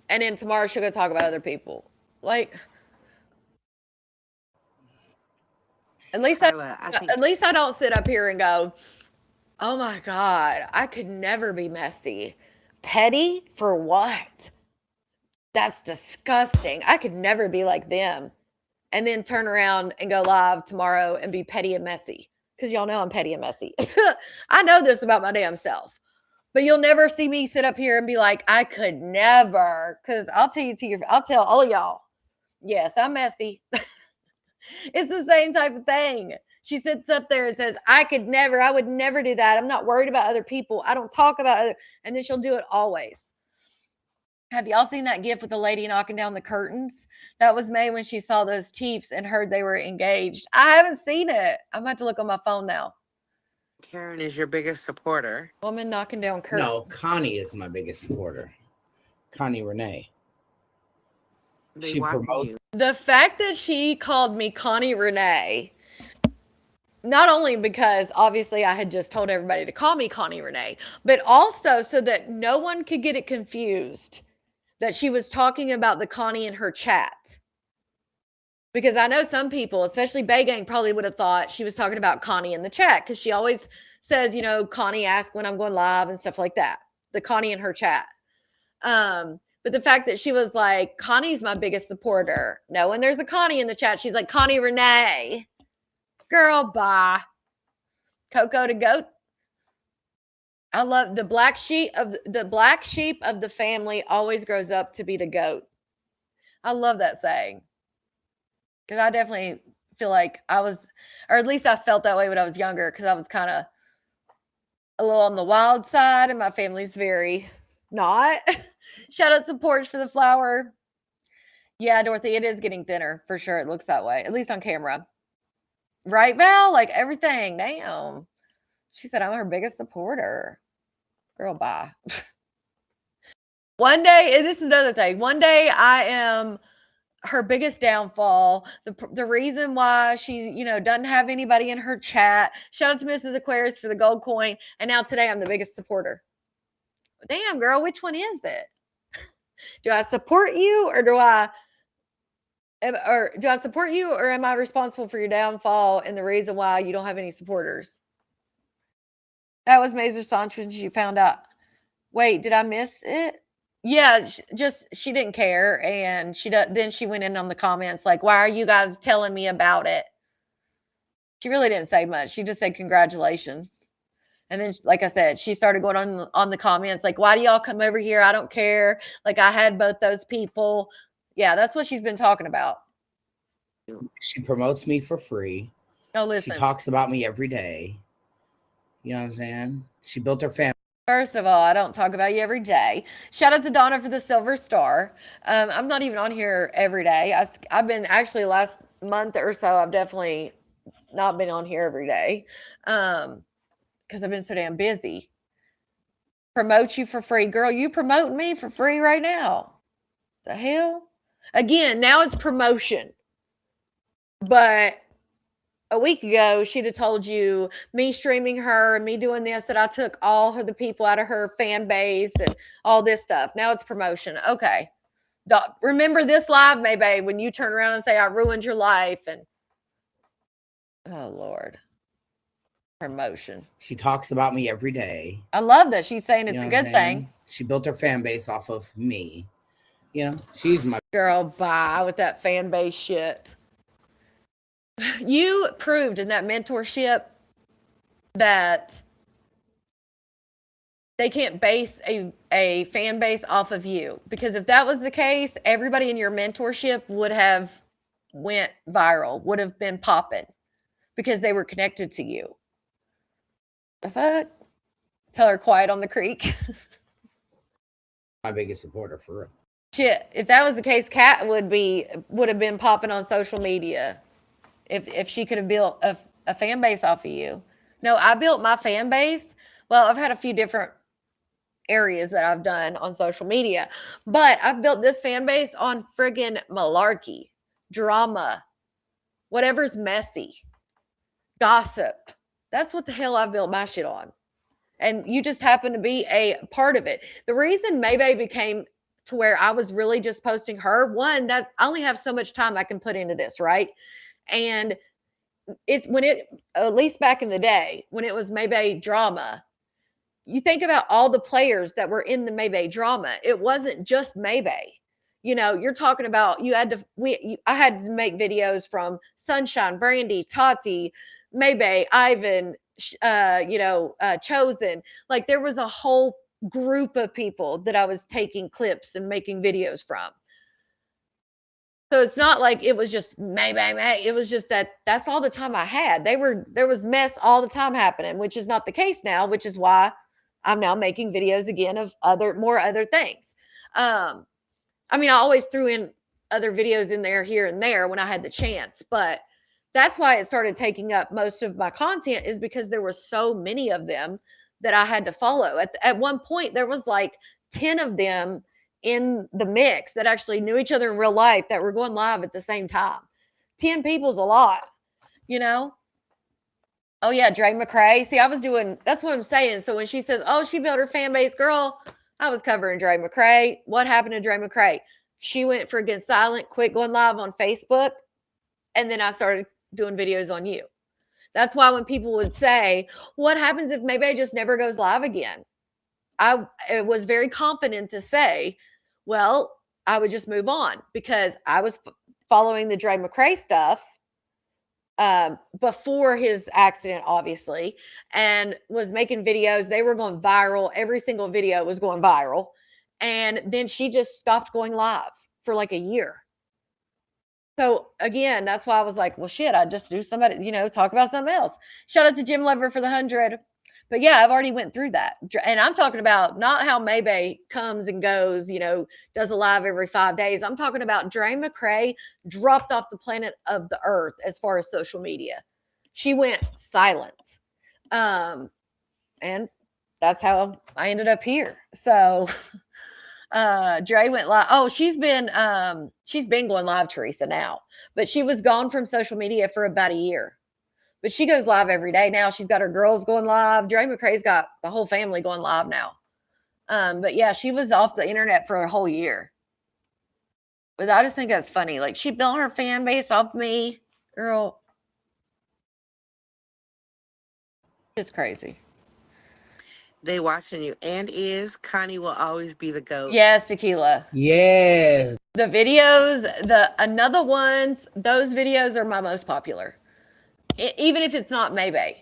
And then tomorrow she'll go talk about other people. Like, at least Carla, I think at least I don't sit up here and go, oh my God, I could never be messy. Petty for what? That's disgusting. I could never be like them. And then turn around and go live tomorrow and be petty and messy. Because y'all know I'm petty and messy. I know this about my damn self. But you'll never see me sit up here and be like, I could never, because I'll tell all of y'all, yes, I'm messy. It's the same type of thing. She sits up there and says, I would never do that. I'm not worried about other people. I don't talk about other, and then she'll do it always. Have y'all seen that gif with the lady knocking down the curtains? That was made when she saw those Teeps and heard they were engaged. I haven't seen it. I'm about to look on my phone now. Karen is your biggest supporter. Woman knocking down curtains. No, Connie is my biggest supporter. Connie Renee. They She watch promotes. you. The fact that she called me Connie Renee, not only because obviously I had just told everybody to call me Connie Renee, but also so that no one could get it confused that she was talking about the Connie in her chat. Because I know some people, especially Bay Gang, probably would have thought she was talking about Connie in the chat, because she always says, you know, Connie asked when I'm going live and stuff like that. The Connie in her chat. But the fact that she was like, Connie's my biggest supporter. No, when there's a Connie in the chat, she's like, Connie Renee. Girl, bye. Coco to goat. I love the black sheep of the family always grows up to be the goat. I love that saying. Because I definitely feel like I was, or at least I felt that way when I was younger, because I was kind of a little on the wild side, and my family's very not. Shout out to Porch for the flower. Yeah, Dorothy, it is getting thinner for sure. It looks that way, at least on camera. Right, Val? Like everything. Damn. She said, I'm her biggest supporter. Girl, bye. One day, and this is another thing. One day I am her biggest downfall. The reason why she's, you know, doesn't have anybody in her chat. Shout out to Mrs. Aquarius for the gold coin. And now today I'm the biggest supporter. Damn, girl, which one is it? Do I support you, or do I support you, or am I responsible for your downfall and the reason why you don't have any supporters? That was Mazer Sanchez. You found out. Wait, did I miss it? Yeah, she didn't care, and then she went in on the comments like, "Why are you guys telling me about it?" She really didn't say much. She just said congratulations. And then, like I said, she started going on the comments like, "Why do y'all come over here? I don't care. Like, I had both those people." Yeah, that's what she's been talking about. She promotes me for free. No, listen. She talks about me every day. You know what I'm saying? She built her family. First of all, I don't talk about you every day. Shout out to Donna for the silver star. I'm not even on here every day. I've been actually last month or so. I've definitely not been on here every day because I've been so damn busy. Promote you for free, girl. You promoting me for free right now? The hell? Again, now it's promotion. But a week ago, she'd have told you me streaming her and me doing this, that I took all of the people out of her fan base and all this stuff. Now it's promotion. Okay. Remember this live, maybe, when you turn around and say, I ruined your life. And oh, Lord. Promotion. She talks about me every day. I love that she's saying it's You know a what I'm good saying? thing. She built her fan base off of me. You know, she's my girl. Bye with that fan base shit. You proved in that mentorship that they can't base a fan base off of you, because if that was the case, everybody in your mentorship would have went viral, would have been popping because they were connected to you. The fuck? Tell her quiet on the creek. my biggest supporter for real. Shit, if that was the case, Kat would have been popping on social media if she could have built a fan base off of you. No, I built my fan base. Well, I've had a few different areas that I've done on social media, but I've built this fan base on friggin' malarkey, drama, whatever's messy, gossip. That's what the hell I built my shit on. And you just happen to be a part of it. The reason Maybay became to where I was really just posting her, one, that I only have so much time I can put into this, right? And it's when it, at least back in the day, when it was Maybay drama, you think about all the players that were in the Maybay drama. It wasn't just Maybay. You know, you're talking about, I had to make videos from Sunshine, Brandy, Tati, Maybay, Ivan, Chosen. Like there was a whole group of people that I was taking clips and making videos from. So it's not like it was just May. It was just that's all the time I had. There was mess all the time happening, which is not the case now, which is why I'm now making videos again of more other things. I mean, I always threw in other videos in there here and there when I had the chance, but that's why it started taking up most of my content, is because there were so many of them that I had to follow. At one point, there was like 10 of them in the mix that actually knew each other in real life that were going live at the same time. 10 people's a lot, you know? Oh yeah, Dre McCray. See, that's what I'm saying. So when she says, oh, she built her fan base, girl, I was covering Dre McCray. What happened to Dre McCray? She went freaking silent, quit going live on Facebook, and then I started doing videos on you. That's why when people would say, what happens if maybe just never goes live again? I was very confident to say, well, I would just move on, because I was following the Dre McCray stuff before his accident, obviously, and was making videos. They were going viral. Every single video was going viral. And then she just stopped going live for like a year. So again, that's why I was like, well, shit, I'd just do somebody, talk about something else. Shout out to Jim Lover for the 100. But yeah, I've already went through that. And I'm talking about not how Maybay comes and goes, does a live every 5 days. I'm talking about Dre McCray dropped off the planet of the earth as far as social media. She went silent. And that's how I ended up here. So Dre went live. Oh, she's been going live, Teresa, now. But she was gone from social media for about a year. But she goes live every day now. She's got her girls going live. Dre McCray's got the whole family going live now. But yeah, she was off the internet for a whole year. But I just think that's funny. Like, she built her fan base off me. Girl. It's crazy. They watching you. And Connie will always be the GOAT. Yes, Tequila. Yes. The videos, another ones, those videos are my most popular. Even if it's not Maybay.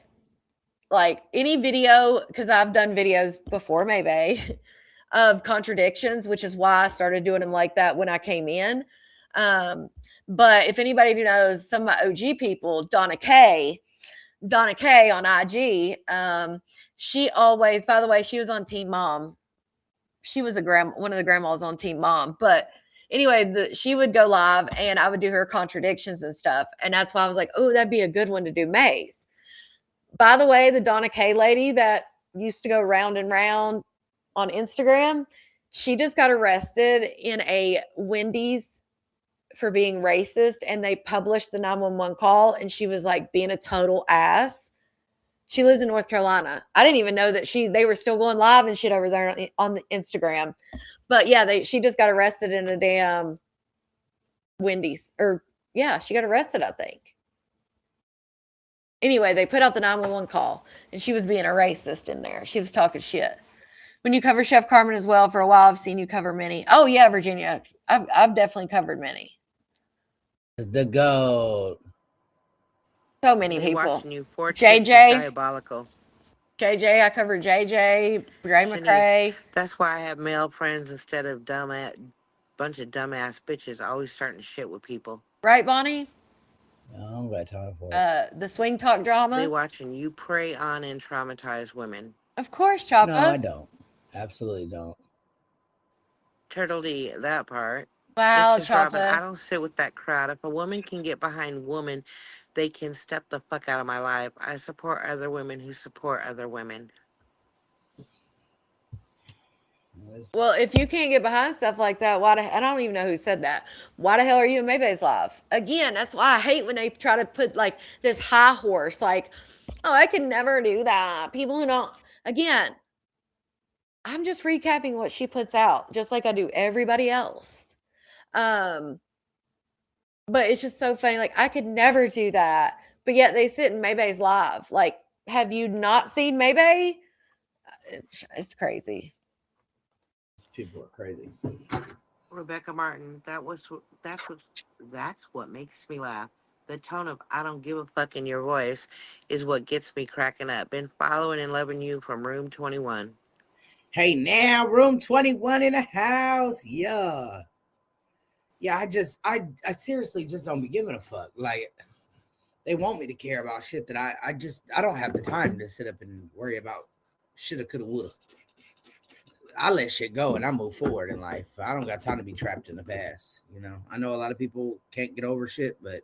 Like any video, because I've done videos before Maybay of contradictions, which is why I started doing them like that when I came in. But if anybody knows some of my OG people, Donna K on IG, she always, by the way, she was on Team Mom. She was one of the grandmas on Team Mom. But anyway, she would go live and I would do her contradictions and stuff. And that's why I was like, oh, that'd be a good one to do May's. By the way, the Donna K lady that used to go round and round on Instagram, she just got arrested in a Wendy's for being racist, and they published the 911 call, and she was like being a total ass. She lives in North Carolina. I didn't even know that they were still going live and shit over there on the Instagram. But yeah, she just got arrested in a damn Wendy's. Or yeah, she got arrested, I think. Anyway, they put out the 911 call, and she was being a racist in there. She was talking shit. When you cover Chef Carmen as well for a while, I've seen you cover many. Oh yeah, Virginia, I've definitely covered many. The GOAT. So many They people. Watching you. JJ, diabolical. JJ, I covered JJ, Dre McCray. That's why I have male friends instead of bunch of dumbass bitches always starting shit with people. Right, Bonnie? No, I don't got time for it. The swing talk drama. They watching you prey on and traumatize women. Of course, Choppa. No, I don't. Absolutely don't. Turtle D, that part. Wow, it's just Robin, Choppa. I don't sit with that crowd. If a woman can get behind woman, they can step the fuck out of my life. I support other women who support other women. Well, if you can't get behind stuff like that, I don't even know who said that. Why the hell are you in Maybay's live? Again, that's why I hate when they try to put like this high horse, like, oh, I could never do that. People who don't, again, I'm just recapping what she puts out, just like I do everybody else. But it's just so funny. Like, I could never do that. But yet they sit in Maybay's live. Like, have you not seen Maybay? It's crazy. People are crazy. Rebecca Martin, that's what makes me laugh. The tone of I don't give a fuck in your voice is what gets me cracking up. Been following and loving you from room 21. Hey, now room 21 in the house. Yeah. Yeah, I seriously just don't be giving a fuck. Like, they want me to care about shit that I don't have the time to sit up and worry about shoulda, coulda, woulda. I let shit go and I move forward in life. I don't got time to be trapped in the past. You know, I know a lot of people can't get over shit, but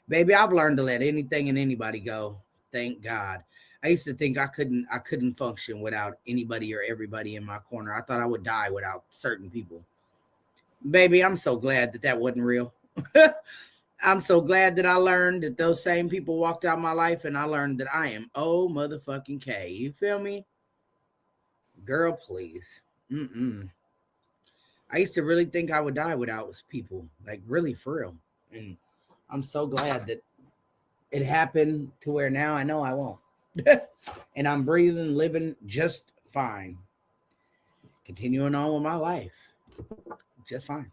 baby, I've learned to let anything and anybody go. Thank God. I used to think I couldn't function without anybody or everybody in my corner. I thought I would die without certain people. Baby, I'm so glad that wasn't real. I'm so glad that I learned that those same people walked out my life, and I learned that I am oh motherfucking K. You feel me? Girl, please. I used to really think I would die without people, like really for real. And I'm so glad that it happened to where now I know I won't. And I'm breathing, living just fine. Continuing on with my life. Just fine.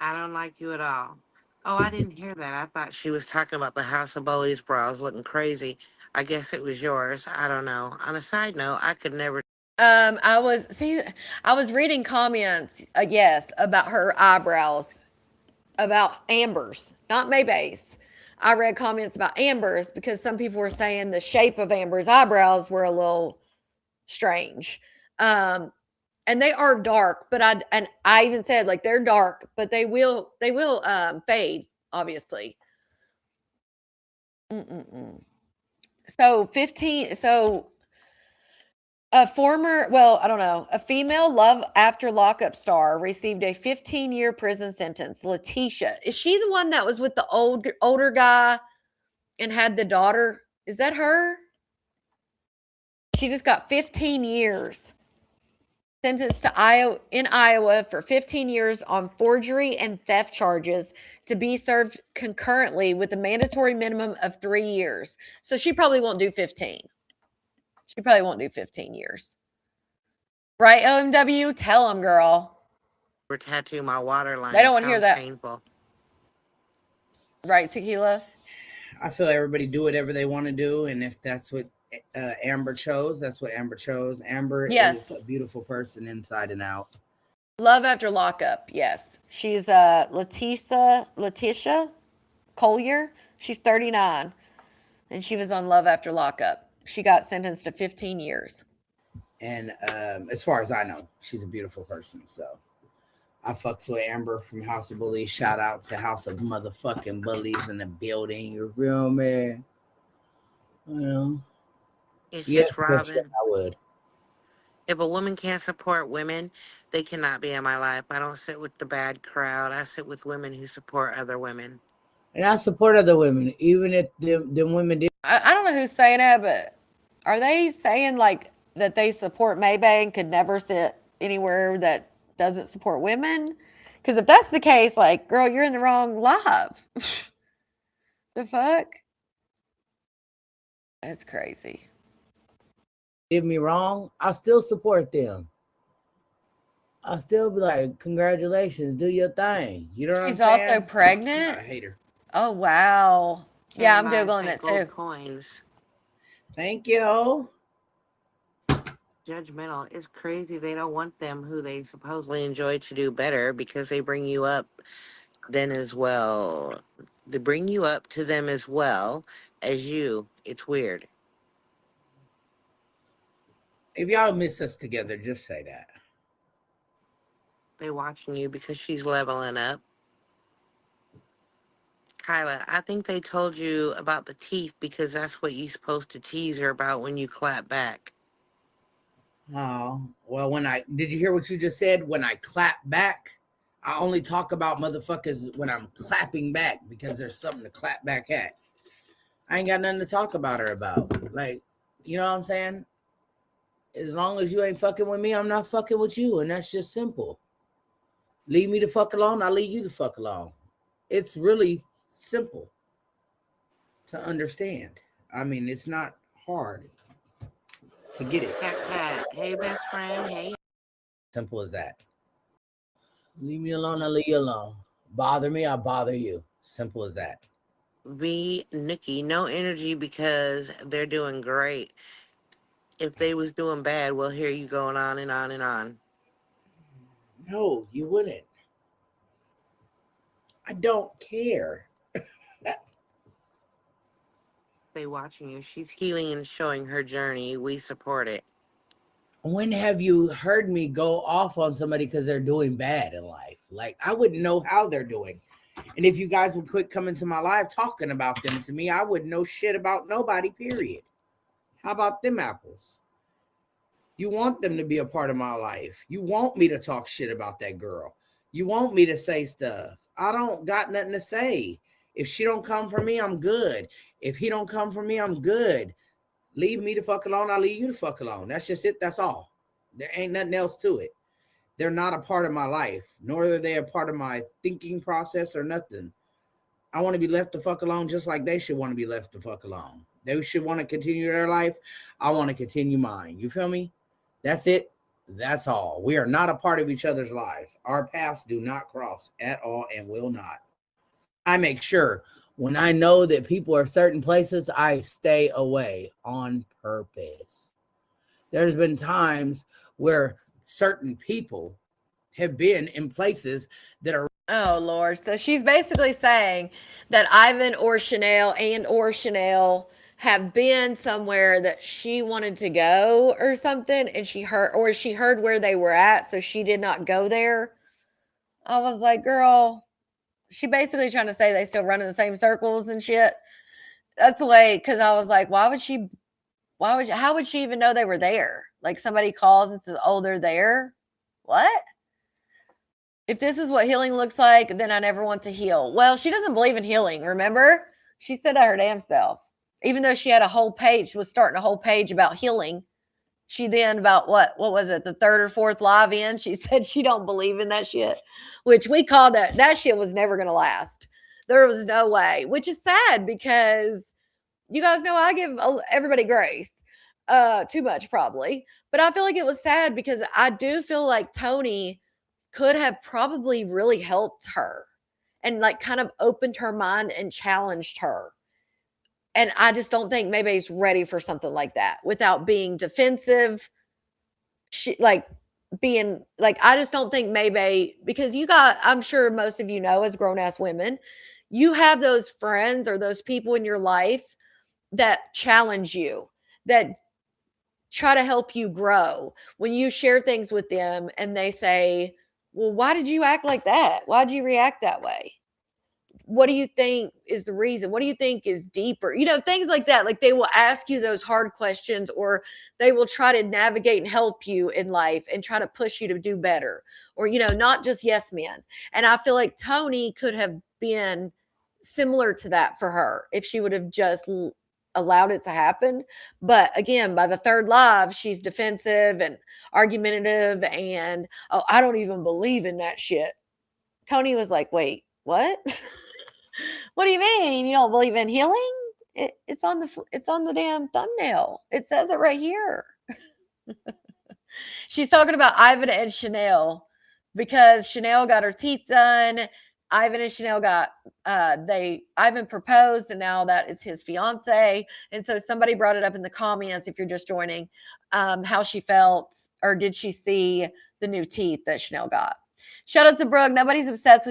I don't like you at all. Oh, I didn't hear that. I thought she was talking about the House of Bullies bras looking crazy. I guess it was yours. I don't know. On a side note, I could never. I was reading comments, yes, about her eyebrows, about Amber's, not Maybay's. I read comments about Amber's because some people were saying the shape of Amber's eyebrows were a little strange. And they are dark, but I even said like they're dark, but they will fade, obviously. So a female Love After Lockup star received a 15-year prison sentence. Letitia, is she the one that was with the older guy and had the daughter? Is that her? She just got 15 years. Sentenced to Iowa for 15 years on forgery and theft charges to be served concurrently with a mandatory minimum of 3 years. So she probably won't do 15. She probably won't do 15 years. Right, OMW? Tell them, girl. Tattoo my waterline. They don't want to hear that. Painful. Right, Tequila? I feel everybody do whatever they want to do, and if that's what Amber chose, that's what Amber chose. Amber is a beautiful person inside and out. Love After Lockup, yes. She's Letitia Collier. She's 39, and she was on Love After Lockup. She got sentenced to 15 years. And as far as I know, she's a beautiful person, so I fucks with Amber from House of Bullies. Shout out to House of motherfucking Bullies in the building. You feel me? You know? It's yes, just Robin. I would. If a woman can't support women, they cannot be in my life. I don't sit with the bad crowd. I sit with women who support other women. And I support other women, even if them women did. I don't know who's saying that, but are they saying like that they support Maybay and could never sit anywhere that doesn't support women? Because if that's the case, like, girl, you're in the wrong live. The fuck? That's crazy. Get me wrong, I still support them. I'll still be like, congratulations, do your thing. You know what I'm saying? She's also pregnant? I'm not a hater. Oh, wow. Yeah, I'm Googling it too. Coins. Thank you. Judgmental. It's crazy. They don't want them who they supposedly enjoy to do better because they bring you up then as well. They bring you up to them as well as you. It's weird. If y'all miss us together, just say that. They watching you because she's leveling up. Kyla, I think they told you about the teeth because that's what you're supposed to tease her about when you clap back. Oh, well, did you hear what you just said? When I clap back, I only talk about motherfuckers when I'm clapping back because there's something to clap back at. I ain't got nothing to talk about her about. Like, you know what I'm saying? As long as you ain't fucking with me, I'm not fucking with you. And that's just simple. Leave me the fuck alone. I'll leave you the fuck alone. It's really simple to understand. I mean, it's not hard to get it. Hey, best friend. Hey. Simple as that. Leave me alone. I'll leave you alone. Bother me, I bother you. Simple as that. V, Nikki, no energy because they're doing great. If they was doing bad, we'll hear you going on and on and on. No, you wouldn't. I don't care. They watching you. She's healing and showing her journey. We support it. When have you heard me go off on somebody because they're doing bad in life? Like, I wouldn't know how they're doing. And if you guys would quit coming to my live talking about them to me, I wouldn't know shit about nobody, period. How about them apples? You want them to be a part of my life. You want me to talk shit about that girl. You want me to say stuff. I don't got nothing to say. If she don't come for me, I'm good. If he don't come for me, I'm good. Leave me the fuck alone. I'll leave you the fuck alone. That's just it. That's all. There ain't nothing else to it. They're not a part of my life, nor are they a part of my thinking process or nothing. I want to be left the fuck alone just like they should want to be left the fuck alone. They should want to continue their life. I want to continue mine. You feel me? That's it. That's all. We are not a part of each other's lives. Our paths do not cross at all and will not. I make sure when I know that people are certain places, I stay away on purpose. There's been times where certain people have been in places that are. Oh Lord. So she's basically saying that Ivan or Chanel have been somewhere that she wanted to go or something, and she heard where they were at, so she did not go there. I was like, girl, she basically trying to say they still run in the same circles and shit. That's the way, because I was like, how would she even know they were there? Like somebody calls and says, oh, they're there. What? If this is what healing looks like, then I never want to heal. Well, she doesn't believe in healing, remember? She said that her damn self. Even though she had a whole page, was starting a whole page about healing. She then about what was it, the third or fourth live in, she said she don't believe in that shit, which we call that shit was never going to last. There was no way, which is sad because you guys know I give everybody grace. Too much probably, but I feel like it was sad because I do feel like Tony could have probably really helped her and like kind of opened her mind and challenged her. And I just don't think maybe he's ready for something like that without being defensive. She like being like, I just don't think maybe because I'm sure most of you know as grown ass women, you have those friends or those people in your life that challenge you, that try to help you grow. When you share things with them and they say, well, why did you act like that? Why did you react that way? What do you think is the reason? What do you think is deeper? Things like that. Like they will ask you those hard questions, or they will try to navigate and help you in life and try to push you to do better, or, not just yes men. And I feel like Tony could have been similar to that for her if she would have just allowed it to happen. But again, by the third live, she's defensive and argumentative and, oh, I don't even believe in that shit. Tony was like, wait, what? What do you mean? You don't believe in healing? It's on the damn thumbnail. It says it right here. She's talking about Ivan and Chanel because Chanel got her teeth done. Ivan and Chanel got Ivan proposed and now that is his fiance. And so somebody brought it up in the comments, if you're just joining, how she felt, or did she see the new teeth that Chanel got? Shout out to Brooke. Nobody's obsessed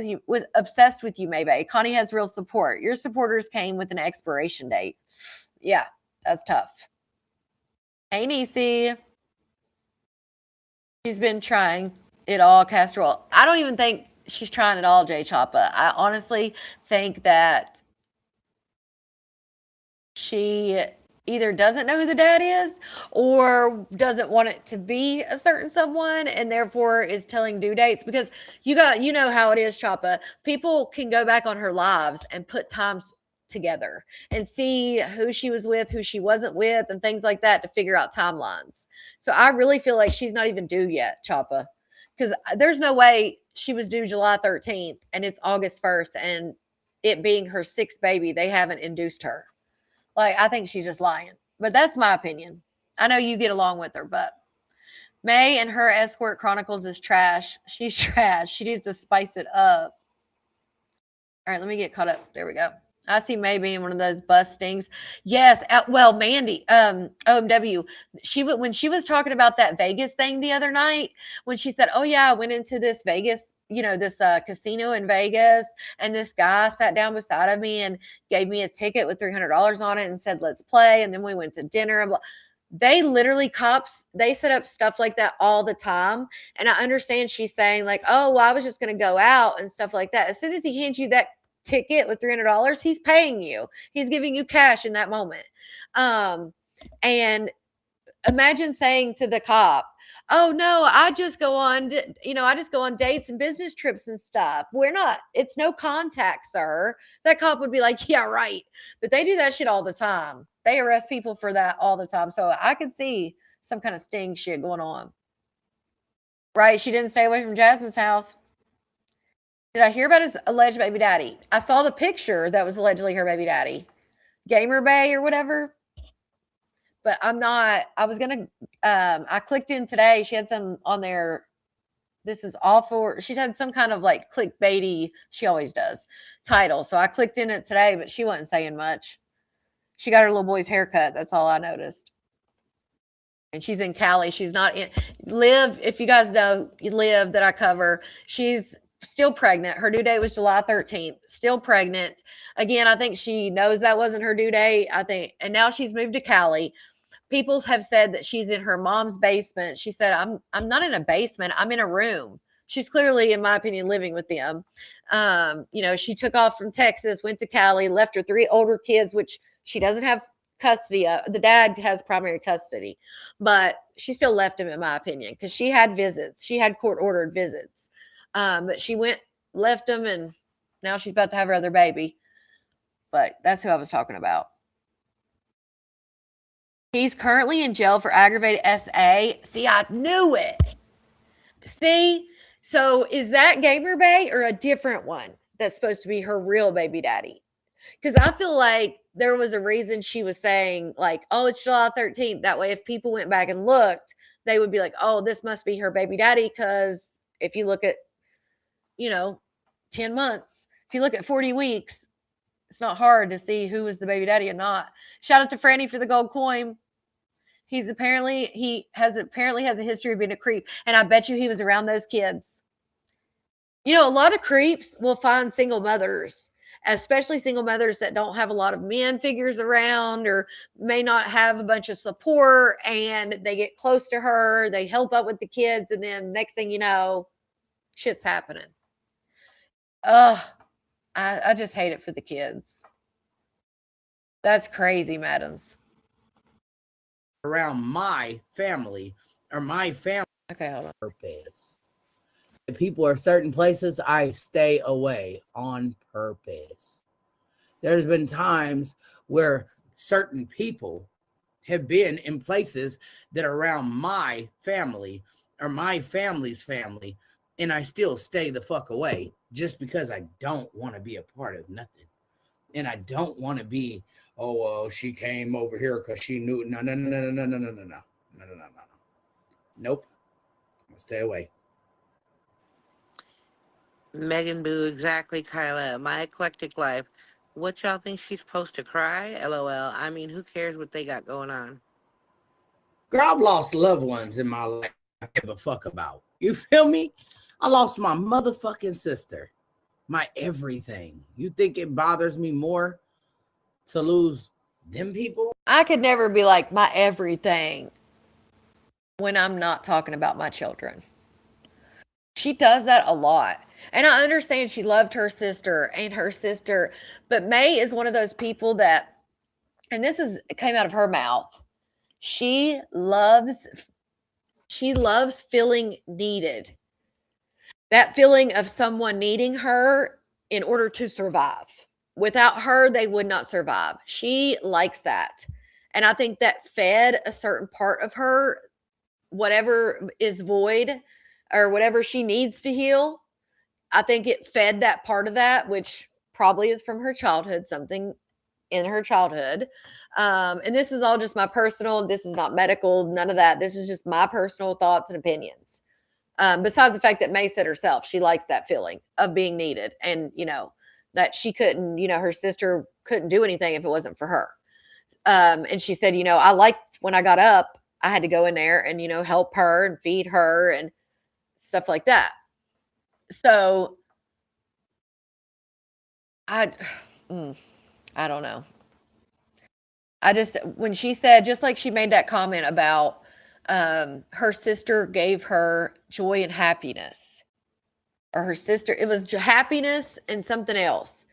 with you, Maybe. Connie has real support. Your supporters came with an expiration date. Yeah, that's tough. Hey, Nisi. She's been trying it all, casserole. I don't even think she's trying it all, Jay Choppa. I honestly think that she either doesn't know who the dad is or doesn't want it to be a certain someone and therefore is telling due dates, because you know how it is, Choppa. People can go back on her lives and put times together and see who she was with, who she wasn't with, and things like that to figure out timelines. So I really feel like she's not even due yet, Choppa, because there's no way she was due July 13th and it's August 1st, and it being her sixth baby, they haven't induced her. Like, I think she's just lying. But that's my opinion. I know you get along with her, but May and her Escort Chronicles is trash. She's trash. She needs to spice it up. All right, let me get caught up. There we go. I see May being one of those bus stings. Yes. Well, Mandy, OMW, when she was talking about that Vegas thing the other night, when she said, "Oh yeah, I went into this Vegas, this casino in Vegas, and this guy sat down beside of me and gave me a ticket with $300 on it and said, 'Let's play.' And then we went to dinner." And blah. They literally cops. They set up stuff like that all the time. And I understand she's saying like, "Oh, well, I was just going to go out and stuff like that." As soon as he hands you that ticket with $300, he's paying you. He's giving you cash in that moment. And imagine saying to the cop, "Oh no, I just go on, I just go on dates and business trips and stuff. It's no contact, sir." That cop would be like, "Yeah, right." But they do that shit all the time. They arrest people for that all the time. So I could see some kind of sting shit going on. Right? She didn't stay away from Jasmine's house. Did I hear about his alleged baby daddy? I saw the picture that was allegedly her baby daddy. Gamer Bay or whatever. But I'm not, I clicked in today. She had some on there. This is all for, she's had some kind of like clickbaity, she always does, title. So I clicked in it today, but she wasn't saying much. She got her little boy's haircut. That's all I noticed. And she's in Cali. She's not in Liv. If you guys know Liv that I cover, she's still pregnant. Her due date was July 13th. Still pregnant. Again, I think she knows that wasn't her due date. And now she's moved to Cali. People have said that she's in her mom's basement. She said, I'm not in a basement. I'm in a room. She's clearly, in my opinion, living with them. She took off from Texas, went to Cali, left her 3 older kids, which she doesn't have custody of. The dad has primary custody, but she still left him, in my opinion, because she had visits. She had court-ordered visits. But she left him, and now she's about to have her other baby. But that's who I was talking about. He's currently in jail for aggravated SA. See, I knew it. See? So is that Gamer Bay or a different one that's supposed to be her real baby daddy? Because I feel like there was a reason she was saying, like, "Oh, it's July 13th. That way, if people went back and looked, they would be like, "Oh, this must be her baby daddy." Because if you look at, 10 months, if you look at 40 weeks, it's not hard to see who was the baby daddy and not. Shout out to Franny for the gold coin. He has a history of being a creep. And I bet you he was around those kids. A lot of creeps will find single mothers, especially single mothers that don't have a lot of men figures around or may not have a bunch of support, and they get close to her, they help up with the kids, and then next thing you know, shit's happening. I just hate it for the kids. That's crazy, madams. Around my family or my family. Okay, hold on. Purpose. If people are certain places, I stay away on purpose. There's been times where certain people have been in places that are around my family or my family's family, and I still stay the fuck away just because I don't want to be a part of nothing. And I don't want to be, "Oh, well, she came over here because she knew." No. Nope. I'm gonna stay away. Megan Boo, exactly, Kyla. My eclectic life. What y'all think she's supposed to cry? LOL. I mean, who cares what they got going on? Girl, I've lost loved ones in my life I give a fuck about. You feel me? I lost my motherfucking sister. My everything. You think it bothers me more to lose them people? I could never be like my everything when I'm not talking about my children. She does that a lot. And I understand she loved her sister, but May is one of those people that, and it came out of her mouth. She loves feeling needed. That feeling of someone needing her in order to survive. Without her, they would not survive. She likes that. And I think that fed a certain part of her, whatever is void or whatever she needs to heal. I think it fed that part of that, which probably is from her childhood, something in her childhood. And this is all just my personal, this is not medical, none of that. This is just my personal thoughts and opinions. Besides the fact that May said herself, she likes that feeling of being needed and, that she couldn't, her sister couldn't do anything if it wasn't for her. And she said, I liked when I got up, I had to go in there and, help her and feed her and stuff like that. So I, I don't know. When she said, just like she made that comment about her sister gave her joy and happiness, or her sister, it was happiness and something else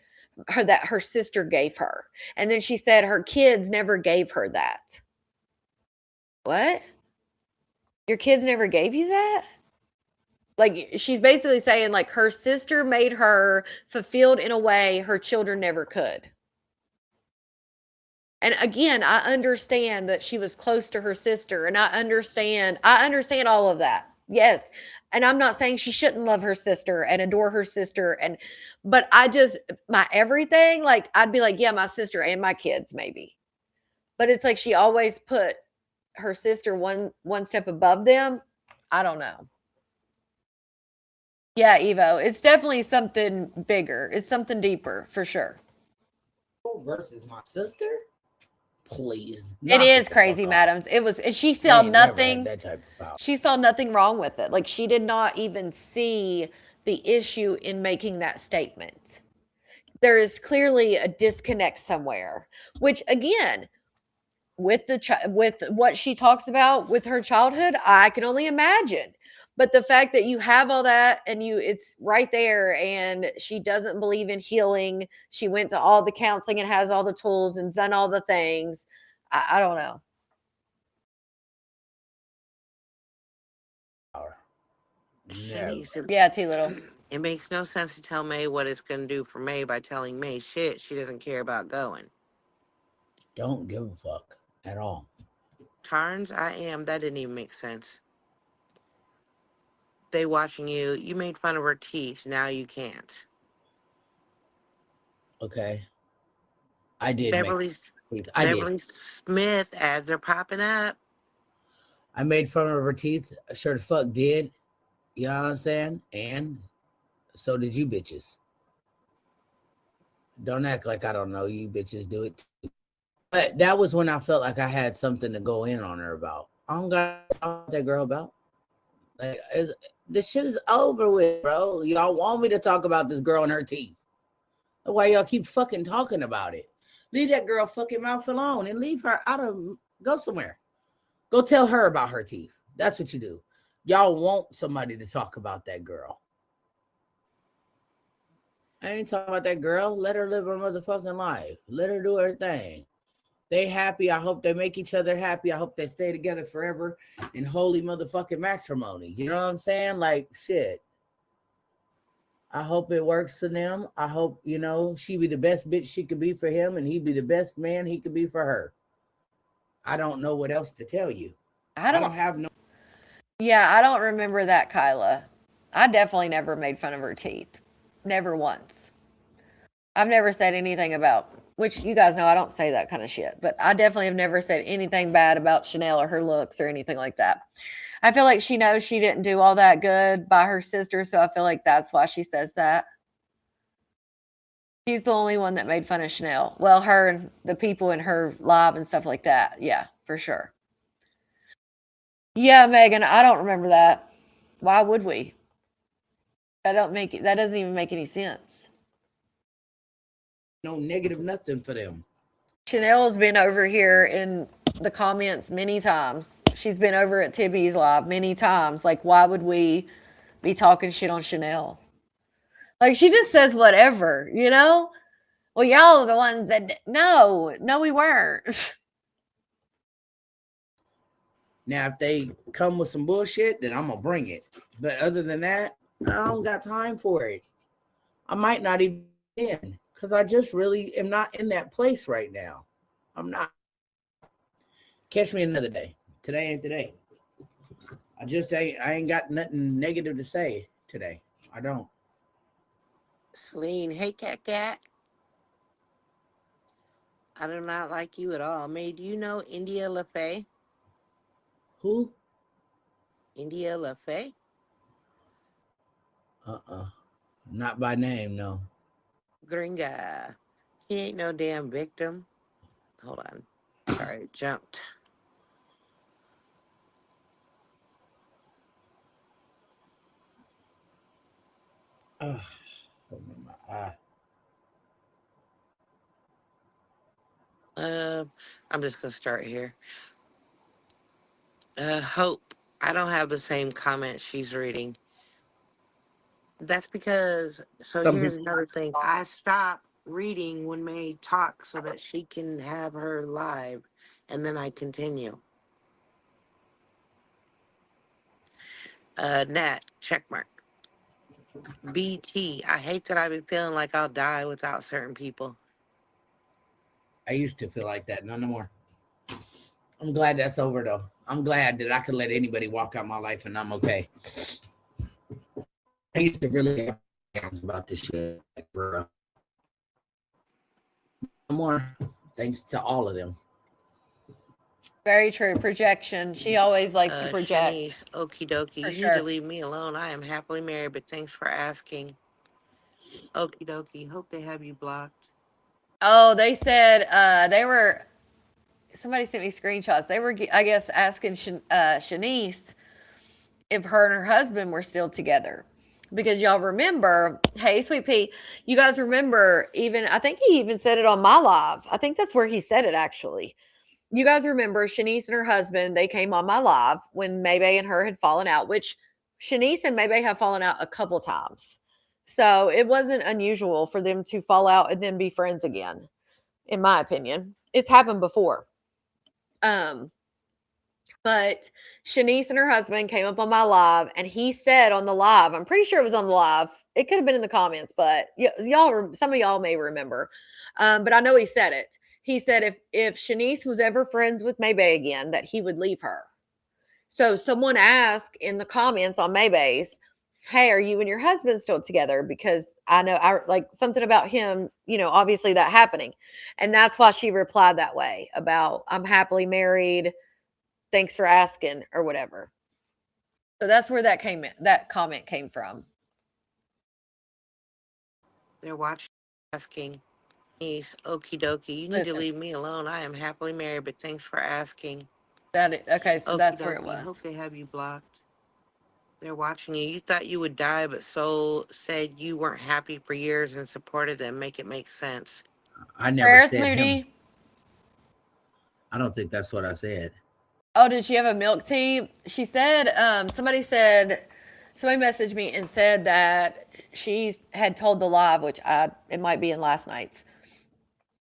that her sister gave her. And then she said her kids never gave her that. What? Your kids never gave you that? Like, she's basically saying, like, her sister made her fulfilled in a way her children never could. And again, I understand that she was close to her sister, and I understand all of that. Yes. And I'm not saying she shouldn't love her sister and adore her sister, but my everything, like, I'd be like, yeah, my sister and my kids maybe. But it's like she always put her sister one step above them. I don't know. Yeah, Evo, it's definitely something bigger. It's something deeper for sure. Versus my sister? Please. It is crazy, madams. It was, and she saw nothing. That type of power. She saw nothing wrong with it. Like, she did not even see the issue in making that statement. There is clearly a disconnect somewhere, which again, with what she talks about with her childhood, I can only imagine. But the fact that you have all that and it's right there, and she doesn't believe in healing. She went to all the counseling and has all the tools and done all the things. I don't know. Yeah, too little. It makes no sense to tell May what it's going to do for May by telling May shit she doesn't care about going. Don't give a fuck at all. Tarns, I am. That didn't even make sense. They watching you. You made fun of her teeth. Now you can't. Okay. I did. Beverly Smith ads are popping up. I made fun of her teeth. Sure the fuck did. You know what I'm saying? And so did you bitches. Don't act like I don't know. You bitches do it too. But that was when I felt like I had something to go in on her about. I don't got to talk to that girl about. Like, this shit is over with, bro. Y'all want me to talk about this girl and her teeth. That's why y'all keep fucking talking about it. Leave that girl fucking mouth alone and leave her out of, go somewhere. Go tell her about her teeth. That's what you do. Y'all want somebody to talk about that girl. I ain't talking about that girl. Let her live her motherfucking life. Let her do her thing. They happy. I hope they make each other happy. I hope they stay together forever in holy motherfucking matrimony. You know what I'm saying? Like, shit. I hope it works for them. I hope, she be the best bitch she could be for him, and he be the best man he could be for her. I don't know what else to tell you. I don't have no. Yeah, I don't remember that, Kyla. I definitely never made fun of her teeth. Never once. I've never said anything about, which you guys know I don't say that kind of shit, but I definitely have never said anything bad about Chanel or her looks or anything like that. I feel like she knows she didn't do all that good by her sister, so I feel like that's why she says that. She's the only one that made fun of Chanel. Well, her and the people in her live and stuff like that. Yeah, for sure. Yeah, Megan, I don't remember that. Why would we? That doesn't even make any sense. No negative nothing for them. Chanel's been over here in the comments many times. She's been over at Timmy's live many times. Like, why would we be talking shit on Chanel? Like, she just says whatever, Well, y'all are the ones that, no, we weren't. Now, if they come with some bullshit, then I'm going to bring it. But other than that, I don't got time for it. I might not even in, because I just really am not in that place right now. I'm not. Catch me another day. Today ain't today. I ain't got nothing negative to say today. I don't. Celine, hey, cat. I do not like you at all. May, do you know India LaFay? Who? India LaFay? Not by name, no. Gringa. He ain't no damn victim. Hold on. Sorry, it jumped. Ugh, my eye. I'm just gonna start here. Hope. I don't have the same comment she's reading. That's because, so Some here's people, another thing. I stop reading when May talks so that she can have her live, and then I continue. Nat, check mark. BT, I hate that I be feeling like I'll die without certain people. I used to feel like that. None no more. I'm glad that's over though. I'm glad that I could let anybody walk out my life and I'm okay. I used to really have problems about this shit. Like, bro. No more. Thanks to all of them. Very true. Projection. She always likes to project. Shanice, okie dokie, For you need to sure. leave me alone. I am happily married, but thanks for asking. Okie dokie, hope they have you blocked. Oh, they said they were. Somebody sent me screenshots. They were, I guess, asking Shanice if her and her husband were still together. Because y'all remember, hey, Sweet Pea, you guys remember even, I think he even said it on my live. I think that's where he said it actually. You guys remember Shanice and her husband, they came on my live when Maybay and her had fallen out, which Shanice and Maybay have fallen out a couple times. So it wasn't unusual for them to fall out and then be friends again, in my opinion. It's happened before. Um, but Shanice and her husband came up on my live, and he said on the live, I'm pretty sure it was on the live. It could have been in the comments, but y'all, some of y'all may remember. But I know he said it. He said if Shanice was ever friends with Maybay again, that he would leave her. So someone asked in the comments on Maybay's, "Hey, are you and your husband still together?" Because I know I like something about him, obviously that happening. And that's why she replied that way about I'm happily married. Thanks for asking or whatever. So that's where that comment came from. They're watching, asking. Shanice, okie dokie, you need to Listen, leave me alone. I am happily married, but thanks for asking. okay, so Okie that's where it dokie, hope was. they have you blocked. They're watching you. You thought you would die, but Soul said you weren't happy for years and supported them. Make it make sense. I never Prayers, said him. Moody. I don't think that's what I said. Oh, did she have a milk tea? She said, somebody messaged me and said that she had told the live, it might be in last night's.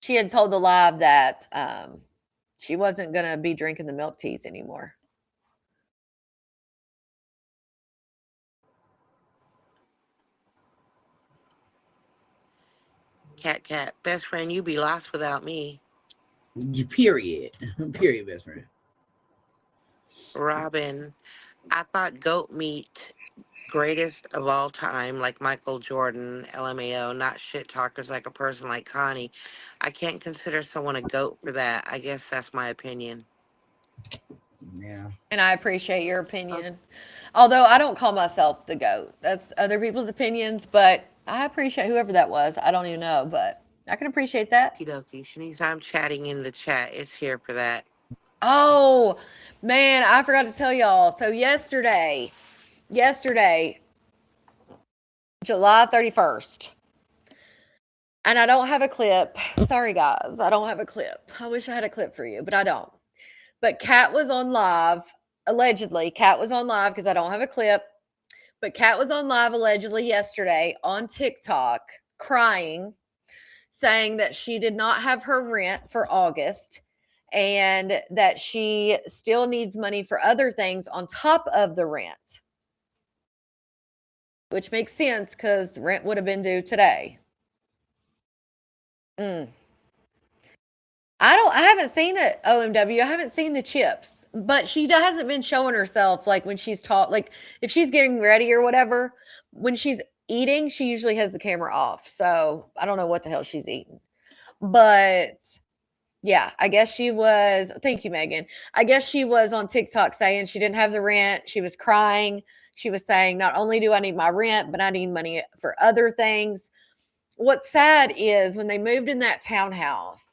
She had told the live that she wasn't going to be drinking the milk teas anymore. Cat, best friend, you be lost without me. Period. Period, best friend. Robin, I thought goat meat greatest of all time, like Michael Jordan, LMAO, not shit talkers like a person like Connie. I can't consider someone a goat for that. I guess that's my opinion. Yeah. And I appreciate your opinion. Although I don't call myself the GOAT. That's other people's opinions, but I appreciate whoever that was. I don't even know, but I can appreciate that. Okie dokie. Shanice, I'm chatting in the chat. It's here for that. Oh, man, I forgot to tell y'all. So yesterday, July 31st, and I don't have a clip. Sorry, guys. I don't have a clip. I wish I had a clip for you, but I don't. But Kat was on live, allegedly. Kat was on live because I don't have a clip. But Kat was on live allegedly yesterday on TikTok crying, saying that she did not have her rent for August and that she still needs money for other things on top of the rent, which makes sense because rent would have been due today. I haven't seen it, OMW. I haven't seen the chips, but she hasn't been showing herself like when she's taught, like if she's getting ready or whatever, when she's eating, she usually has the camera off. So I don't know what the hell she's eating. But yeah, I guess she was, thank you, Megan. I guess she was on TikTok saying she didn't have the rent. She was crying. She was saying, not only do I need my rent, but I need money for other things. what's sad is when they moved in that townhouse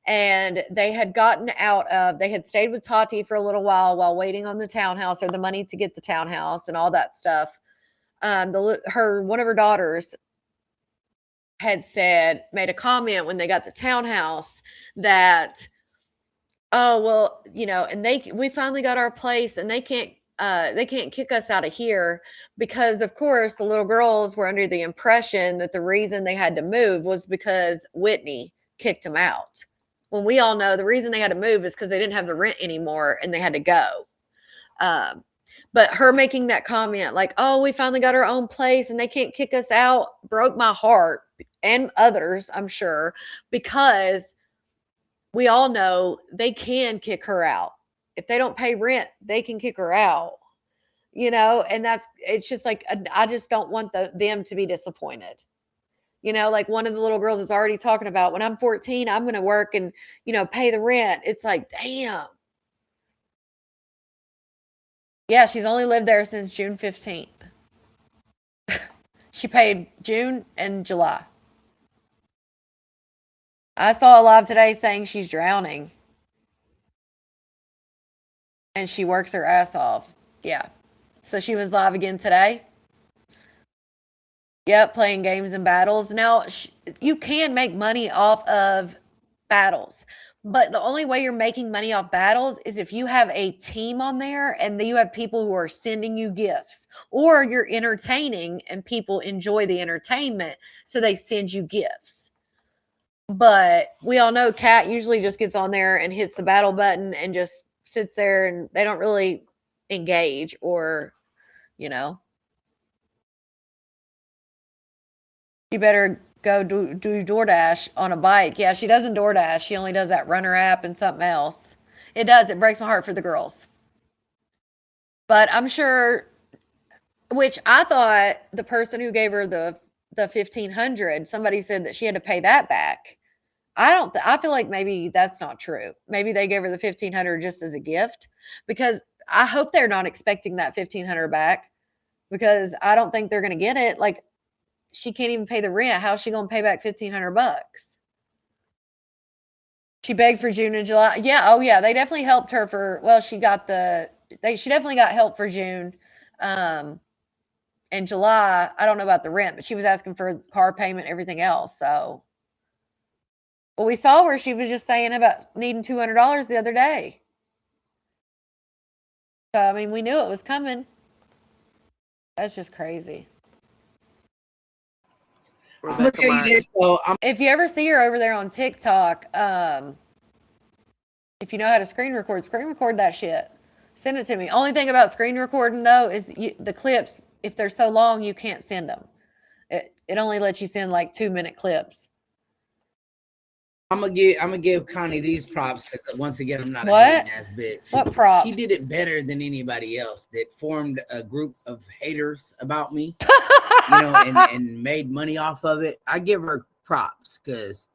and they had gotten out of, they had stayed with Tati for a little while waiting on the townhouse or the money to get the townhouse and all that stuff. One of her daughters had made a comment when they got the townhouse that, oh, well, and we finally got our place and they can't kick us out of here, because of course the little girls were under the impression that the reason they had to move was because Whitney kicked them out. When we all know the reason they had to move is because they didn't have the rent anymore and they had to go. But her making that comment like, oh, we finally got our own place and they can't kick us out, broke my heart, and others, I'm sure, because we all know they can kick her out. If they don't pay rent, they can kick her out, and it's just like, I just don't want them to be disappointed. Like one of the little girls is already talking about, when I'm 14, I'm going to work and, pay the rent. It's like, damn. Yeah, she's only lived there since June 15th. She paid June and July. I saw a live today saying she's drowning. And she works her ass off. Yeah. So she was live again today. Yep, playing games and battles. Now, you can make money off of battles, but the only way you're making money off battles is if you have a team on there and you have people who are sending you gifts, or you're entertaining and people enjoy the entertainment, so they send you gifts. But we all know Kat usually just gets on there and hits the battle button and just sits there, and they don't really engage or, You better go do DoorDash on a bike. Yeah, she doesn't DoorDash. She only does that Runner app and something else. It does. It breaks my heart for the girls. But I'm sure, which I thought the person who gave her the $1,500, somebody said that she had to pay that back. I feel like maybe that's not true. Maybe they gave her the $1,500 just as a gift, because I hope they're not expecting that $1,500 back, because I don't think they're going to get it. Like, she can't even pay the rent. How's she going to pay back $1,500? She begged for June and July. Yeah. Oh yeah. They definitely helped her she definitely got help for June. And July, I don't know about the rent, but she was asking for car payment, everything else. So, well, we saw where she was just saying about needing $200 the other day. So, I mean, we knew it was coming. That's just crazy. I'm gonna tell you this though. If you ever see her over there on TikTok, if you know how to screen record that shit. Send it to me. Only thing about screen recording though is the clips, if they're so long, you can't send them. It only lets you send like 2-minute clips. I'm gonna give Connie these props, because once again, I'm not What? a hating ass bitch. What props? She did it better than anybody else that formed a group of haters about me, and made money off of it. I give her props, because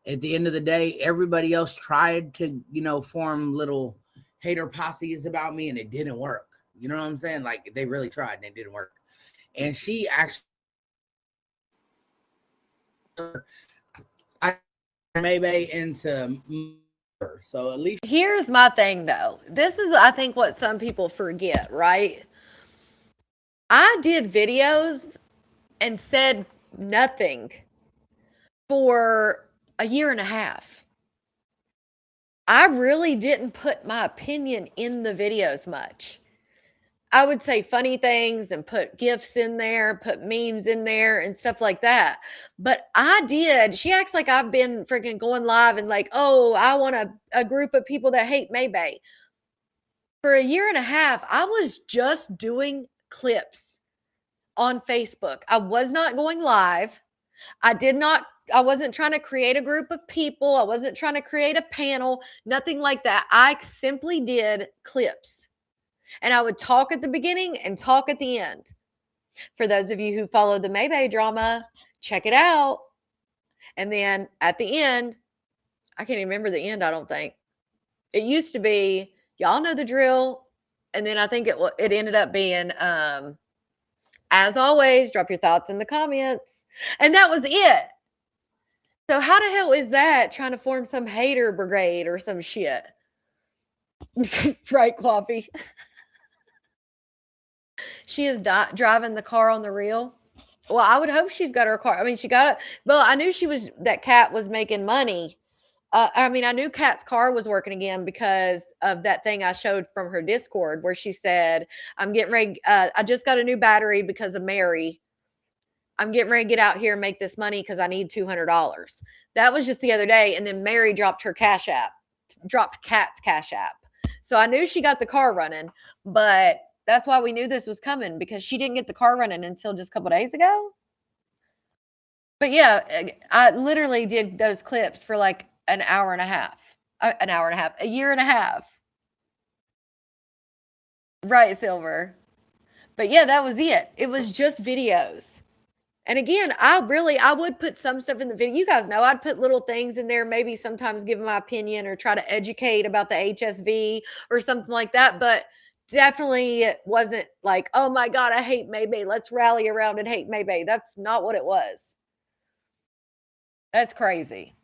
at the end of the day, everybody else tried to, form little hater posses about me, and it didn't work. You know what I'm saying? Like, they really tried and it didn't work. And she actually, maybe into her. So at least, here's my thing though. This is, I think, what some people forget, right? I did videos and said nothing for a year and a half. I really didn't put my opinion in the videos much. I would say funny things and put GIFs in there, put memes in there and stuff like that. But she acts like I've been freaking going live and like, oh, I want a group of people that hate Maybay. For a year and a half, I was just doing clips on Facebook. I was not going live. I wasn't trying to create a group of people. I wasn't trying to create a panel, nothing like that. I simply did clips. And I would talk at the beginning and talk at the end. For those of you who follow the Maybay drama, check it out. And then at the end, I can't even remember the end, I don't think. It used to be, y'all know the drill. And then I think it ended up being, as always, drop your thoughts in the comments. And that was it. So how the hell is that trying to form some hater brigade or some shit? Right, Coffee? She is driving the car on the reel. Well, I would hope she's got her car. I mean, she got it. Well, I knew that Kat was making money. I mean, I knew Kat's car was working again because of that thing I showed from her Discord where she said, I'm getting ready. I just got a new battery because of Mary. I'm getting ready to get out here and make this money because I need $200. That was just the other day. And then Mary dropped Kat's Cash App. So I knew she got the car running, but that's why we knew this was coming because she didn't get the car running until just a couple days ago. But yeah, I literally did those clips for like an hour and a half, a year and a half. Right, Silver. But yeah, that was it. It was just videos. And again, I would put some stuff in the video. You guys know I'd put little things in there, maybe sometimes give my opinion or try to educate about the HSV or something like that. But definitely it wasn't like, oh my God, I hate Maybay. Let's rally around and hate Maybay. That's not what it was. That's crazy.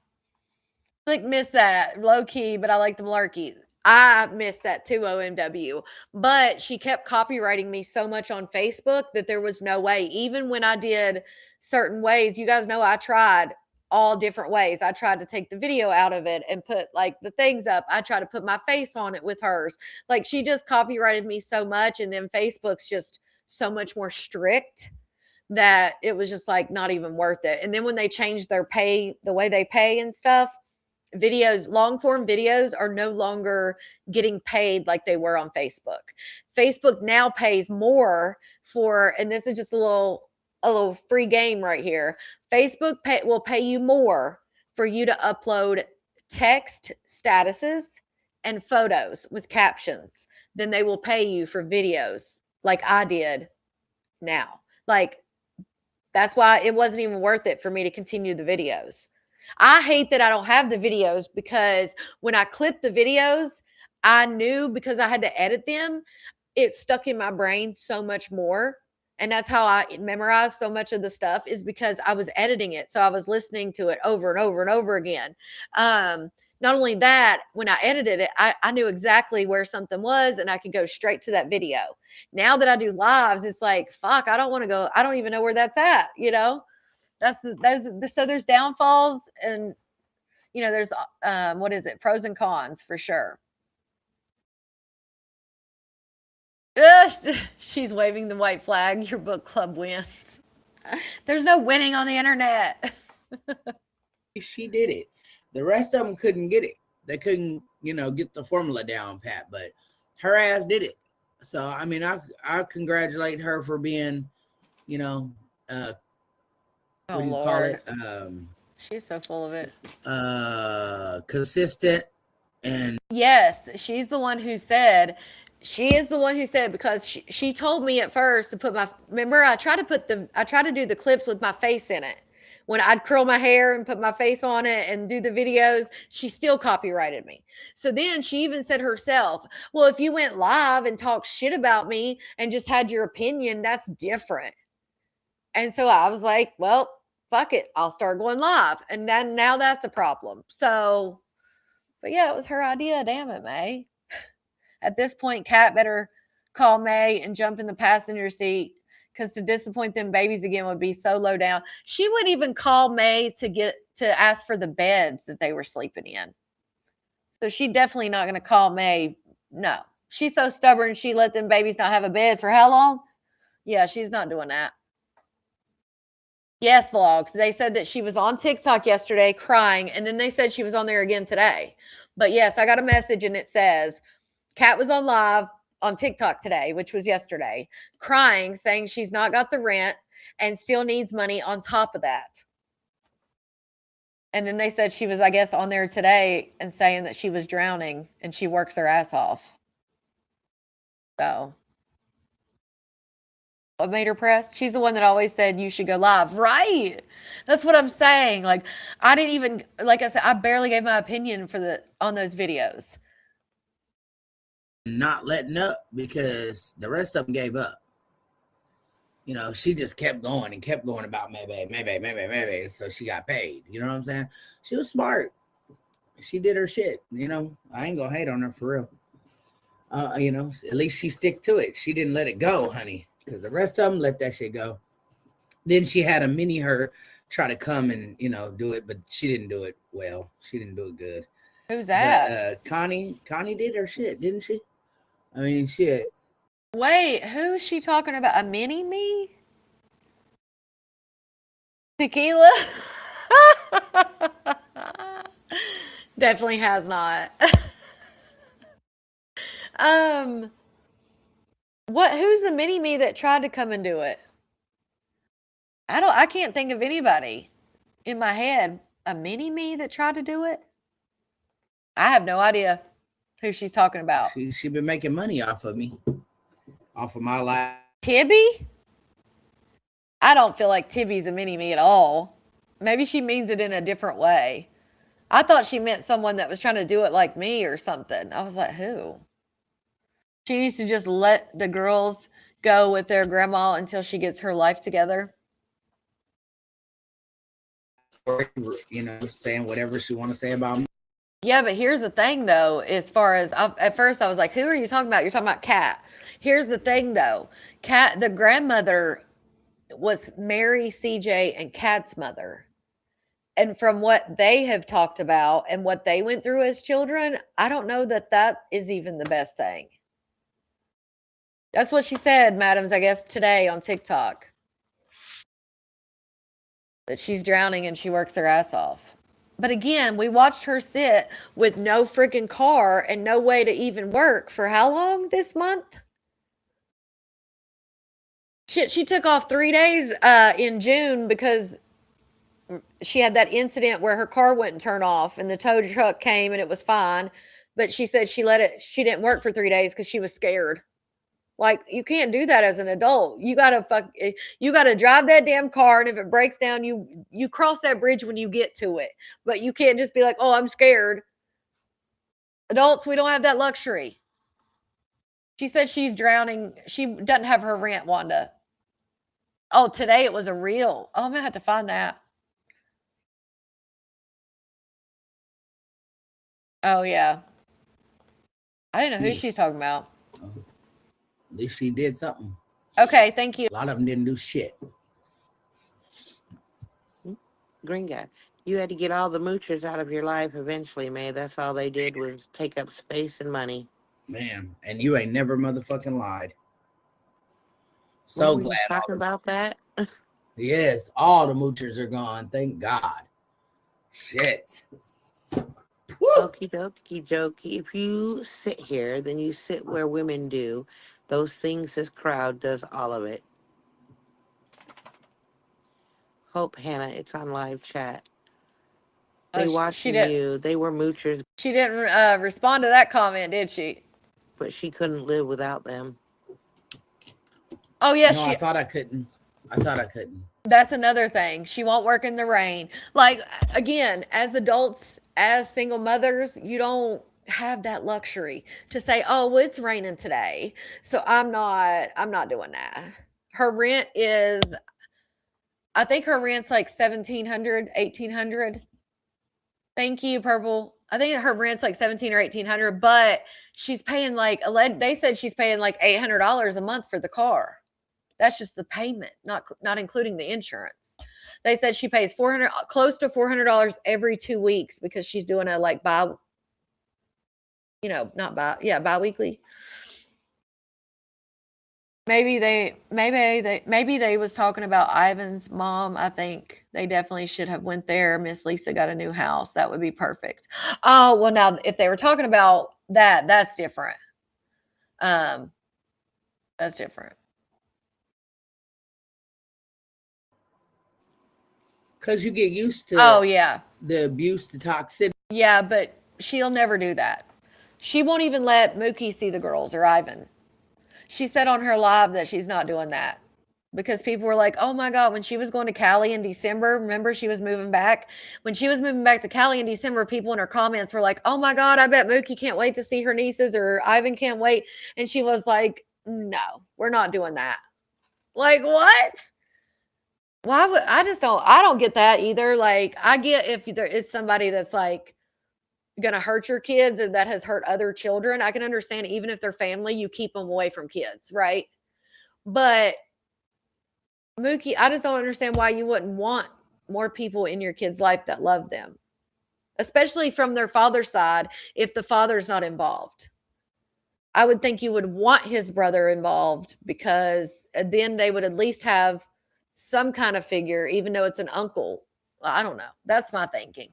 Like miss that low key, but I like the malarkey. I missed that too, OMW. But she kept copywriting me so much on Facebook that there was no way. Even when I did certain ways, you guys know I tried all different ways. I tried to take the video out of it and put like the things up. I tried to put my face on it with hers. Like she just copyrighted me so much. And then Facebook's just so much more strict that it was just like not even worth it. And then when they changed their pay, the way they pay and stuff, videos, long form videos are no longer getting paid like they were on Facebook. Facebook now pays more for, and this is just a little free game right here. Facebook will pay you more for you to upload text statuses and photos with captions than they will pay you for videos like I did now. Like that's why it wasn't even worth it for me to continue the videos. I hate that I don't have the videos because when I clipped the videos, I knew because I had to edit them, it stuck in my brain so much more. And that's how I memorized so much of the stuff is because I was editing it. So I was listening to it over and over and over again. Not only that, when I edited it, I knew exactly where something was and I could go straight to that video. Now that I do lives, it's like, fuck, I don't want to go. I don't even know where that's at, you know? So there's downfalls and there's what is it, pros and cons for sure. She's waving the white flag. Your book club wins. There's no winning on the internet. She did it. The rest of them couldn't get it. They couldn't get the formula down pat, but her ass did it. So I mean, I congratulate her for being what do you call it? She's so full of it. Consistent and yes, she is the one who said because she told me at first to put remember I tried to do the clips with my face in it. When I'd curl my hair and put my face on it and do the videos, she still copyrighted me. So then she even said herself, well, if you went live and talked shit about me and just had your opinion, that's different. And so I was like, well, fuck it. I'll start going live. And then now that's a problem. So, but yeah, it was her idea. Damn it, May. At this point, Kat better call May and jump in the passenger seat because to disappoint them babies again would be so low down. She wouldn't even call May to ask for the beds that they were sleeping in. So she definitely not going to call May. No, she's so stubborn. She let them babies not have a bed for how long? Yeah, she's not doing that. Yes, vlogs. They said that she was on TikTok yesterday crying, and then they said she was on there again today. But yes, I got a message and it says, Kat was on live on TikTok today, which was yesterday, crying, saying she's not got the rent and still needs money on top of that. And then they said she was, I guess, on there today and saying that she was drowning and she works her ass off. So what made her press? She's the one that always said you should go live. Right. That's what I'm saying. Like, I didn't even, like I said, I barely gave my opinion on those videos. Not letting up because the rest of them gave up. You know, she just kept going and kept going about maybe. So she got paid. You know what I'm saying? She was smart. She did her shit. You know, I ain't gonna hate on her for real. You know, at least she stick to it. She didn't let it go, honey, because the rest of them let that shit go. Then she had a mini her try to come and, you know, do it, but she didn't do it well. She didn't do it good. Who's that? But Connie did her shit, didn't she? I mean, shit. Wait, who's she talking about? A mini me? Tequila? Definitely has not. Who's the mini me that tried to come and do it? I can't think of anybody in my head. A mini me that tried to do it? I have no idea who she's talking about. She been making money off of me. Off of my life. Tibby? I don't feel like Tibby's a mini me at all. Maybe she means it in a different way. I thought she meant someone that was trying to do it like me or something. I was like, who? She needs to just let the girls go with their grandma until she gets her life together. You know, saying whatever she want to say about me. Yeah, but here's the thing, though. As far as at first, I was like, "Who are you talking about?" You're talking about Kat. Here's the thing, though. Kat, the grandmother, was Mary, CJ, and Kat's mother. And from what they have talked about and what they went through as children, I don't know that that is even the best thing. That's what she said, madams, I guess, today on TikTok. That she's drowning and she works her ass off. But again, we watched her sit with no freaking car and no way to even work for how long this month? Shit, she took off 3 days in June because she had that incident where her car wouldn't turn off and the tow truck came and it was fine. But she said she didn't work for 3 days because she was scared. Like, you can't do that as an adult. You gotta drive that damn car, and if it breaks down, you cross that bridge when you get to it. But you can't just be like, oh, I'm scared. Adults, we don't have that luxury. She said she's drowning. She doesn't have her rent, Wanda. Oh, today it was a reel. Oh, I'm gonna have to find that. Oh yeah. I didn't know who she's talking about. At least she did something. Okay, thank you. A lot of them didn't do shit. Green guy. You had to get all the moochers out of your life eventually, May. That's all they did was take up space and money. Man, and you ain't never motherfucking lied. Well, So we glad. just talking about that. Yes, all the moochers are gone. Thank God. Shit. Okie dokie jokey. If you sit here, then you sit where women do. Those things this crowd does all of it. Hope, Hannah, it's on live chat. They watching you. They were moochers, She didn't respond to that comment, did she? but she couldn't live without them. Oh yeah, No, I thought I couldn't. That's another thing. She won't work in the rain. Like, again, as adults, as single mothers, you don't have that luxury to say, "Oh, well, it's raining today, so I'm not doing that." Her rent is, I think her rent's like 1,700, 1,800. Thank you, Purple. I think her rent's like 1,700 or 1,800, but she's paying like, they said she's paying like $800 a month for the car. That's just the payment, not including the insurance. They said she pays close to $400 every 2 weeks because she's doing a like bi-weekly. Maybe they was talking about Ivan's mom. I think they definitely should have went there. Miss Lisa got a new house. That would be perfect. Oh, well, now if they were talking about that, that's different. That's different. Because you get used to the abuse, the toxicity. Yeah, but she'll never do that. She won't even let Mookie see the girls or Ivan. She said on her live that she's not doing that because people were like, oh my God, when she was going to Cali in December, remember she was moving back? When she was moving back to Cali in December, people in her comments were like, oh my God, I bet Mookie can't wait to see her nieces or Ivan can't wait. And she was like, no, we're not doing that. Like what? Why would I don't get that either. Like I get if there is somebody that's like gonna hurt your kids and that has hurt other children. I can understand even if they're family, you keep them away from kids, right? But Mookie, I just don't understand why you wouldn't want more people in your kid's life that love them, especially from their father's side if the father's not involved. I would think you would want his brother involved because then they would at least have some kind of figure, even though it's an uncle. I don't know. That's my thinking.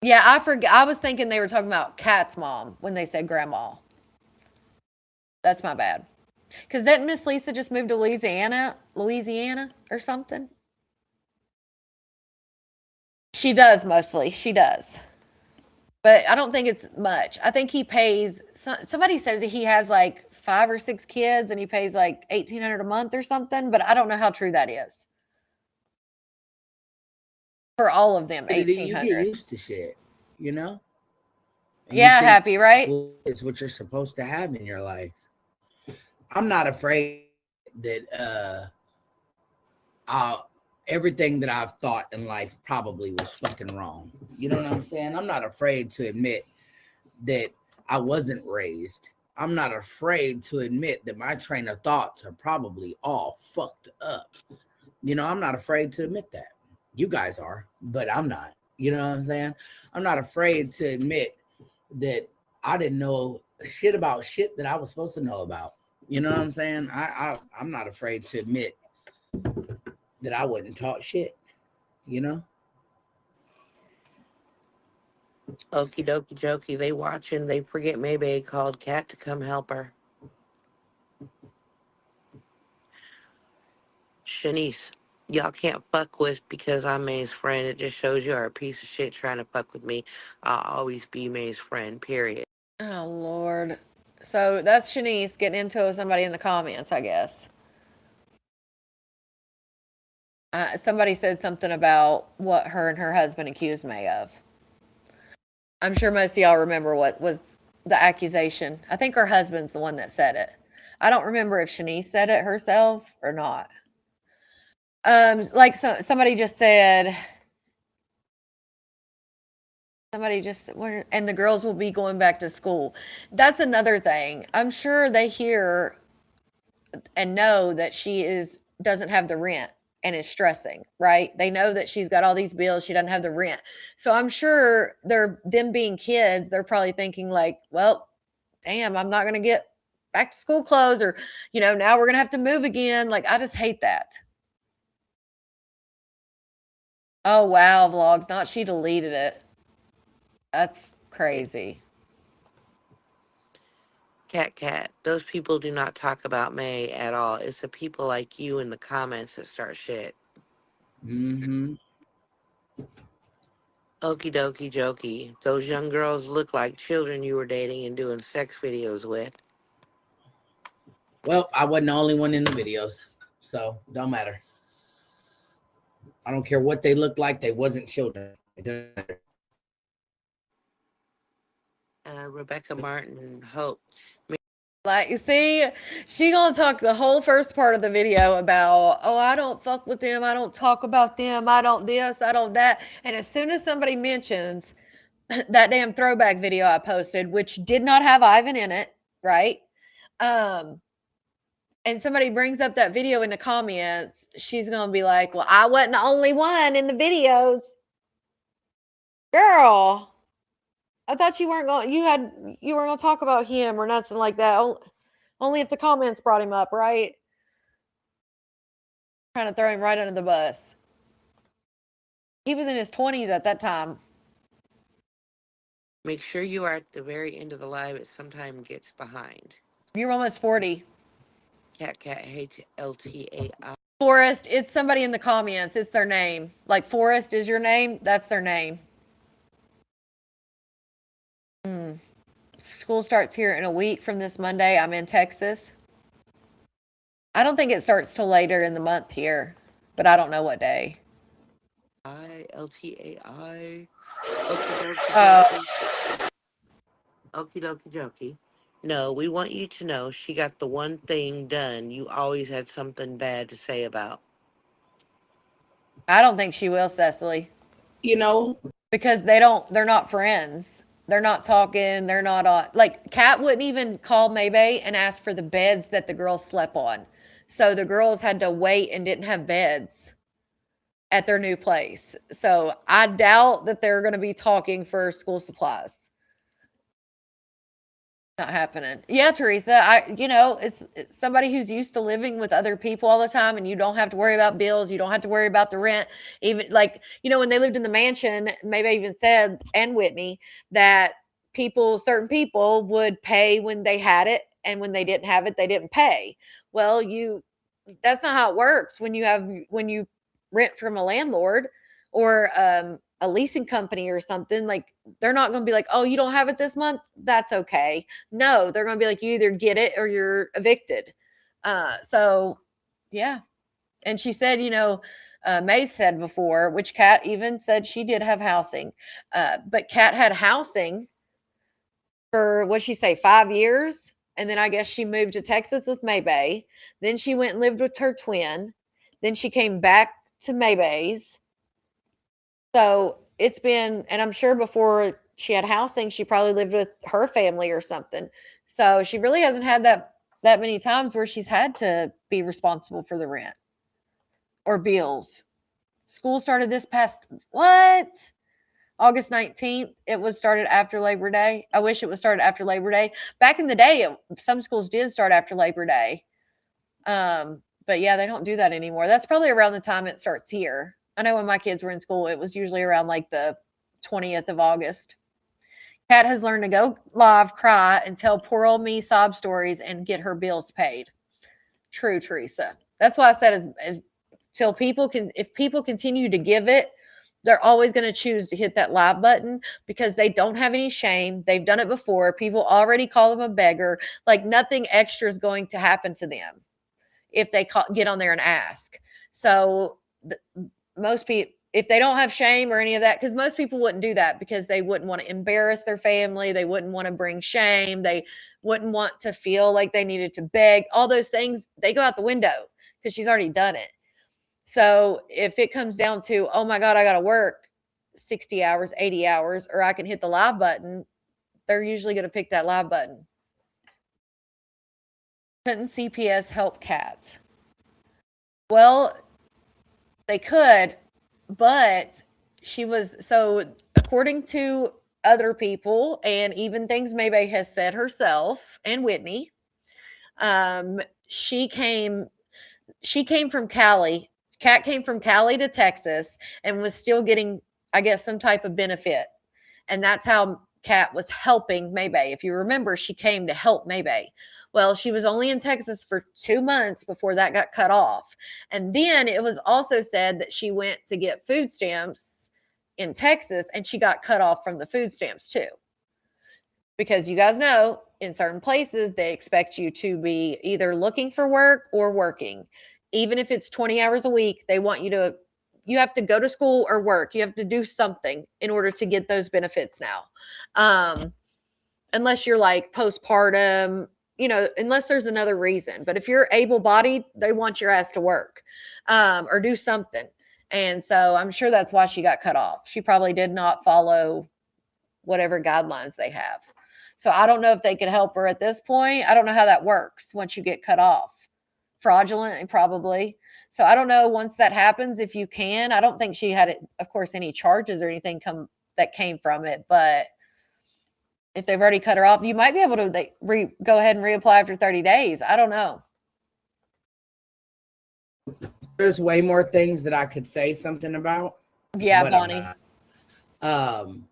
Yeah, I forget. I was thinking they were talking about Kat's mom when they said grandma. That's my bad. Because didn't Miss Lisa just move to Louisiana or something? She does mostly. She does. But I don't think it's much. I think he pays. Somebody says he has like 5 or 6 kids, and he pays like 1,800 a month or something. But I don't know how true that is for all of them. You get 1,800. used to shit, you know. And Yeah, you think Happy, right? it's what you're supposed to have in your life. I'm not afraid that everything that I've thought in life probably was fucking wrong. You know what I'm saying? I'm not afraid to admit that I wasn't raised. I'm not afraid to admit that my train of thoughts are probably all fucked up. You know, I'm not afraid to admit that. You guys are, but I'm not. You know what I'm saying? I'm not afraid to admit that I didn't know shit about shit that I was supposed to know about. You know what I'm saying? I'm not afraid to admit that I wasn't taught shit, you know? Okie dokie jokey. They watching. They forget maybe called Cat to come help her. Shanice, y'all can't fuck with because I'm May's friend. It just shows you are a piece of shit trying to fuck with me. I'll always be May's friend, period. Oh Lord. So that's Shanice getting into it with somebody in the comments, I guess. Somebody said something about what her and her husband accused May of. I'm sure most of y'all remember what was the accusation. I think her husband's the one that said it. I don't remember if Shanice said it herself or not. Like somebody just said, and the girls will be going back to school. That's another thing. I'm sure they hear and know that doesn't have the rent and is stressing, right? They know that she's got all these bills, she doesn't have the rent. So I'm sure them being kids, they're probably thinking like, well, damn, I'm not going to get back to school clothes, or now we're going to have to move again. Like I just hate that. Oh wow, vlogs, not she deleted it. That's crazy. Cat, those people do not talk about May at all. It's the people like you in the comments that start shit. Mm-hmm. Okie dokie jokey. Those young girls look like children you were dating and doing sex videos with. Well, I wasn't the only one in the videos, so don't matter. I don't care what they looked like. They wasn't children. It doesn't matter. Rebecca Martin, Hope. Like, you see, she gonna talk the whole first part of the video about, oh, I don't fuck with them, I don't talk about them, I don't this, I don't that. And as soon as somebody mentions that damn throwback video I posted, which did not have Ivan in it, right? And somebody brings up that video in the comments, she's gonna be like, well, I wasn't the only one in the videos. Girl, I thought you weren't gonna talk about him or nothing like that. Only if the comments brought him up, right? Trying to throw him right under the bus. He was in his 20s at that time. Make sure you are at the very end of the live. It sometimes gets behind. You're almost 40. Cat HLTAI. Forrest, it's somebody in the comments. It's their name. Like Forrest is your name. That's their name. School starts here in a week from this Monday. I'm in Texas. I don't think it starts till later in the month here, but I don't know what day. LTAI. Okie dokie jokey. No, we want you to know she got the one thing done you always had something bad to say about. I don't think she will, Cecily, You know, because they're not friends. They're not talking. They're not on. Like, Kat wouldn't even call Maybay and ask for the beds that the girls slept on. So the girls had to wait and didn't have beds at their new place. So I doubt that they're going to be talking for school supplies. Not happening. Yeah, Teresa, it's somebody who's used to living with other people all the time, and you don't have to worry about bills, you don't have to worry about the rent. Even like, when they lived in the mansion, maybe I even said, and Whitney, that certain people would pay when they had it, and when they didn't have it, they didn't pay. Well, that's not how it works when you rent from a landlord or a leasing company or something. Like, they're not going to be like, oh, you don't have it this month, that's okay. No, they're going to be like, you either get it or you're evicted. So yeah. And she said, May said before, which Kat even said she did have housing, but Kat had housing for, what'd she say, 5 years. And then I guess she moved to Texas with Maybay. Then she went and lived with her twin. Then she came back to Maybay's. So it's been, and I'm sure before she had housing, she probably lived with her family or something. So she really hasn't had that many times where she's had to be responsible for the rent or bills. School started this past what? August 19th. It was started after Labor Day. I wish it was started after Labor Day. Back in the day, some schools did start after Labor Day. But yeah, they don't do that anymore. That's probably around the time it starts here. I know when my kids were in school, it was usually around like the 20th of August. Kat has learned to go live, cry, and tell poor old me sob stories and get her bills paid. True, Teresa. That's why I said if people continue to give it, they're always going to choose to hit that live button because they don't have any shame. They've done it before. People already call them a beggar. Like, nothing extra is going to happen to them if they get on there and ask. So most people, if they don't have shame or any of that, because most people wouldn't do that because they wouldn't want to embarrass their family. They wouldn't want to bring shame. They wouldn't want to feel like they needed to beg. All those things, they go out the window because she's already done it. So if it comes down to, oh my God, I got to work 60 hours, 80 hours, or I can hit the live button, they're usually going to pick that live button. Couldn't CPS help Kat? Well, they could, but according to other people and even things Maybay has said herself and Whitney, she came from Cali. Kat came from Cali to Texas and was still getting, I guess, some type of benefit. And that's how Kat was helping Maybay. If you remember, she came to help Maybay. Well, she was only in Texas for 2 months before that got cut off. And then it was also said that she went to get food stamps in Texas and she got cut off from the food stamps too. Because you guys know, in certain places, they expect you to be either looking for work or working. Even if it's 20 hours a week, they want you have to go to school or work. You have to do something in order to get those benefits now. Unless you're like postpartum, unless there's another reason. But if you're able-bodied, they want your ass to work or do something. And so I'm sure that's why she got cut off. She probably did not follow whatever guidelines they have. So I don't know if they could help her at this point. I don't know how that works once you get cut off. Fraudulent, probably. So I don't know once that happens if you can. I don't think she had, of course, any charges or anything that came from it. But if they've already cut her off, you might be able to go ahead and reapply after 30 days. I don't know. There's way more things that I could say something about. Yeah, but Bonnie.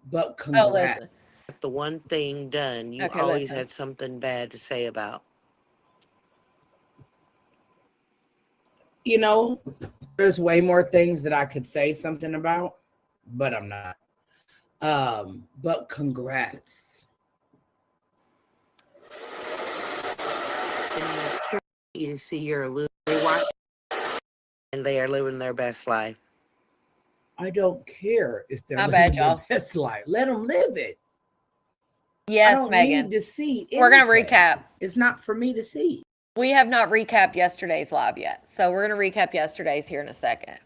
But congrats. Listen. The one thing done you Okay, always listen. had something bad to say about. There's way more things that I could say something about, but I'm not. But congrats. You see your watch, and they are living their best life. I don't care if they're My living bad, their y'all. best life. Let them live it. I Yes, don't Megan. need to see. We're gonna anything. recap. It's not for me to see. We have not recapped yesterday's live yet, so we're gonna recap yesterday's here in a second.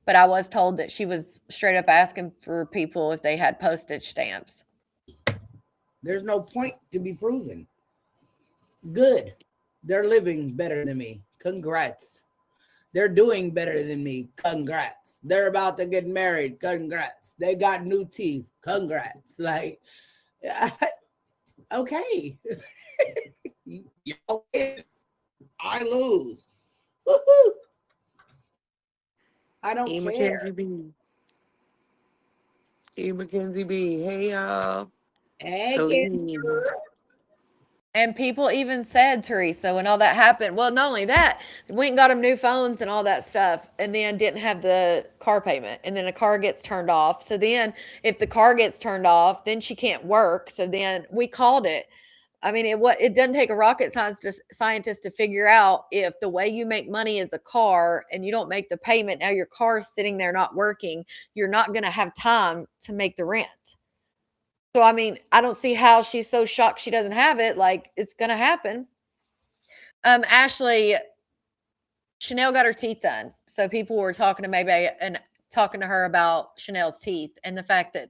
But I was told that she was straight up asking for people if they had postage stamps. There's no point to be proven. Good. They're living better than me. Congrats. They're doing better than me. Congrats. They're about to get married. Congrats. They got new teeth. Congrats. Like, okay. Y'all win. I lose. Woo-hoo. I don't care. Mackenzie B. Mackenzie B. Hey, y'all. Hey, So, And people even said, Teresa, when all that happened, well, not only that, went and got them new phones and all that stuff, and then didn't have the car payment, and then a car gets turned off. So then, if the car gets turned off, then she can't work. So then we called it. I mean, it doesn't take a rocket scientist to figure out if the way you make money is a car and you don't make the payment, now your car's sitting there not working, you're not going to have time to make the rent. So, I mean, I don't see how she's so shocked she doesn't have it. Like, it's going to happen. Ashley, Chanel got her teeth done. So people were talking to maybe and talking to her about Chanel's teeth and the fact that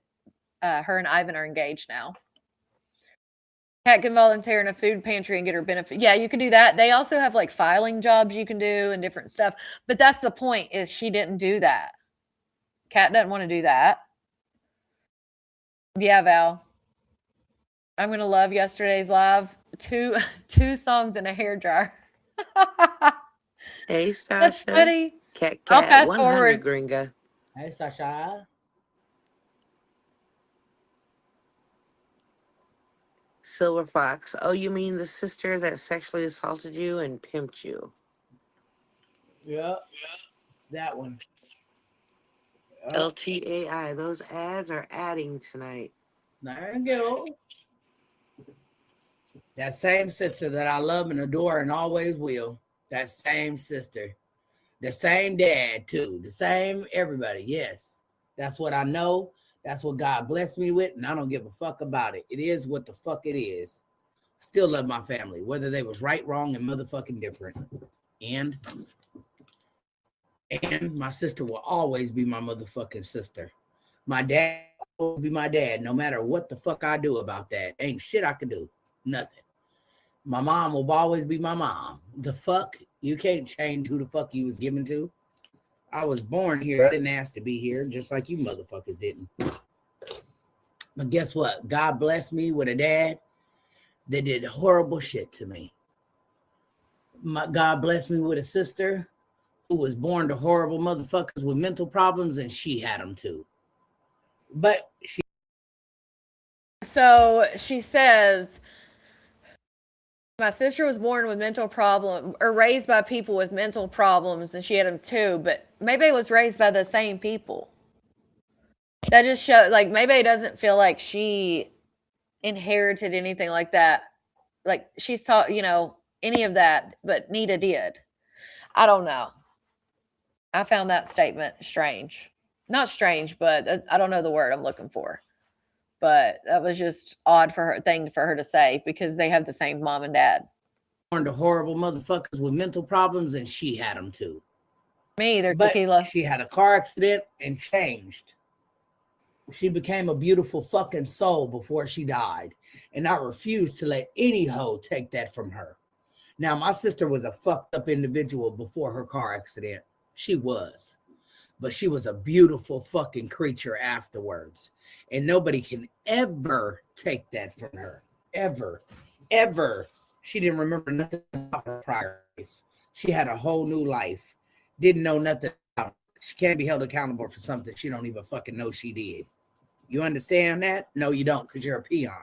her and Ivan are engaged now. Kat can volunteer in a food pantry and get her benefit. Yeah, you can do that. They also have like filing jobs you can do and different stuff. But that's the point, is she didn't do that. Kat doesn't want to do that. Yeah, Val. I'm gonna love yesterday's live. Two songs and a hairdryer. hey, Sasha. That's funny. Cat I'll fast 100 forward. Gringa. Hey, Sasha. Silver Fox. Oh, you mean the sister that sexually assaulted you and pimped you? Yeah, that one. LTAI. Those ads are adding tonight. There you go. That same sister that I love and adore and always will. That same sister. The same dad, too. The same everybody. Yes. That's what I know. That's what God blessed me with, and I don't give a fuck about it. It is what the fuck it is. Still love my family, whether they was right, wrong, and motherfucking different. And my sister will always be my motherfucking sister. My dad will be my dad, no matter what the fuck I do about that. Ain't shit I can do. Nothing. My mom will always be my mom. The fuck? You can't change who the fuck you was given to. I was born here. I didn't ask to be here, just like you motherfuckers didn't. But guess what? God blessed me with a dad that did horrible shit to me. God blessed me with a sister who was born to horrible motherfuckers with mental problems, and she had them too. But So she says, my sister was born with mental problem or raised by people with mental problems, and she had them too, but maybe it was raised by the same people. That just shows, like, maybe it doesn't feel like she inherited anything like that. Like, she's taught, any of that, but Nita did. I don't know. I found that statement strange. Not strange, but I don't know the word I'm looking for. But that was just odd for her to say, because they have the same mom and dad. Born to horrible motherfuckers with mental problems, and she had them too. Me either, but Tequila. She had a car accident and changed. She became a beautiful fucking soul before she died. And I refuse to let any hoe take that from her. Now, my sister was a fucked up individual before her car accident. She was. But she was a beautiful fucking creature afterwards. And nobody can ever take that from her. Ever. Ever. She didn't remember nothing about her prior life. She had a whole new life. Didn't know nothing about it. She can't be held accountable for something she don't even fucking know she did. You understand that? No, you don't, because you're a peon.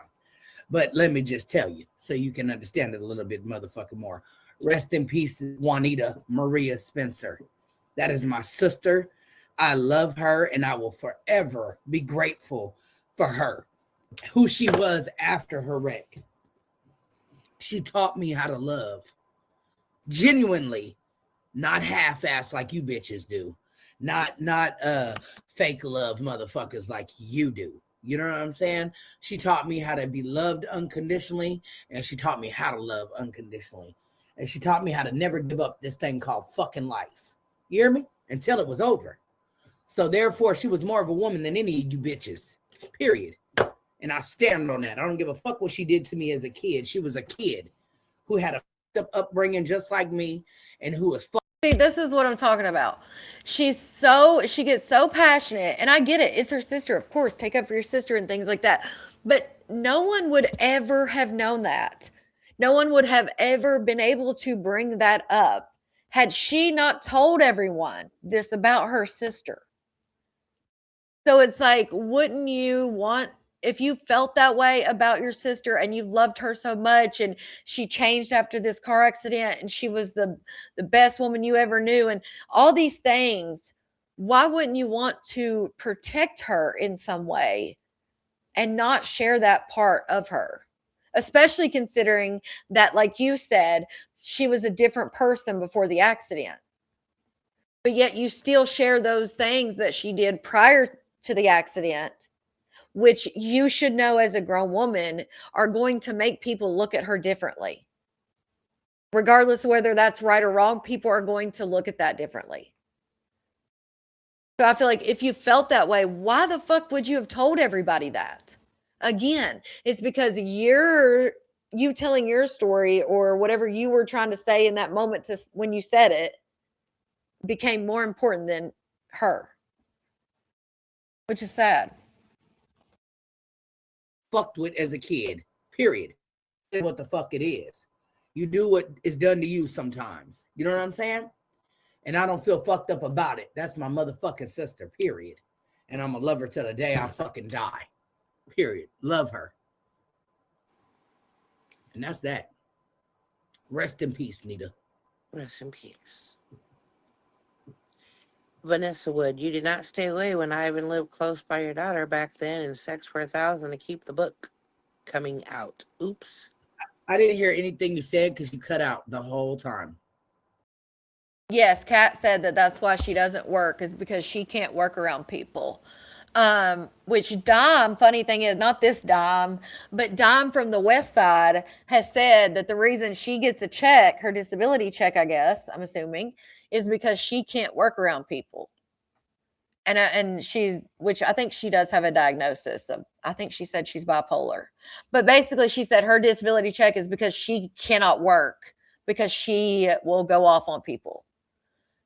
But let me just tell you, so you can understand it a little bit motherfucking more. Rest in peace, Juanita Maria Spencer. That is my sister. I love her, and I will forever be grateful for her, who she was after her wreck. She taught me how to love. Genuinely, not half-ass like you bitches do. Not fake love motherfuckers like you do. You know what I'm saying? She taught me how to be loved unconditionally, and she taught me how to love unconditionally. And she taught me how to never give up this thing called fucking life. You hear me? Until it was over. So therefore, she was more of a woman than any of you bitches. Period. And I stand on that. I don't give a fuck what she did to me as a kid. She was a kid who had a fucked up upbringing just like me, and who was See, this is what I'm talking about. She gets so passionate, and I get it. It's her sister, of course. Take up for your sister and things like that. But no one would ever have known that. No one would have ever been able to bring that up had she not told everyone this about her sister. So it's like, wouldn't you want, if you felt that way about your sister and you loved her so much and she changed after this car accident and she was the best woman you ever knew and all these things, why wouldn't you want to protect her in some way and not share that part of her? Especially considering that, like you said, she was a different person before the accident. But yet you still share those things that she did prior to the accident, which you should know as a grown woman are going to make people look at her differently. Regardless of whether that's right or wrong, people are going to look at that differently. So I feel like if you felt that way, why the fuck would you have told everybody that? Again, it's because you telling your story or whatever you were trying to say in that moment to when you said it became more important than her, which is sad. fucked with as a kid. Period. What the fuck it is. You do what is done to you sometimes. You know what I'm saying? And I don't feel fucked up about it. That's my motherfucking sister. Period. And I'm gonna love her till the day I fucking die. Period. Love her. And that's that. Rest in peace, Nita. Rest in peace. Vanessa Wood, you did not stay away when Ivan lived close by your daughter back then and sex for $1,000 to keep the book coming out. Oops. I didn't hear anything you said because you cut out the whole time. Yes, Kat said that that's why she doesn't work is because she can't work around people. Which Dime, funny thing is, not this Dime, but Dime from the West Side has said that the reason she gets a check, her disability check, I guess, I'm assuming, is because she can't work around people. And she's, which I think she does have a diagnosis of, I think she said she's bipolar. But basically she said her disability check is because she cannot work because she will go off on people.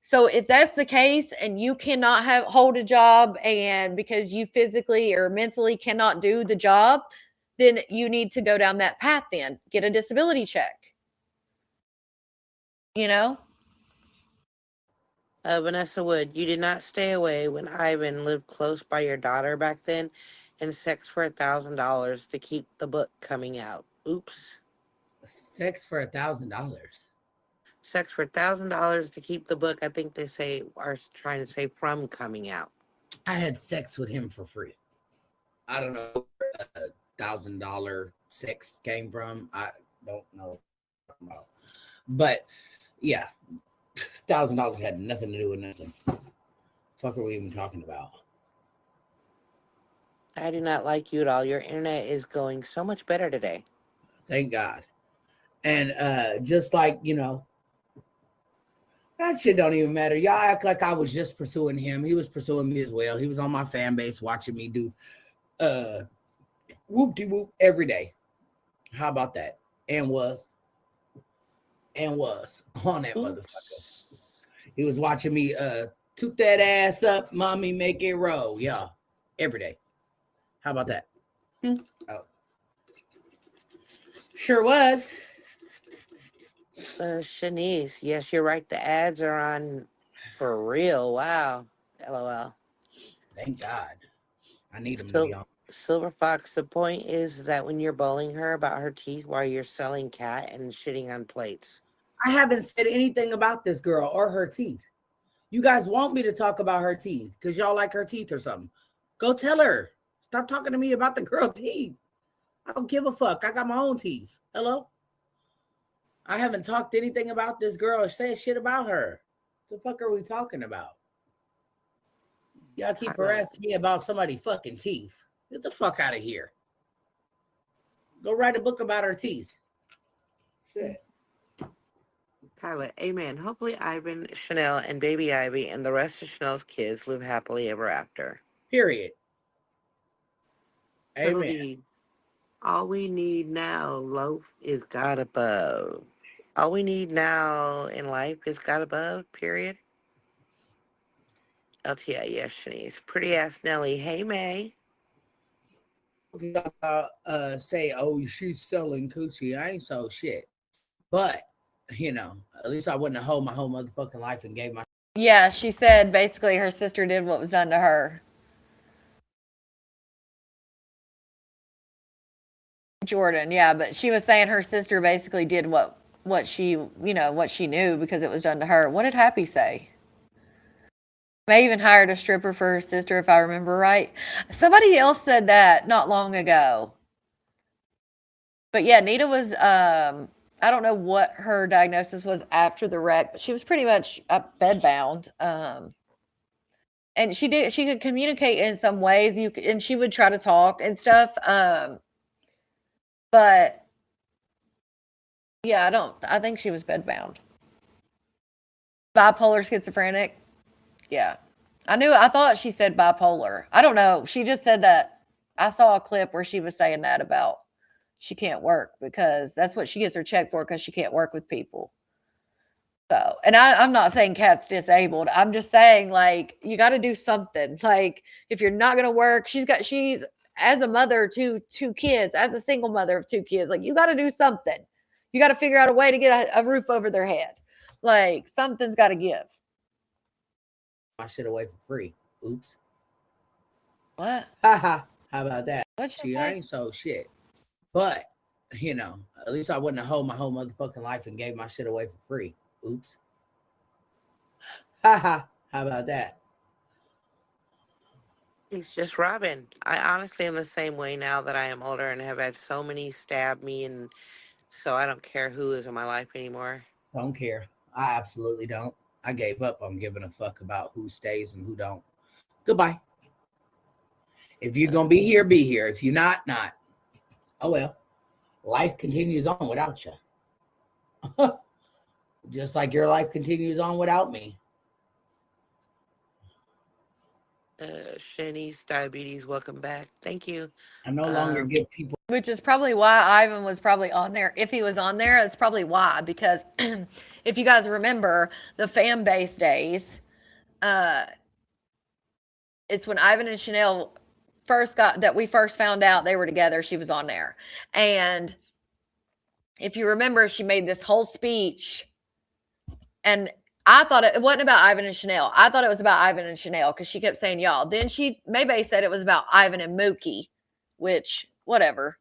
So if that's the case and you cannot hold a job and because you physically or mentally cannot do the job, then you need to go down that path then. Get a disability check. You know? Vanessa Wood, you did not stay away when Ivan lived close by your daughter back then and sex for $1,000 to keep the book coming out. Oops. Sex for $1,000. Sex for $1,000 to keep the book, I think they say, are trying to say from coming out. I had sex with him for free. I don't know where $1,000 sex came from. I don't know. But yeah, $1,000 had nothing to do with nothing. Fuck are we even talking about? I do not like you at all. Your internet is going so much better today. Thank God. And just like, you know, that shit don't even matter. Y'all act like I was just pursuing him. He was pursuing me as well. He was on my fan base watching me do whoop-de-whoop every day. How about that? And was on that motherfucker. He was watching me toot that ass up, mommy, make it roll. Yeah, every day. How about that? Oh. Sure was. Shanice, yes, you're right. The ads are on for real. Wow. LOL. Thank God. I need them to be on. Silver Fox, the point is that when you're bullying her about her teeth while you're selling cat and shitting on plates. I haven't said anything about this girl or her teeth. You guys want me to talk about her teeth because y'all like her teeth or something. Go tell her. Stop talking to me about the girl teeth. I don't give a fuck. I got my own teeth. Hello? I haven't talked anything about this girl or said shit about her. What the fuck are we talking about? Y'all keep harassing me about somebody's fucking teeth. Get the fuck out of here. Go write a book about her teeth. Shit. Kyla, amen. Hopefully Ivan, Chanel, and baby Ivy and the rest of Chanel's kids live happily ever after. Period. Turtle Amen. D, all we need now, loaf, is God above. All we need now in life is God above, period. LTI, yes, Shanice. Pretty ass Nelly. Hey, May. Say, oh, she's selling coochie. I ain't sold shit. But, you know, at least I wouldn't have hold my whole motherfucking life and gave my. Yeah, she said basically her sister did what was done to her. Jordan, yeah, but she was saying her sister basically did what she, you know, what she knew because it was done to her. What did Happy say? May even hired a stripper for her sister, if I remember right. Somebody else said that not long ago. But yeah, Nita was, I don't know what her diagnosis was after the wreck, but she was pretty much bedbound. And she could communicate in some ways. And she would try to talk and stuff. But yeah, I think she was bedbound. Bipolar schizophrenic. Yeah. I thought she said bipolar. I don't know. She just said that. I saw a clip where she was saying that about she can't work because that's what she gets her check for because she can't work with people. So, and I'm not saying Kat's disabled. I'm just saying, like, you got to do something. Like, if you're not going to work, she's as a mother to two kids, as a single mother of two kids, like, you got to do something. You got to figure out a way to get a roof over their head. Like, something's got to give. My shit away for free. Oops. What? Haha. How about that? What'd you See, say? I ain't sold shit. But, you know, at least I wouldn't have hold my whole motherfucking life and gave my shit away for free. Oops. Haha. How about that? It's just Robin. I honestly am the same way now that I am older and have had so many stab me, and so I don't care who is in my life anymore. Don't care. I absolutely don't. I gave up on giving a fuck about who stays and who don't. Goodbye. If you're going to be here, be here. If you're not, not. Oh, well. Life continues on without you. Just like your life continues on without me. Shanice, diabetes, welcome back. Thank you. I no longer give people. Which is probably why Ivan was probably on there. If he was on there, it's probably why. Because if you guys remember the fan base days, it's when Ivan and Chanel we first found out they were together. She was on there. And if you remember, she made this whole speech. And I thought it wasn't about Ivan and Chanel. I thought it was about Ivan and Chanel because she kept saying y'all. Then Maybay said it was about Ivan and Mookie, which whatever.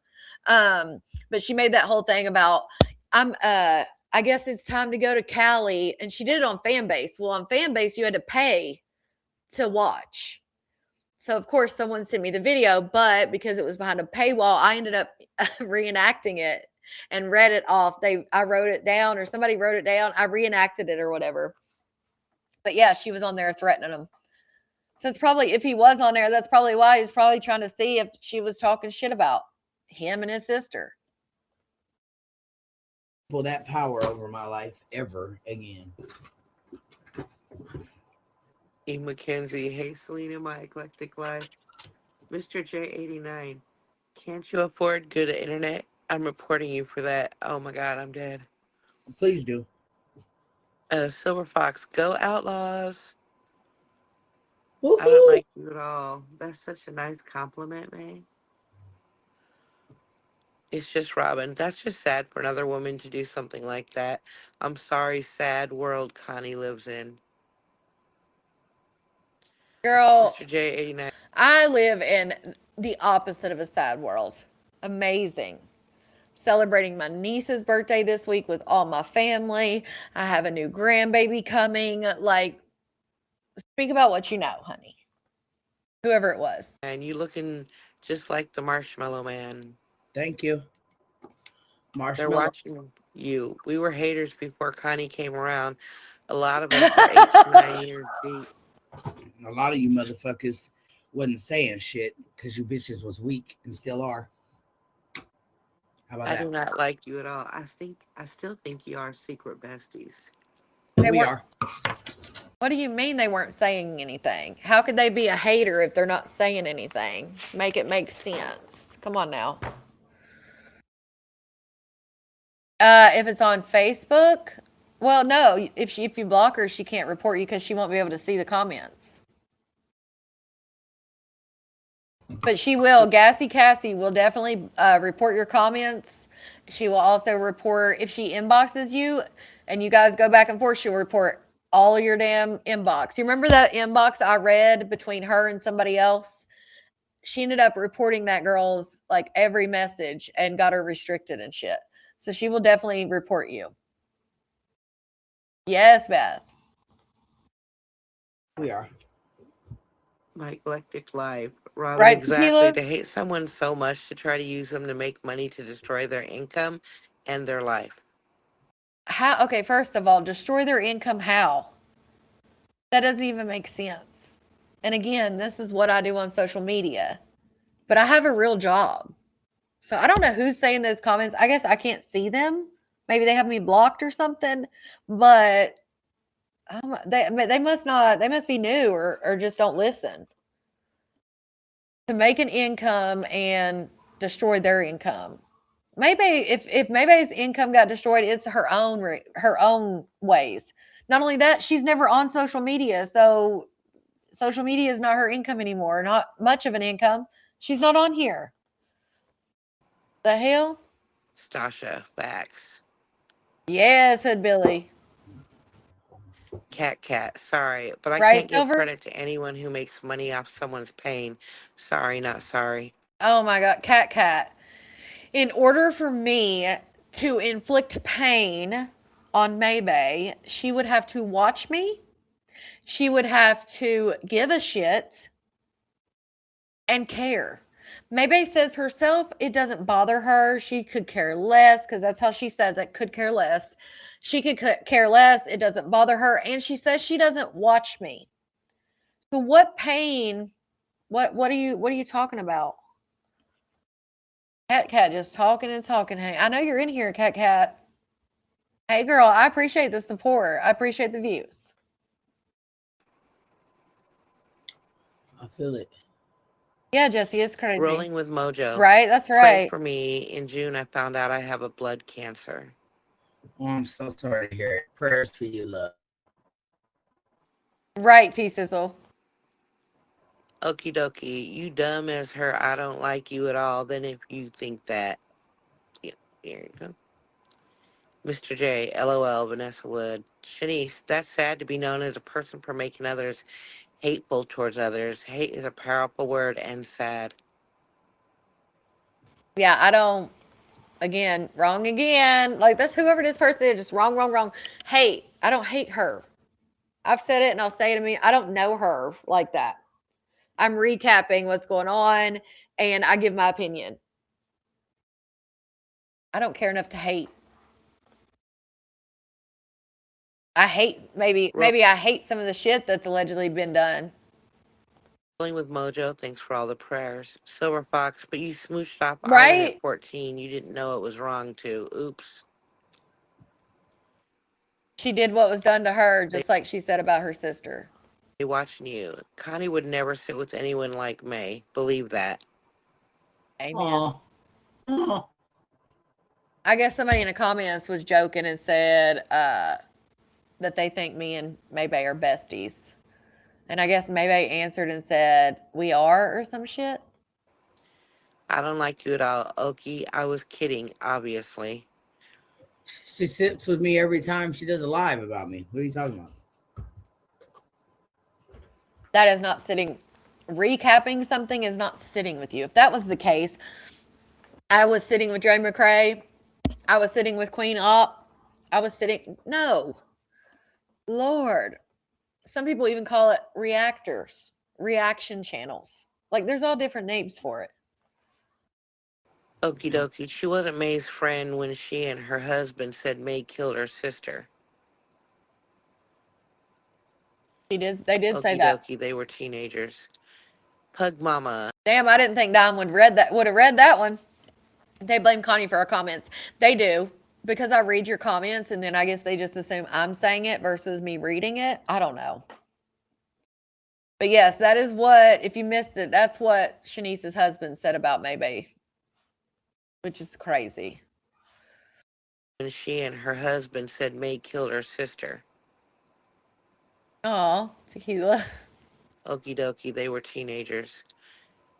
But she made that whole thing about I guess it's time to go to Cali, and she did it on Fanbase. Well, on Fanbase you had to pay to watch. So of course someone sent me the video, but because it was behind a paywall, I ended up reenacting it and read it off. I wrote it down, or somebody wrote it down. I reenacted it or whatever. But yeah, she was on there threatening him. So it's probably, if he was on there, that's probably why he's probably trying to see if she was talking shit about him and his sister. That power over my life ever again. E. McKenzie, hey Selena, my eclectic life. Mr. J89, can't you afford good internet? I'm reporting you for that. Oh my god, I'm dead. Please do. Silver Fox, go Outlaws. Woo-hoo! I don't like you at all. That's such a nice compliment, man. It's just Robin. That's just sad for another woman to do something like that. I'm sorry, sad world Connie lives in. Girl, Mr. J89. I live in the opposite of a sad world. Amazing. Celebrating my niece's birthday this week with all my family. I have a new grandbaby coming. Like, speak about what you know, honey. Whoever it was. And you looking just like the Marshmallow Man. Thank you. Marshmallow. They're watching you. We were haters before Connie came around. A lot of us are 8 to 9 years deep. A lot of you motherfuckers wasn't saying shit because you bitches was weak and still are. How about I that? do not like you at all. I still think you are secret besties. They We weren't. are. What do you mean they weren't saying anything? How could they be a hater if they're not saying anything? Make it make sense. Come on now. If it's on Facebook, well, no. If you block her, she can't report you because she won't be able to see the comments. But she will. Gassy Cassie will definitely report your comments. She will also report if she inboxes you, and you guys go back and forth. She'll report all of your damn inbox. You remember that inbox I read between her and somebody else? She ended up reporting that girl's like every message and got her restricted and shit. So she will definitely report you. Yes, Beth. We are. My eclectic life. Robin, Right, exactly. Tequila? To hate someone so much to try to use them to make money to destroy their income and their life. How? Okay, first of all, destroy their income how? That doesn't even make sense. And again, this is what I do on social media. But I have a real job. So I don't know who's saying those comments. I guess I can't see them. Maybe they have me blocked or something. But they must not. They must be new or just don't listen. To make an income and destroy their income. Maybe if Maybe's income got destroyed, it's her own ways. Not only that, she's never on social media, so social media is not her income anymore. Not much of an income. She's not on here. The hell? Stasha, facts. Yes, Hood Billy. Cat, sorry, but I Right, can't give Silver? credit to anyone who makes money off someone's pain. Sorry, not sorry. Oh my God, Cat. In order for me to inflict pain on Maybay, she would have to watch me. She would have to give a shit and care. Maybay says herself it doesn't bother her. She could care less because that's how she says it. Could care less. She could care less. It doesn't bother her, and she says she doesn't watch me. So what pain? What are you talking about? Cat just talking and talking. Hey, I know you're in here, Cat. Hey girl, I appreciate the support. I appreciate the views. I feel it. Yeah, Jesse, it's crazy. Rolling with Mojo. Right? That's Pray right. for me. In June, I found out I have a blood cancer. Oh, I'm so sorry to hear it. Prayers for you, love. Right, T Sizzle. Okie dokie. You dumb as her. I don't like you at all. Then if you think that. Yeah, here you go. Mr. J, LOL, Vanessa Wood. Shanice, that's sad to be known as a person for making others hateful towards others. Hate is a powerful word and sad. Yeah, I don't. Again, wrong again. Like that's whoever this person is, just wrong. Hate. I don't hate her. I've said it and I'll say it to me. I don't know her like that. I'm recapping what's going on and I give my opinion. I don't care enough to hate. I hate maybe I hate some of the shit that's allegedly been done. Rolling with Mojo, thanks for all the prayers. Silver Fox, but you smooched off Island at Right? 14. You didn't know it was wrong to. Oops. She did what was done to her, They just like she said about her sister. watching you. Connie would never sit with anyone like May. Believe that. Amen. Oh. I guess somebody in the comments was joking and said that they think me and Maybay are besties. And I guess Maybay answered and said, we are or some shit. I don't like you at all, Okie. I was kidding, obviously. She sits with me every time she does a live about me. What are you talking about? That is not sitting. Recapping something is not sitting with you. If that was the case, I was sitting with Dre McCrae. I was sitting with Queen Op. I was sitting. No. Lord. Some people even call it reactors, reaction channels. Like there's all different names for it. Okie dokie. She wasn't May's friend when she and her husband said May killed her sister. They did say Okie that. dokie. They were teenagers. Pug Mama. Damn, I didn't think Dime would have read that one. They blame Connie for our comments. They do. Because I read your comments and then I guess they just assume I'm saying it versus me reading it. I don't know. But yes, that is what, if you missed it, that's what Shanice's husband said about Maybe, which is crazy. And she and her husband said May killed her sister. Oh, tequila. Okie dokie, they were teenagers.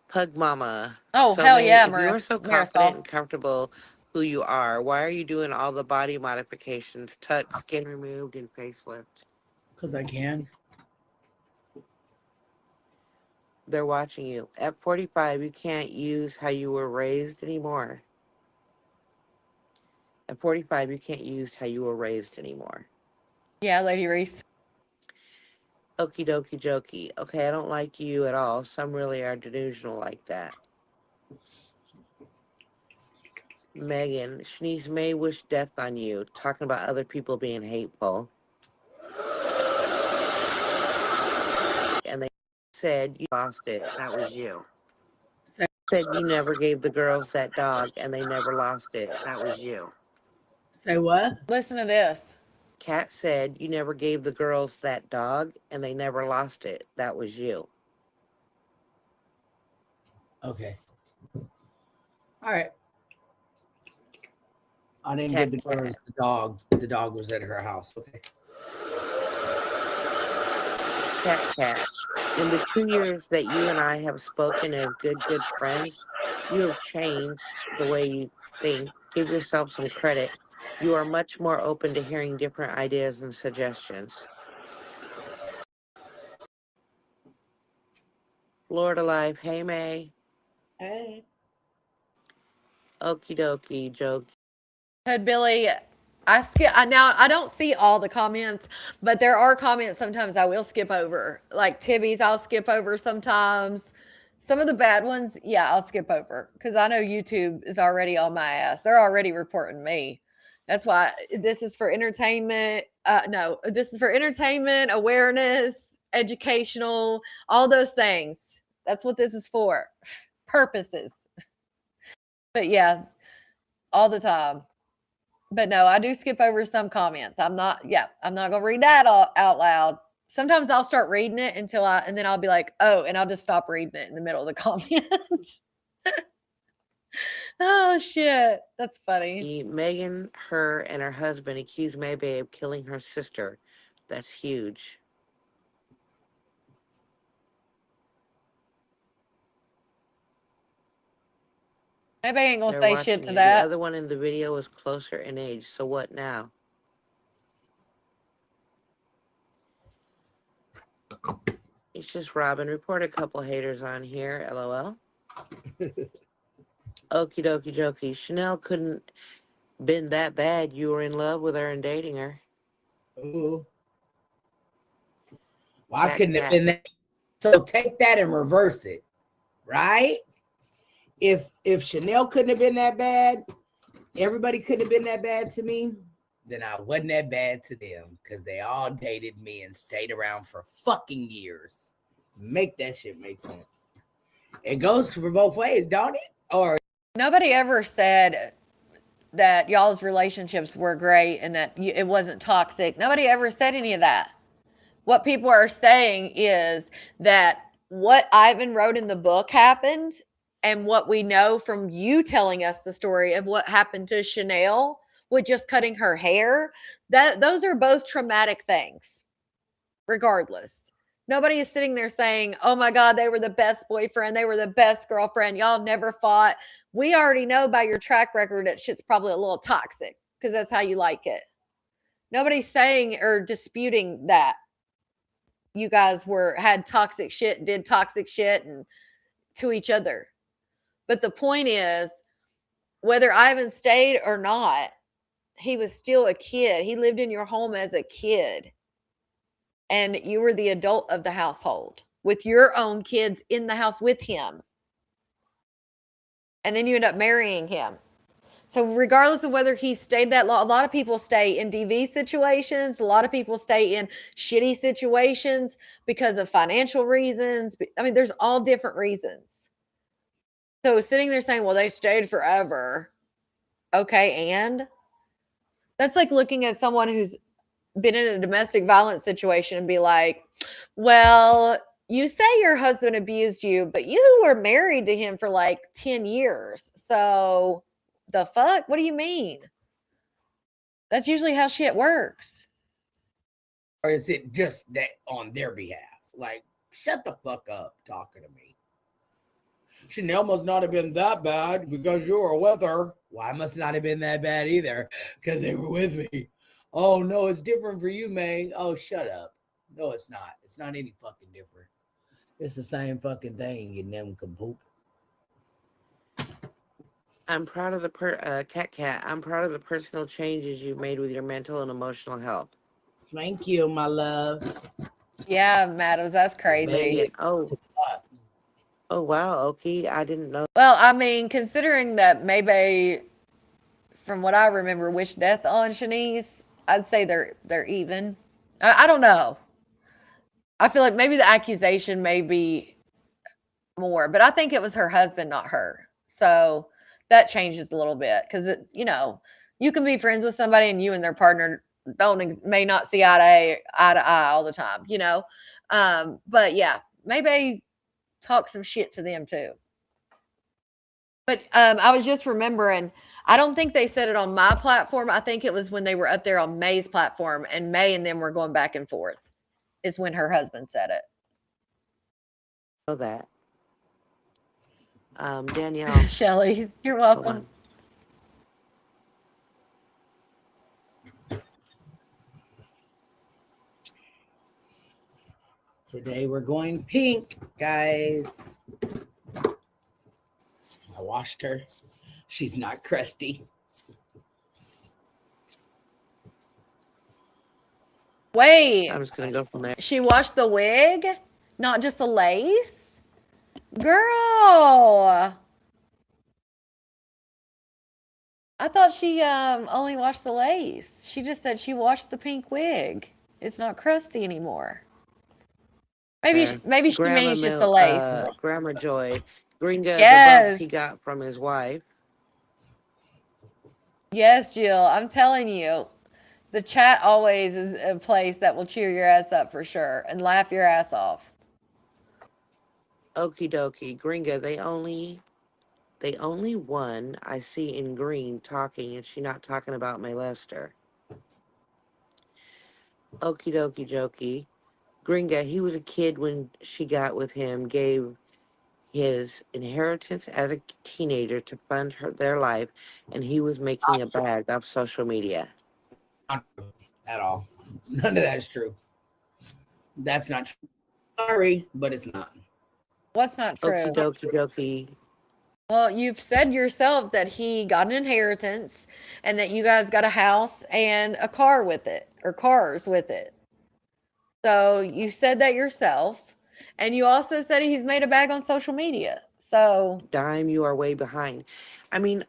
Pug Mama. Oh, So hell May, yeah, if you are so confident Marisol. and comfortable who you are, why are you doing all the body modifications, tuck, skin removed, and facelift? Because I can. They're watching you. At 45, you can't use how you were raised anymore. At 45, you can't use how you were raised anymore. Yeah, Lady Reese. Okie dokie jokey. Okay, I don't like you at all. Some really are delusional like that. Megan, Shanice May wish death on you. Talking about other people being hateful. And they said you lost it. That was you. Say, Said you never gave the girls that dog and they never lost it. That was you. say what? Listen to this. Kat said you never gave the girls that dog and they never lost it. That was you. Okay. All right. I didn't Cat, give the cat. girls the dog. The dog was at her house. Okay. Cat. In the 2 years that you and I have spoken as good friends, you have changed the way you think. Give yourself some credit. You are much more open to hearing different ideas and suggestions. Lord alive, hey May. Hey. Okie dokie, joke. Ted Billy, now I don't see all the comments, but there are comments sometimes I will skip over. Like Tibby's I'll skip over sometimes. Some of the bad ones, yeah, I'll skip over because I know YouTube is already on my ass. They're already reporting me. That's why this is for entertainment. No, this is for entertainment, awareness, educational, all those things. That's what this is for. Purposes. But yeah, all the time. But no, I do skip over some comments. I'm not gonna read that out loud. Sometimes I'll start reading it and then I'll be like, oh, and I'll just stop reading it in the middle of the comment. Oh shit, that's funny. Megan, her, and her husband accused Maybe of killing her sister. That's huge. Maybe I ain't gonna They're say watching shit to you. The that. other one in the video was closer in age. So what now? It's just Robin. Report a couple haters on here. LOL. Okie dokie jokey. Chanel couldn't been that bad. You were in love with her and dating her. Ooh. Well, I Cat, couldn't have cat. been that. So take that and reverse it, right? If Chanel couldn't have been that bad, everybody couldn't have been that bad to me, then I wasn't that bad to them because they all dated me and stayed around for fucking years. Make that shit make sense. It goes for both ways, don't it? Or Nobody ever said that y'all's relationships were great and that it wasn't toxic. Nobody ever said any of that. What people are saying is that what Ivan wrote in the book happened, and what we know from you telling us the story of what happened to Chanel with just cutting her hair, that those are both traumatic things, regardless. Nobody is sitting there saying, oh my God, they were the best boyfriend, they were the best girlfriend, y'all never fought. We already know by your track record that shit's probably a little toxic because that's how you like it. Nobody's saying or disputing that you guys had toxic shit, did toxic shit and to each other. But the point is, whether Ivan stayed or not, he was still a kid. He lived in your home as a kid. And you were the adult of the household with your own kids in the house with him. And then you end up marrying him. So regardless of whether he stayed that long, a lot of people stay in DV situations. A lot of people stay in shitty situations because of financial reasons. I mean, there's all different reasons. So sitting there saying, well, they stayed forever. Okay, and that's like looking at someone who's been in a domestic violence situation and be like, well, you say your husband abused you, but you were married to him for like 10 years. So the fuck? What do you mean? That's usually how shit works. Or is it just that on their behalf? Like, shut the fuck up talking to me. Chanel must not have been that bad because you were with her. Well, I must not have been that bad either because they were with me. Oh, no, it's different for you, May. Oh, shut up. No, it's not. It's not any fucking different. It's the same fucking thing, you nincompoop. I'm proud of the Cat. I'm proud of the personal changes you've made with your mental and emotional health. Thank you, my love. Yeah, Madams, that's crazy. Megan, oh wow, Oki, I didn't know. Well, I mean, considering that maybe, from what I remember, wished death on Shanice, I'd say they're even. I don't know. I feel like maybe the accusation may be more, but I think it was her husband, not her. So that changes a little bit because you can be friends with somebody and you and their partner may not see eye to eye all the time, But yeah, maybe talk some shit to them too. But I was just remembering, I don't think they said it on my platform. I think it was when they were up there on May's platform, and May and them were going back and forth. Is when her husband said it. Know that. Danielle. Shelly, you're Hold welcome. on. Today we're going pink, guys. I washed her. She's not crusty. Wait, I'm just gonna go from there. she washed the wig, not just the lace? Girl, I thought she only washed the lace. She just said she washed the pink wig. It's not crusty anymore. Maybe she means just the lace. Grandma Joy, Gringa, the bumps Yes. he got from his wife. Yes, Jill. I'm telling you, the chat always is a place that will cheer your ass up for sure and laugh your ass off. Okie dokie, Gringa, they only one I see in green talking, and she not talking about my Lester. Okie dokie jokey. Gringa, he was a kid when she got with him, gave his inheritance as a teenager to fund their life, and he was making a bag off social media. Not true at all. None of that is true. That's not true. Sorry, but it's not. What's not true? Okie dokie jokey. Well, you've said yourself that he got an inheritance and that you guys got a house and a car with it, or cars with it. So you said that yourself. And you also said he's made a bag on social media. So Dime, you are way behind. I mean,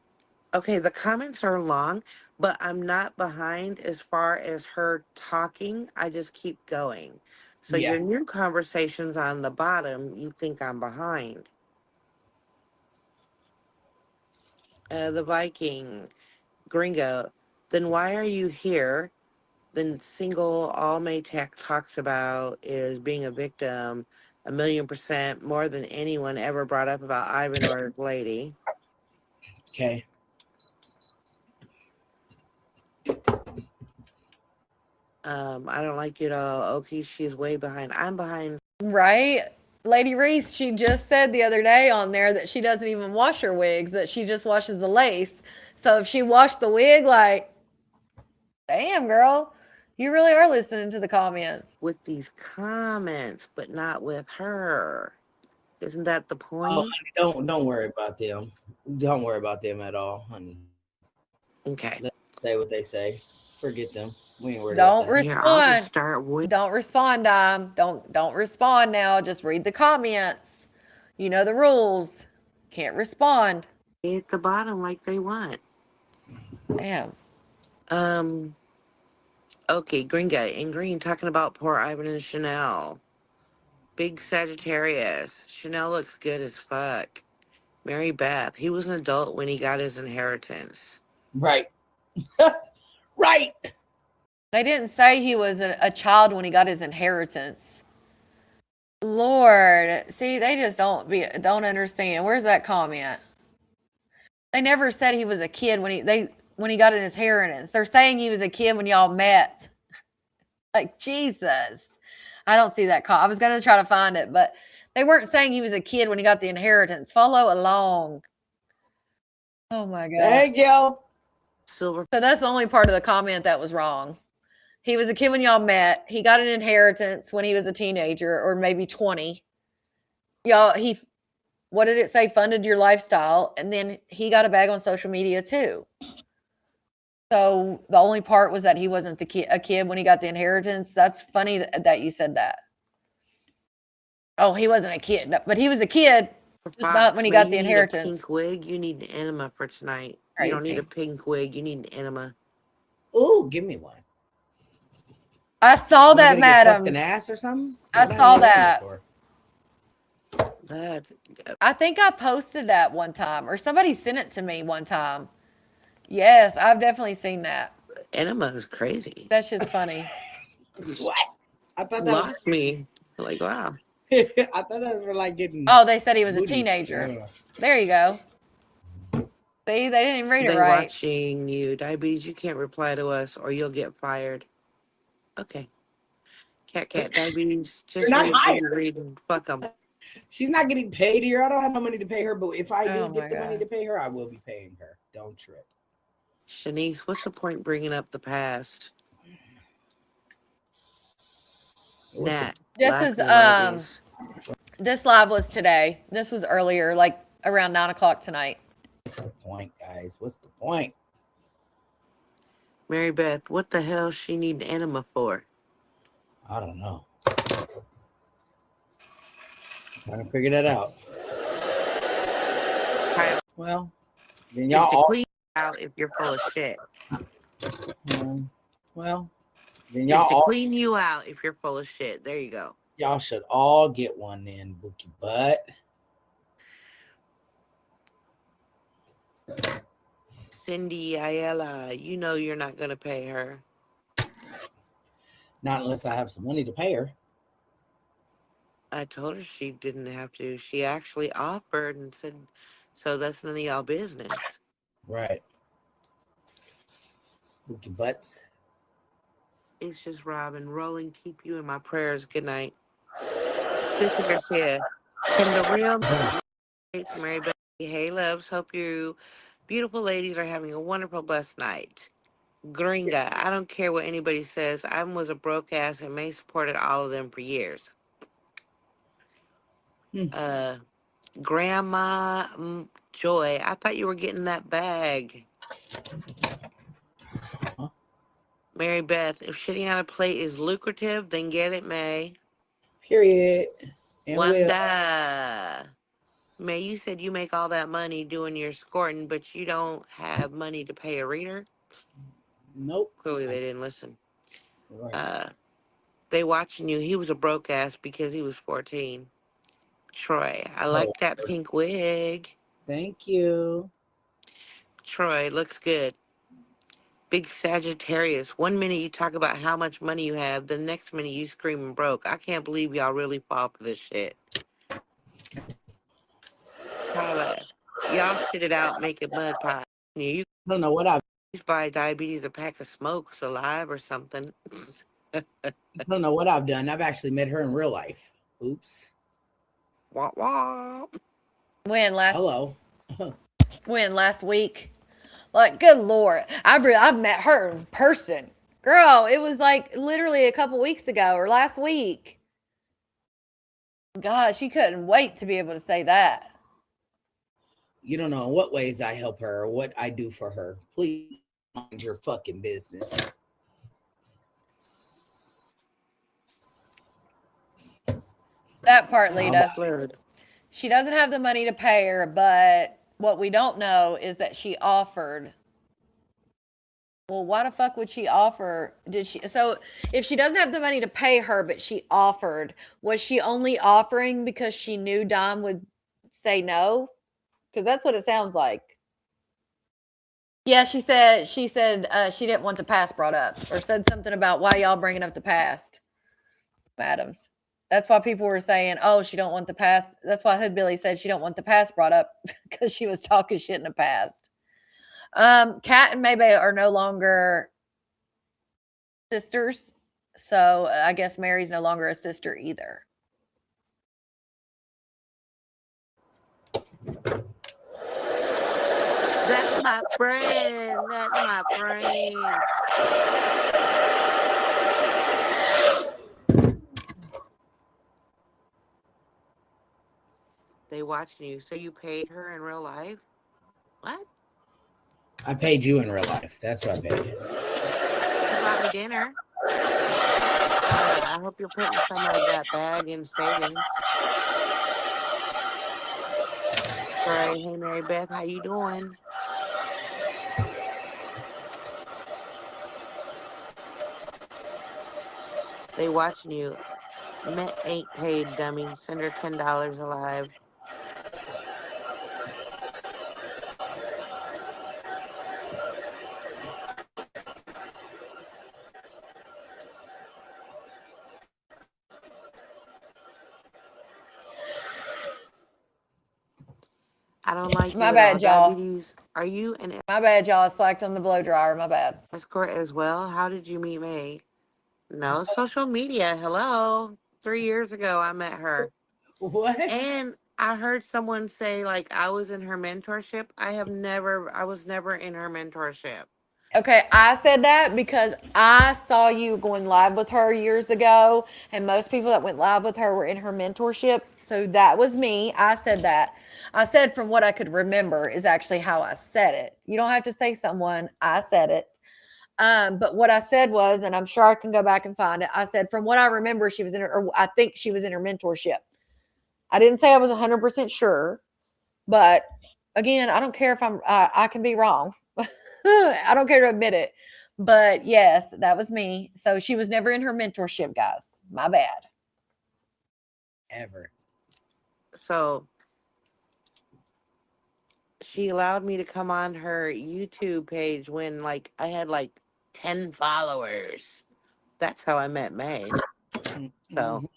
okay, the comments are long, but I'm not behind as far as her talking. I just keep going. So Yeah. your new conversations on the bottom, you think I'm behind. The Viking, Gringo, then why are you here? Then single all Maytech talks about is being a victim 1,000,000% more than anyone ever brought up about Ivan or his lady. Okay. I don't like you at all. Okay, she's way behind. I'm behind. right? Lady Reese, she just said the other day on there that she doesn't even wash her wigs, that she just washes the lace. So if she washed the wig, like, damn, girl, you really are listening to the comments. With these comments, but not with her. Isn't that the point? Oh, honey, don't worry about them. Don't worry about them at all, honey. Okay. Let them say what they say. Forget them. We ain't worried Don't about that. Here, I'll respond. just start with. Don't respond, Dime. Don't respond now. Just read the comments. You know the rules. Can't respond. At the bottom like they want. Damn. Okay, Green Guy. In Green, talking about poor Ivan and Chanel. Big Sagittarius. Chanel looks good as fuck. Mary Beth. He was an adult when he got his inheritance. Right. Right. They didn't say he was a child when he got his inheritance. Lord, see, they just don't understand. Where's that comment? They never said he was a kid when he got his inheritance. They're saying he was a kid when y'all met. Like Jesus, I don't see that. I was gonna try to find it, but they weren't saying he was a kid when he got the inheritance. Follow along. Oh my God. Thank you. Silver. So that's the only part of the comment that was wrong. He was a kid when y'all met. He got an inheritance when he was a teenager or maybe 20. Y'all, what did it say? Funded your lifestyle. And then he got a bag on social media too. So the only part was that he wasn't a kid when he got the inheritance. That's funny that you said that. Oh, he wasn't a kid, but he was a kid just about when he May, got you the need a inheritance. pink wig. You need an enema for tonight. You don't need Crazy. a pink wig. You need an enema. Ooh, give me one. I saw Am I that, gonna get fucked madam. in the ass or something? I What saw need enema that. for? That I think I posted that one time, or somebody sent it to me one time. Yes, I've definitely seen that. enema is crazy. That's just funny. What? I thought that was. Lost me. Like, wow. I thought that was for like getting. Oh, they said he was a booty. teenager. There you go. See, they didn't even read it They right. watching you. Diabetes, you can't reply to us or you'll get fired. Okay. Cat, diabetes, You're just not read what hired. you're reading. Fuck them. She's not getting paid here. I don't have no money to pay her, but if I do Oh get my the money God. to pay her, I will be paying her. Don't trip. Shanice, what's the point bringing up the past? What's the Nat, This is laughing emojis. this live was today. This was earlier, like around 9 o'clock tonight. point, guys? What's the point? Mary Beth, what the hell she need an enema for? I don't know. Trying to figure that out. Well, then It's y'all to all. clean you out if you're full of shit. Well, then It's y'all to all. clean you out if you're full of shit. There you go. Y'all should all get one then, Bookie Butt. Cindy Ayala, you know you're not going to pay her. Not unless I have some money to pay her. I told her she didn't have to. She actually offered and said, so that's none of y'all business. Right. Bookie Butts. It's just Robin. Rolling, keep you in my prayers. Good night. Sister Garcia, can the real Mary Beth, hey loves, hope you beautiful ladies are having a wonderful, blessed night. Gringa, I don't care what anybody says. I was a broke ass and May supported all of them for years. Grandma Joy, I thought you were getting that bag. Huh? Mary Beth, if shitting on a plate is lucrative, then get it, May. Period. And will. Wanda. May, you said you make all that money doing your escorting, but you don't have money to pay a reader? Nope. Clearly they didn't listen. Right. They watching you. He was a broke ass because he was 14. Troy, I Oh, like that pink wig. thank you. Troy, looks good. Big Sagittarius. 1 minute you talk about how much money you have, the next minute you screaming broke. I can't believe y'all really fall for this shit. Carla, y'all shit it out, make it mud pie. You I don't know what I've. buy diabetes a pack of smokes alive or something. I don't know what I've done. I've actually met her in real life. Oops. Wah wah. When Hello. last week? Like, good Lord, I've met her in person. Girl, it was like literally a couple weeks ago or last week. God, she couldn't wait to be able to say that. You don't know in what ways I help her or what I do for her. Please mind your fucking business. That part, Lita. Slurred. She doesn't have the money to pay her, but what we don't know is that she offered Well, why the fuck would she offer? Did she? So, if she doesn't have the money to pay her, but she offered, was she only offering because she knew Dom would say no? Because that's what it sounds like. Yeah, she said she didn't want the past brought up, or said something about why y'all bringing up the past, Adams. That's why people were saying, "Oh, she don't want the past." That's why Hoodbilly said she don't want the past brought up because she was talking shit in the past. Kat and Maybay are no longer sisters, so I guess Mary's no longer a sister either. That's my friend. That's my friend. They watching you. So you paid her in real life? What? I paid you in real life. That's what I paid. You bought me dinner. I hope you're putting some of that bag in savings. Right. Hey, Mary Beth, how you doing? They watching you. Met ain't paid, dummy. Send her $10 alive. I don't like My you at all. bad, y'all. Diabetes. Are you an My bad, y'all. I slacked on the blow dryer. My bad. escort as well? How did you meet May? No, social media. Hello. 3 years ago, I met her. What? And I heard someone say, like, I was in her mentorship. I was never in her mentorship. Okay, I said that because I saw you going live with her years ago, and most people that went live with her were in her mentorship. So that was me. I said that. I said from what I could remember is actually how I said it. You don't have to say someone. I said it. But what I said was, and I'm sure I can go back and find it. I said from what I remember, she was in her, or I think she was in her mentorship. I didn't say I was 100% sure, but again, I don't care if I can be wrong. I don't care to admit it. But yes, that was me. So she was never in her mentorship, guys. My bad. Ever. So she allowed me to come on her YouTube page when, like, I had like 10 followers. That's how I met May. So,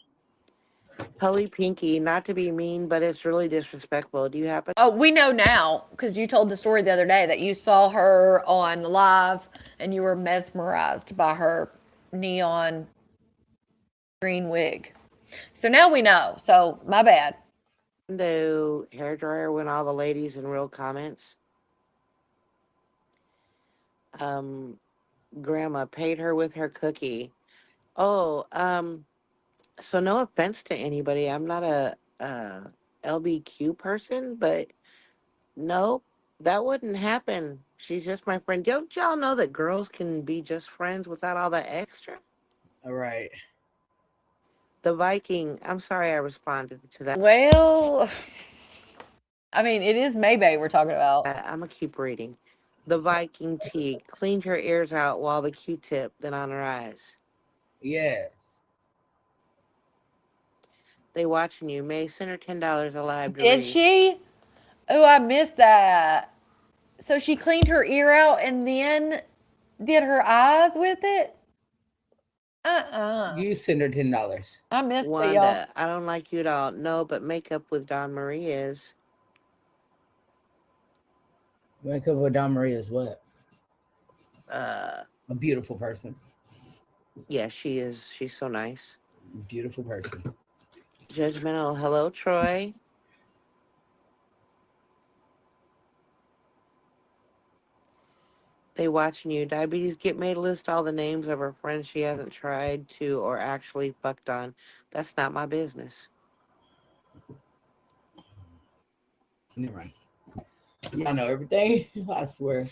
Hully Pinky, not to be mean, but it's really disrespectful. Do you happen? Oh, we know now because you told the story the other day that you saw her on live and you were mesmerized by her neon green wig. So now we know. So my bad. No hairdryer when all the ladies in real comments. Grandma paid her with her cookie. Oh, so no offense to anybody. I'm not a LBQ person, but no, that wouldn't happen. She's just my friend. Don't y'all know that girls can be just friends without all that extra? All right. The Viking. I'm sorry I responded to that. Well, I mean, it is Maybay we're talking about. I'm going to keep reading. The Viking tea cleaned her ears out while the Q-tip, then on her eyes. Yes. They watching you. May send her $10 alive to Did read. she? Oh, I missed that. So she cleaned her ear out and then did her eyes with it? You send her $10. I missed it, y'all. Wanda, I don't like you at all. No, but makeup with Don Marie is. Wake up with Don Marie is what? Uh, A beautiful person. yeah, she is. She's so nice. Beautiful person. Judgmental. Hello, Troy. They watching you. Diabetes, get May to list all the names of her friends she hasn't tried to or actually fucked on. That's not my business. Never mind. Y'all know everything. I swear.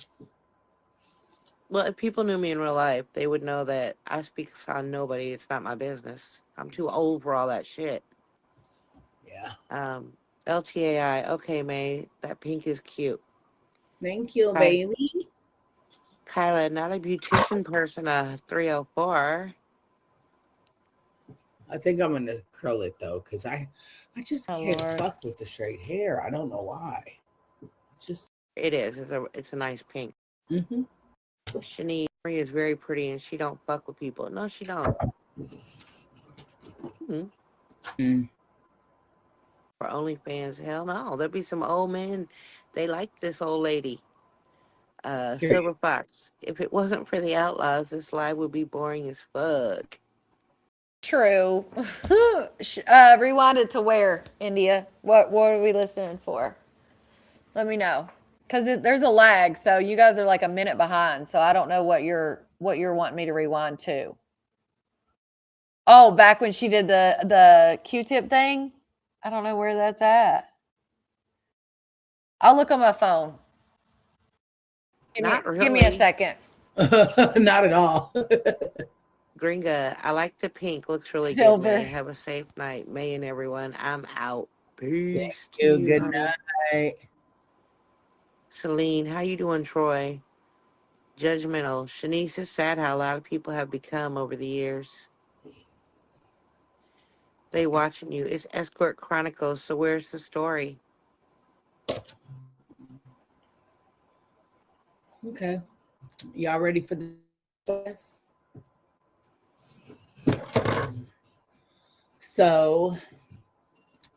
Well, if people knew me in real life, they would know that I speak on nobody. It's not my business. I'm too old for all that shit. Yeah. LTAI. Okay, May, that pink is cute. Thank you, baby. Kyla, not a beautician person, a 304. I think I'm gonna curl it though, because I just Oh, can't Lord. fuck with the straight hair. I don't know why. Just It is. It's a nice pink. mm-hmm. Shanice Marie is very pretty and she don't fuck with people. No, she don't. Mm. For OnlyFans, hell no. There'll be some old men. They like this old lady. Silver Fox. If it wasn't for the Outlaws, this live would be boring as fuck. True. Rewind it to where, India? What are we listening for? Let me know. Because there's a lag, so you guys are like a minute behind. So I don't know what you're wanting me to rewind to. Oh, back when she did the Q-tip thing? I don't know where that's at. I'll look on my phone. Not Give me a really. second. Not at all. Gringa, I like the pink. Looks really good, Silver. May. Have a safe night. May and everyone. I'm out. Peace to You you, good honey. night. Celine, how you doing, Troy? Judgmental. Shanice, is sad how a lot of people have become over the years. They watching you. It's Escort Chronicles, so where's the story? Okay. Y'all ready for the test? So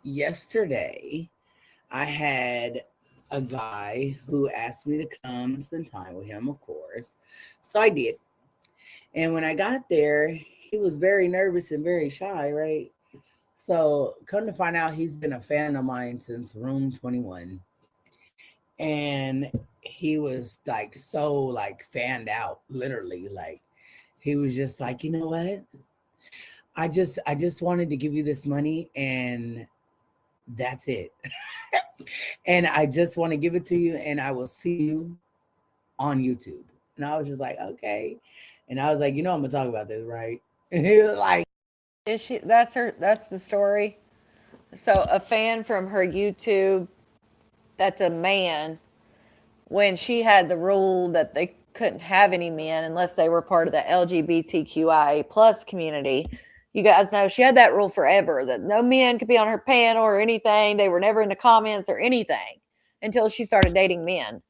yesterday I had a guy who asked me to come and spend time with him, of course. So I did. And when I got there, he was very nervous and very shy, right? So come to find out, he's been a fan of mine since Room 21. And he was like so like fanned out, literally. Like he was just like, you know what? I just wanted to give you this money and that's it. And I just want to give it to you and I will see you on YouTube. And I was just like, okay. And I was like, you know, I'm gonna talk about this, right? And he was like, Is she? That's the story. So a fan from her YouTube, that's a man, when she had the rule that they couldn't have any men unless they were part of the LGBTQIA plus community. You guys know she had that rule forever that no men could be on her panel or anything. They were never in the comments or anything until she started dating men.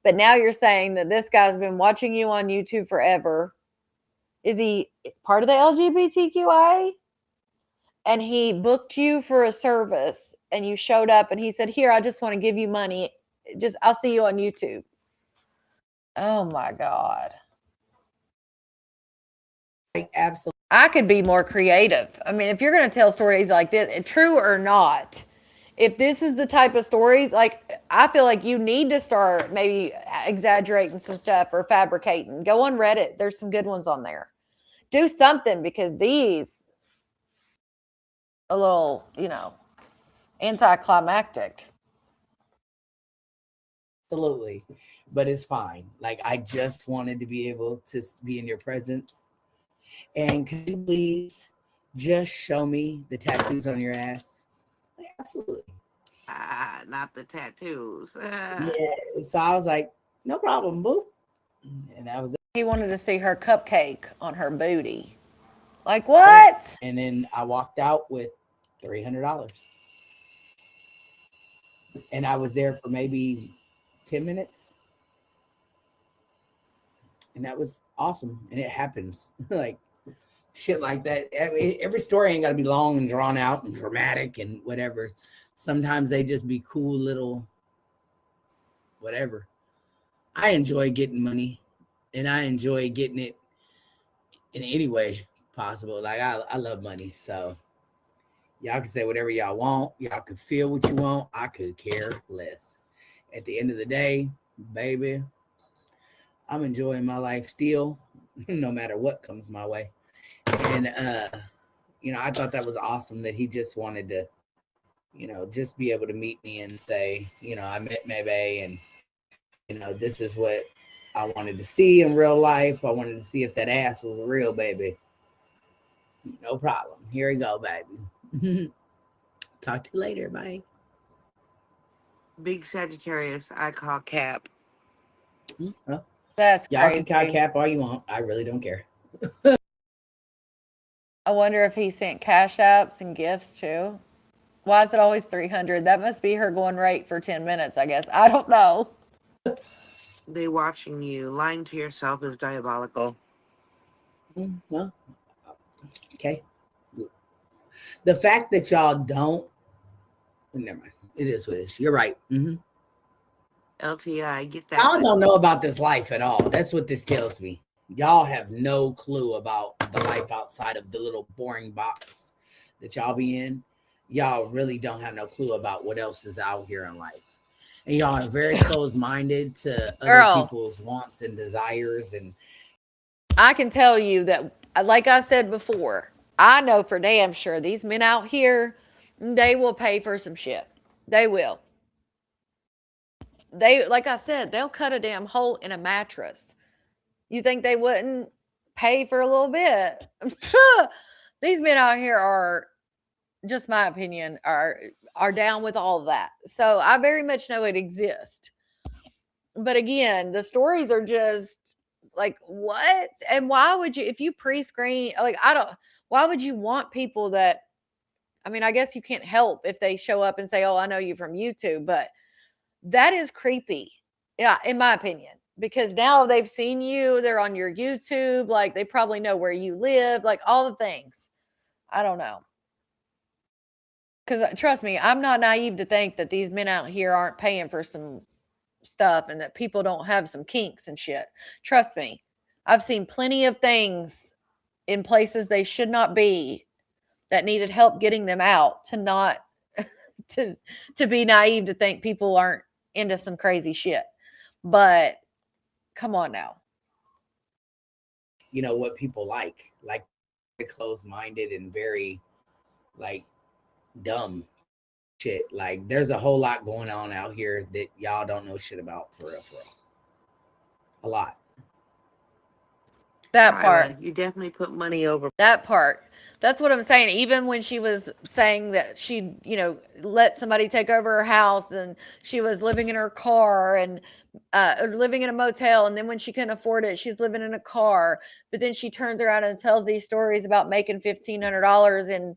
But now you're saying that this guy's been watching you on YouTube forever. Is he part of the LGBTQIA? And he booked you for a service and you showed up and he said, "Here, I just want to give you money. Just I'll see you on YouTube." Oh my God. absolutely. I could be more creative. I mean, if you're going to tell stories like this, true or not, if this is the type of stories, like, I feel like you need to start maybe exaggerating some stuff or fabricating. Go on Reddit. There's some good ones on there. Do something because these a little, anticlimactic. Absolutely. But it's fine. Like I just wanted to be able to be in your presence. And could you please just show me the tattoos on your ass? Like, absolutely. Not the tattoos. Yeah. So I was like, no problem, boo. And that was it. He wanted to see her cupcake on her booty. Like, what? And then I walked out with $300. And I was there for maybe 10 minutes. And that was awesome. And it happens. Like shit like that. Every story ain't got to be long and drawn out and dramatic and whatever. Sometimes they just be cool little whatever. I enjoy getting money and I enjoy getting it in any way possible. Like I love money. So y'all can say whatever y'all want. Y'all can feel what you want. I could care less. At the end of the day, baby, I'm enjoying my life still, no matter what comes my way. And I thought that was awesome that he just wanted to, just be able to meet me and say, I met Maybe and this is what I wanted to see in real life. I wanted to see if that ass was real, baby. No problem. Here we go, baby. Talk to you later. Bye. Big Sagittarius, I call Cap. Huh? That's Y'all can crazy. cap all you want. I really don't care. I wonder if he sent cash apps and gifts too. Why is it always 300? That must be her going rate for 10 minutes, I guess. I don't know. They watching you. Lying to yourself is diabolical. Well, okay. The fact that y'all don't, never mind. It is what it is. You're right. LTI, get that. Y'all don't know about this life at all. That's what this tells me. Y'all have no clue about the life outside of the little boring box that y'all be in. Y'all really don't have no clue about what else is out here in life. And y'all are very closed-minded to other Girl. people's wants and desires. And I can tell you that, like I said before, I know for damn sure these men out here, they will pay for some shit. They will. They, like I said, they'll cut a damn hole in a mattress. You think they wouldn't pay for a little bit? These men out here are, just my opinion, are down with all of that. So I very much know it exists. But again, the stories are just like, what? And why would you, if you pre-screen, like, why would you want people that, I mean, I guess you can't help if they show up and say, oh, I know you from YouTube, but that is creepy. Yeah, in my opinion, because now they've seen you, they're on your YouTube, like they probably know where you live, like all the things. I don't know. Because trust me, I'm not naive to think that these men out here aren't paying for some stuff and that people don't have some kinks and shit. Trust me, I've seen plenty of things in places they should not be that needed help getting them out, to not to be naive to think people aren't into some crazy shit. But come on now. you know what people like very closed-minded and very like dumb shit. Like there's a whole lot going on out here that y'all don't know shit about, for real. A lot. That part. Kyla, you definitely put money over. That part. That's what I'm saying. Even when she was saying that she, let somebody take over her house, and she was living in her car and living in a motel, and then when she couldn't afford it, she's living in a car. But then she turns around and tells these stories about making $1,500 in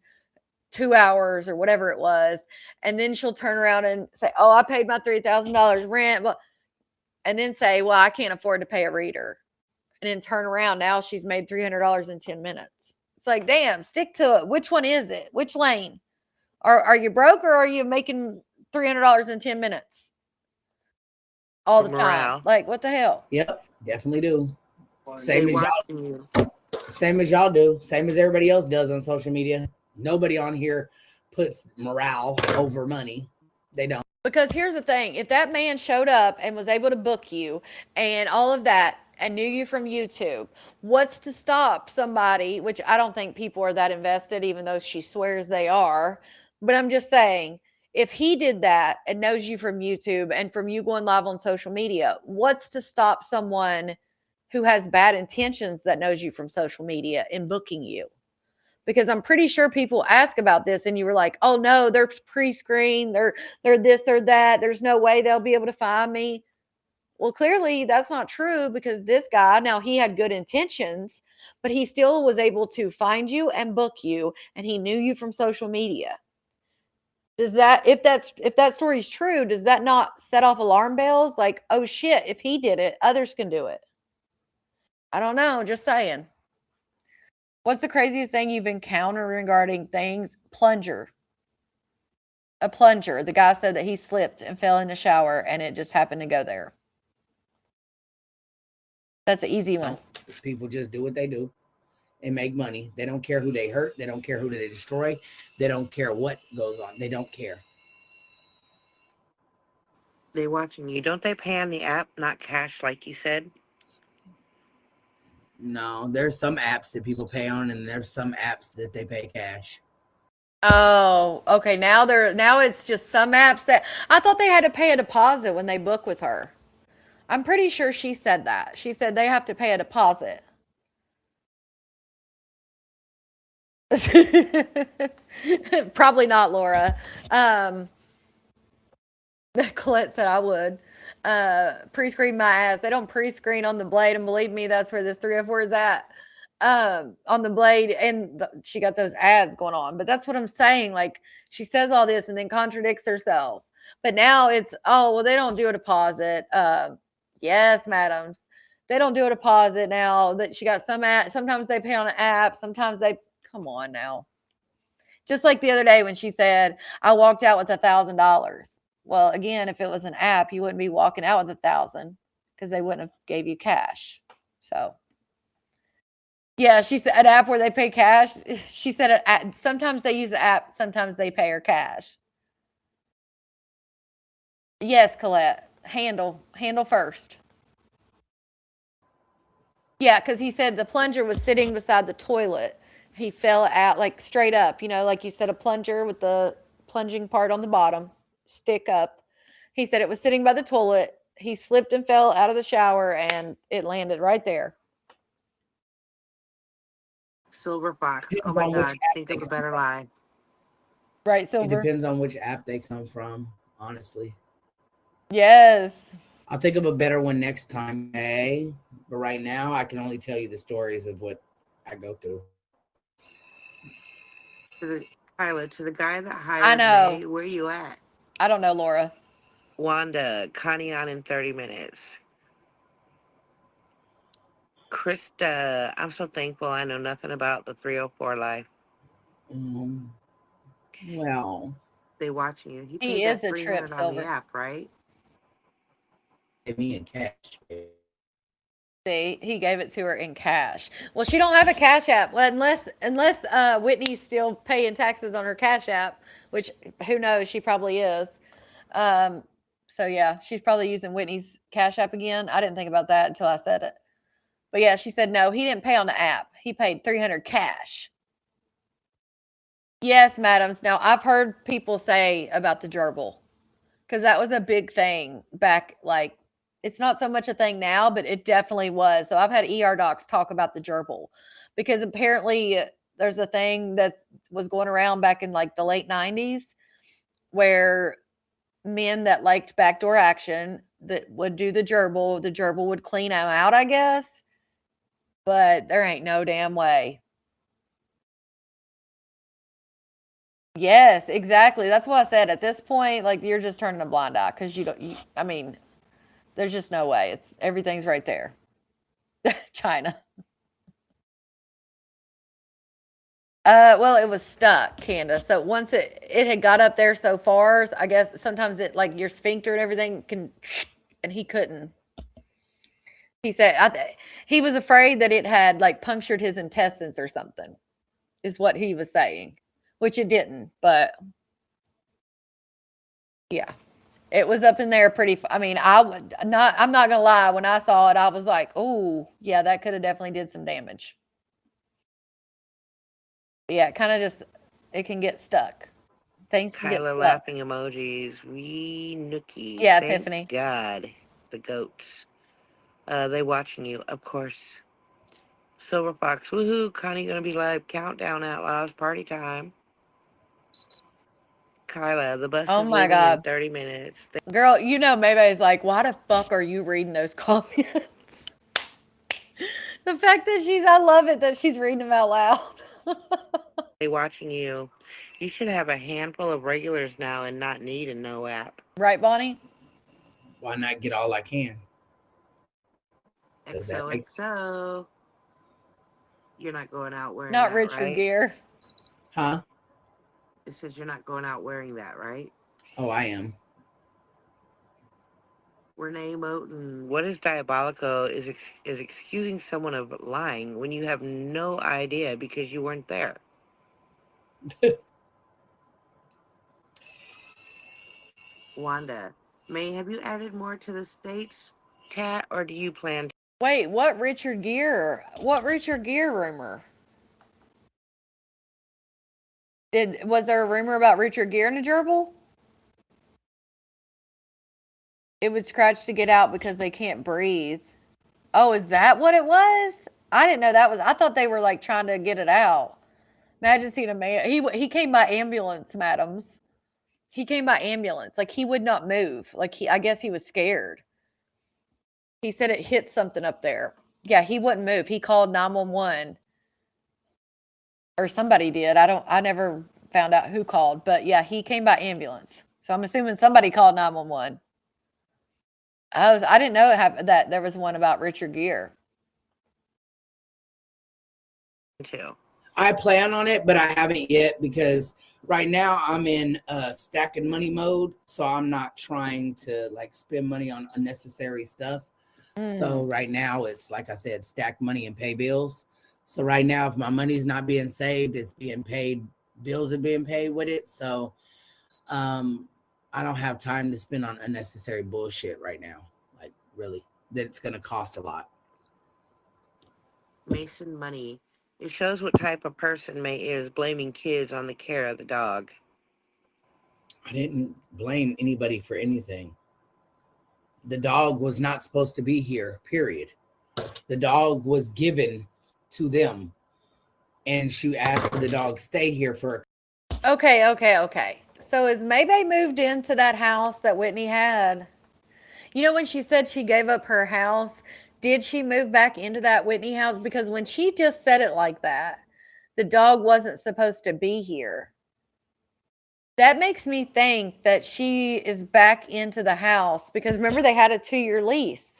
2 hours or whatever it was, and then she'll turn around and say, "Oh, I paid my $3,000 rent," and then say, "Well, I can't afford to pay a reader," and then turn around. Now she's made $300 in 10 minutes. It's like, damn, stick to it. Which one is it? Which lane? Are you broke, or are you making $300 in 10 minutes all the time? Morale. Like, what the hell? Yep, definitely do. They Same as watching you. y'all do. Same as everybody else does on social media. Nobody on here puts morale over money. They don't. Because here's the thing, if that man showed up and was able to book you and all of that and knew you from YouTube, what's to stop somebody, which I don't think people are that invested, even though she swears they are, but I'm just saying, if he did that and knows you from YouTube and from you going live on social media, what's to stop someone who has bad intentions that knows you from social media in booking you? Because I'm pretty sure people ask about this and you were like, "Oh no, they're pre-screened, they're this, they're that. There's no way they'll be able to find me." Well, clearly that's not true, because this guy, now he had good intentions, but he still was able to find you and book you, and he knew you from social media. Does that, if that story's true, does that not set off alarm bells? Like, oh shit, if he did it, others can do it. I don't know, just saying. What's the craziest thing you've encountered regarding things? Plunger. A plunger. The guy said that he slipped and fell in the shower and it just happened to go there. That's an easy one. People just do what they do and make money. They don't care who they hurt. They don't care who they destroy. They don't care what goes on. They don't care. They watching you. Don't they pay on the app, not cash, like you said? No, there's some apps that people pay on, and there's some apps that they pay cash. Oh, okay. Now it's just some apps that, I thought they had to pay a deposit when they book with her. I'm pretty sure she said that. She said they have to pay a deposit. Probably not, Laura. Colette said I would. pre-screen my ass. They don't pre-screen on the Blade, and believe me, that's where this 304 is at. On the Blade, and she got those ads going on. But that's what I'm saying. Like, she says all this and then contradicts herself. But now it's, oh well, they don't do a deposit. Yes, madams, they don't do a deposit now. That she got some ad. Sometimes they pay on an app. Sometimes they, come on now. Just like the other day when she said, I walked out with $1,000. Well, again, if it was an app, you wouldn't be walking out with 1,000 because they wouldn't have gave you cash. So, yeah, she said an app where they pay cash. She said sometimes they use the app, sometimes they pay her cash. Yes, Colette, handle first. Yeah, because he said the plunger was sitting beside the toilet. He fell out like straight up, like you said, a plunger with the plunging part on the bottom, stick up. He said it was sitting by the toilet. He slipped and fell out of the shower and it landed right there. Silver Fox. Oh Depends my on which God. app Think they of a come better from. lie. Right, It Silver? depends on which app they come from, honestly. Yes. I'll think of a better one next time, May. But right now, I can only tell you the stories of what I go through. Kyla, to the guy that I hired know. May, where you at? I don't know, Laura. Wanda, Connie on in 30 minutes. Krista, I'm so thankful I know nothing about the 304 life. Well, They watching you. He He paid is that a trip, 300 on the Silver. app, right? give me in cash. See, he gave it to her in cash. Well, she don't have a cash app. Well, unless Whitney's still paying taxes on her cash app, which who knows, she probably is. Um, so yeah, she's probably using Whitney's cash app again. I didn't think about that until I said it. But yeah, she said no, he didn't pay on the app. He paid 300 cash. Yes, madams. Now I've heard people say about the gerbil because that was a big thing back. Like, it's not so much a thing now, but it definitely was. So I've had ER docs talk about the gerbil because apparently there's a thing that was going around back in like the late 90s where men that liked backdoor action that would do the gerbil would clean them out, I guess. But there ain't no damn way. Yes, exactly. That's why I said at this point, like, you're just turning a blind eye because I mean, there's just no way. It's everything's right there. China. Well, it was stuck, Candace. So once it had got up there so far, I guess sometimes it like your sphincter and everything can, and he couldn't. He said he was afraid that it had like punctured his intestines or something. Is what he was saying, which it didn't. But yeah, it was up in there pretty. I mean, I'm not gonna lie. When I saw it, I was like, oh yeah, that could have definitely did some damage. Yeah, it kind of just it can get stuck. Things can get Kyla stuck. laughing emojis. Wee Nookie. Yeah, Thank Tiffany. God. The goats. They watching you, of course. Silver Fox. Woohoo. Connie gonna be live. Countdown Outlaws. Party time. Kyla, the bus Oh is my leaving in God. 30 minutes. Girl, Maybay's like, why the fuck are you reading those comments? The fact that I love it that she's reading them out loud. They watching you. You should have a handful of regulars now and not need a no app. Right, Bonnie? Why not get all I can? Does that make sense? XOXO. You're not going out wearing Not that, Richard right? Gere. Huh? It says you're not going out wearing that, right? Oh, I am. Renee Moten. What is diabolical is excusing someone of lying when you have no idea because you weren't there. Wanda, May, have you added more to the states chat, or do you plan to? Wait, what Richard Gere? What Richard Gere rumor? Was there a rumor about Richard Gere in a gerbil? It would scratch to get out because they can't breathe. Oh, is that what it was? I didn't know that was. I thought they were like trying to get it out. Imagine seeing a man. He came by ambulance, madams. He came by ambulance. Like he would not move. Like I guess he was scared. He said it hit something up there. Yeah, he wouldn't move. He called 911 or somebody did. I never found out who called, but yeah, he came by ambulance. So I'm assuming somebody called 911. I didn't know that there was one about Richard Gere. Too. I plan on it, but I haven't yet because right now I'm in stacking money mode. So I'm not trying to like spend money on unnecessary stuff. So right now it's like I said, stack money and pay bills. So right now, if my money's not being saved, it's being paid. Bills are being paid with it. So I don't have time to spend on unnecessary bullshit right now. Like really, that it's going to cost a lot. Mason Money. It shows what type of person May is blaming kids on the care of the dog. I didn't blame anybody for anything. The dog was not supposed to be here, period. The dog was given to them, and she asked the dog stay here for Okay. So as Maybay moved into that house that Whitney had, you know when she said she gave up her house, did she move back into that Whitney house? Because when she just said it like that, the dog wasn't supposed to be here. That makes me think that she is back into the house because remember they had a 2-year lease.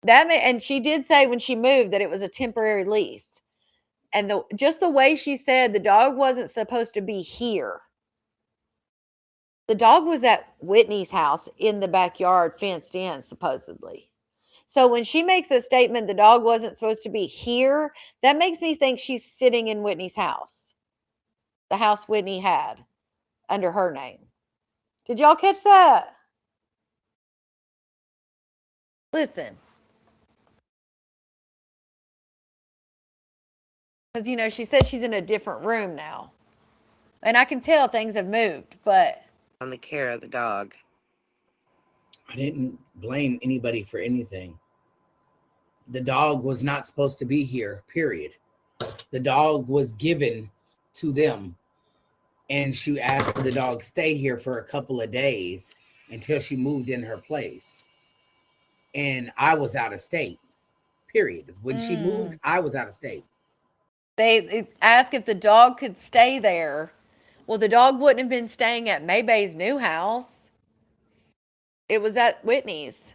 And she did say when she moved that it was a temporary lease. And just the way she said the dog wasn't supposed to be here. The dog was at Whitney's house in the backyard, fenced in, supposedly. So when she makes a statement the dog wasn't supposed to be here, that makes me think she's sitting in Whitney's house. The house Whitney had under her name. Did y'all catch that? Listen. Because, you know, she said she's in a different room now. And I can tell things have moved, but... On the care of the dog. I didn't blame anybody for anything. The dog was not supposed to be here, period. The dog was given to them, and she asked the dog stay here for a couple of days until she moved in her place. And I was out of state, period. When she moved, I was out of state. They asked if the dog could stay there. Well, the dog wouldn't have been staying at Maybay's new house. It was at Whitney's.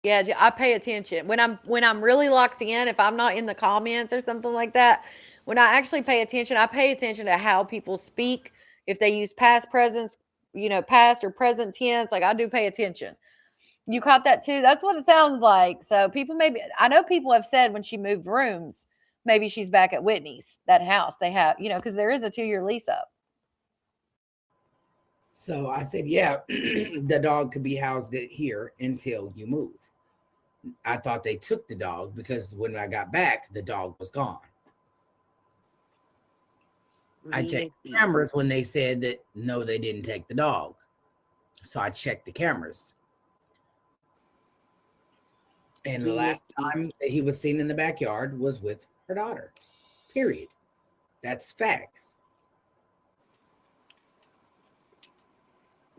Yeah, I pay attention. When I'm really locked in, if I'm not in the comments or something like that, when I actually pay attention, I pay attention to how people speak. If they use past, present, past or present tense, like I do pay attention. You caught that too? That's what it sounds like. So I know people have said when she moved rooms, maybe she's back at Whitney's, that house they have, because there is a 2-year lease up. So I said, yeah, the dog could be housed here until you move. I thought they took the dog because when I got back, the dog was gone. I checked the cameras when they said that, no, they didn't take the dog. So I checked the cameras. And the last time that he was seen in the backyard was with her daughter, period. That's facts.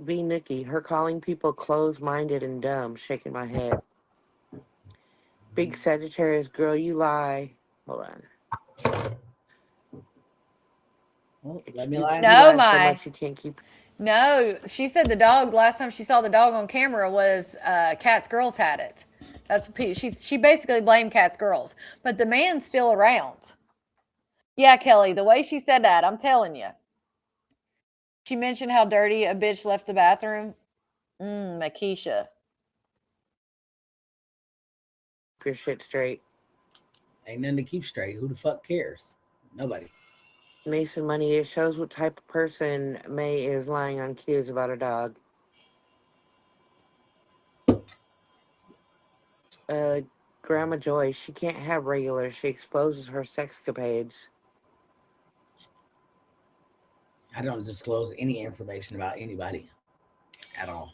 B. Nikki, her calling people closed-minded and dumb, shaking my head. Big Sagittarius, girl, you lie. Hold on. Well, let me lie. No, so much you can't keep. No, she said the dog, last time she saw the dog on camera was Cat's Girls had it. That's she basically blamed Cat's Girls. But the man's still around. Yeah, Kelly, the way she said that, I'm telling you. She mentioned how dirty a bitch left the bathroom. Makisha. Keep your shit straight. Ain't nothing to keep straight. Who the fuck cares? Nobody. Mason Money, it shows what type of person May is lying on kids about her dog. Grandma Joy, she can't have regular. She exposes her sexcapades. I don't disclose any information about anybody at all.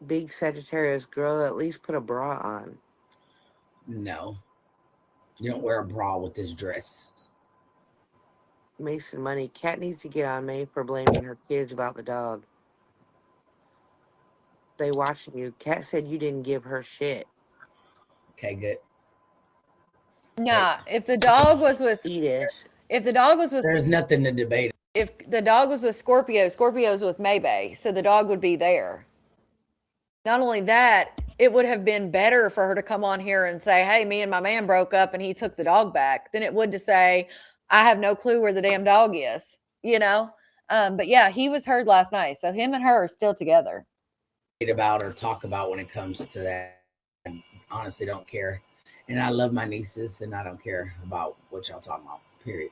Big Sagittarius, girl, at least put a bra on. No. You don't wear a bra with this dress. Mason Money, Cat needs to get on May for blaming her kids about the dog. They watching you. Kat said you didn't give her shit. Okay, good. Nah, if the dog was with Edith. if the dog was with There's nothing to debate. if the dog was with Scorpio, Scorpio's with Maybay, so the dog would be there. Not only that, it would have been better for her to come on here and say, hey, me and my man broke up and he took the dog back, than it would to say, I have no clue where the damn dog is, you know? But yeah, he was heard last night. So him and her are still together. About or talk about when it comes to that. I honestly don't care. And I love my nieces and I don't care about what y'all talking about, period.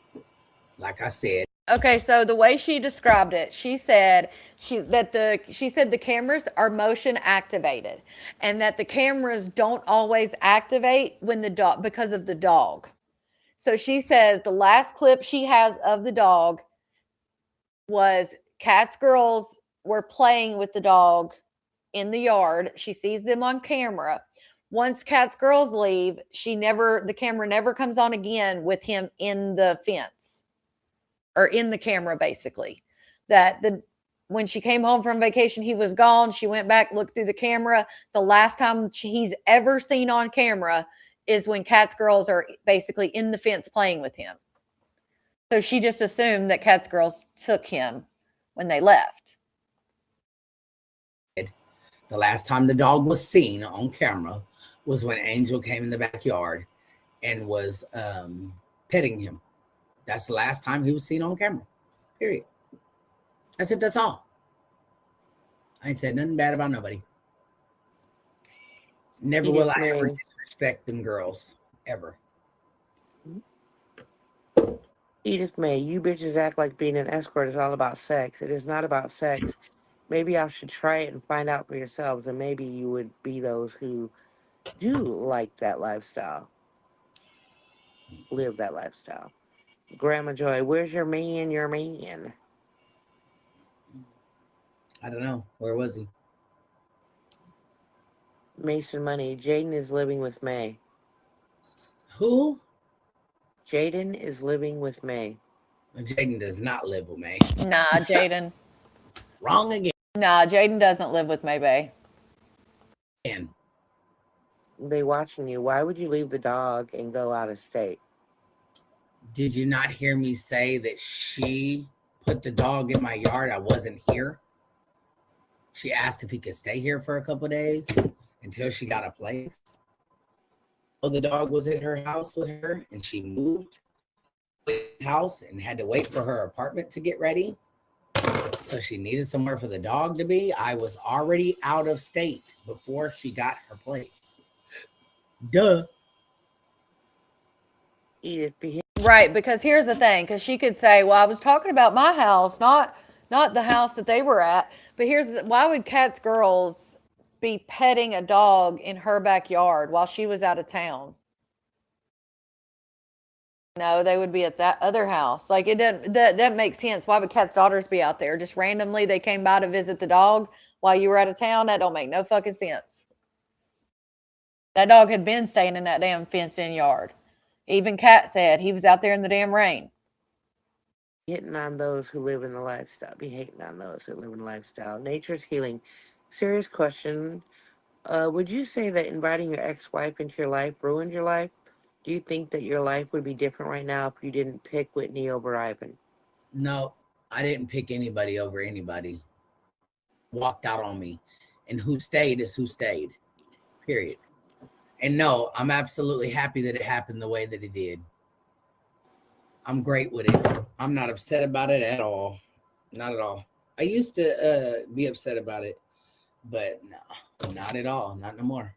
Like I said. Okay, so the way she described it, she said the cameras are motion activated and that the cameras don't always activate when the dog because of the dog. So she says the last clip she has of the dog was Kat's girls were playing with the dog in the yard. She sees them on camera. Once Kat's girls leave, the camera never comes on again with him in the fence or in the camera, basically. When she came home from vacation, he was gone. She went back, looked through the camera. The last time he's ever seen on camera is when Kat's girls are basically in the fence playing with him. So she just assumed that Kat's girls took him when they left. The last time the dog was seen on camera was when Angel came in the backyard and was petting him. That's the last time he was seen on camera, period. That's it. That's all. I ain't said nothing bad about nobody. Never will I ever disrespect them girls, ever. Edith May, you bitches act like being an escort is all about sex. It is not about sex. Maybe y'all should try it and find out for yourselves, and maybe you would be those who do like that lifestyle. Live that lifestyle. Grandma Joy, where's your man, your man? I don't know. Where was he? Mason Money, Jaden is living with May. Who? Jaden is living with May. Jaden does not live with May. Nah, Jaden. Wrong again. Nah, Jaden doesn't live with Maybay. And They watching you. Why would you leave the dog and go out of state? did you not hear me say that she put the dog in my yard? I wasn't here. She asked if he could stay here for a couple of days until she got a place. So the dog was at her house with her, and she moved to the house and had to wait for her apartment to get ready. So she needed somewhere for the dog to be. I was already out of state before she got her place. Duh. Edith, Right, because here's the thing, because she could say, well, I was talking about my house, not the house that they were at. But why would Kat's girls be petting a dog in her backyard while she was out of town? No, they would be at that other house. Like, it doesn't make sense. Why would Kat's daughters be out there? Just randomly they came by to visit the dog while you were out of town? That don't make no fucking sense. That dog had been staying in that damn fenced-in yard. Even Kat said he was out there in the damn rain. hitting on those who live in the lifestyle. Be hating on those that live in the lifestyle. Nature's healing. Serious question. Would you say that inviting your ex-wife into your life ruined your life? Do you think that your life would be different right now if you didn't pick Whitney over Ivan? No, I didn't pick anybody over anybody. Walked out on me. And who stayed is who stayed. Period. And no, I'm absolutely happy that it happened the way that it did. I'm great with it. I'm not upset about it at all. Not at all. I used to be upset about it, but no, not at all. Not no more.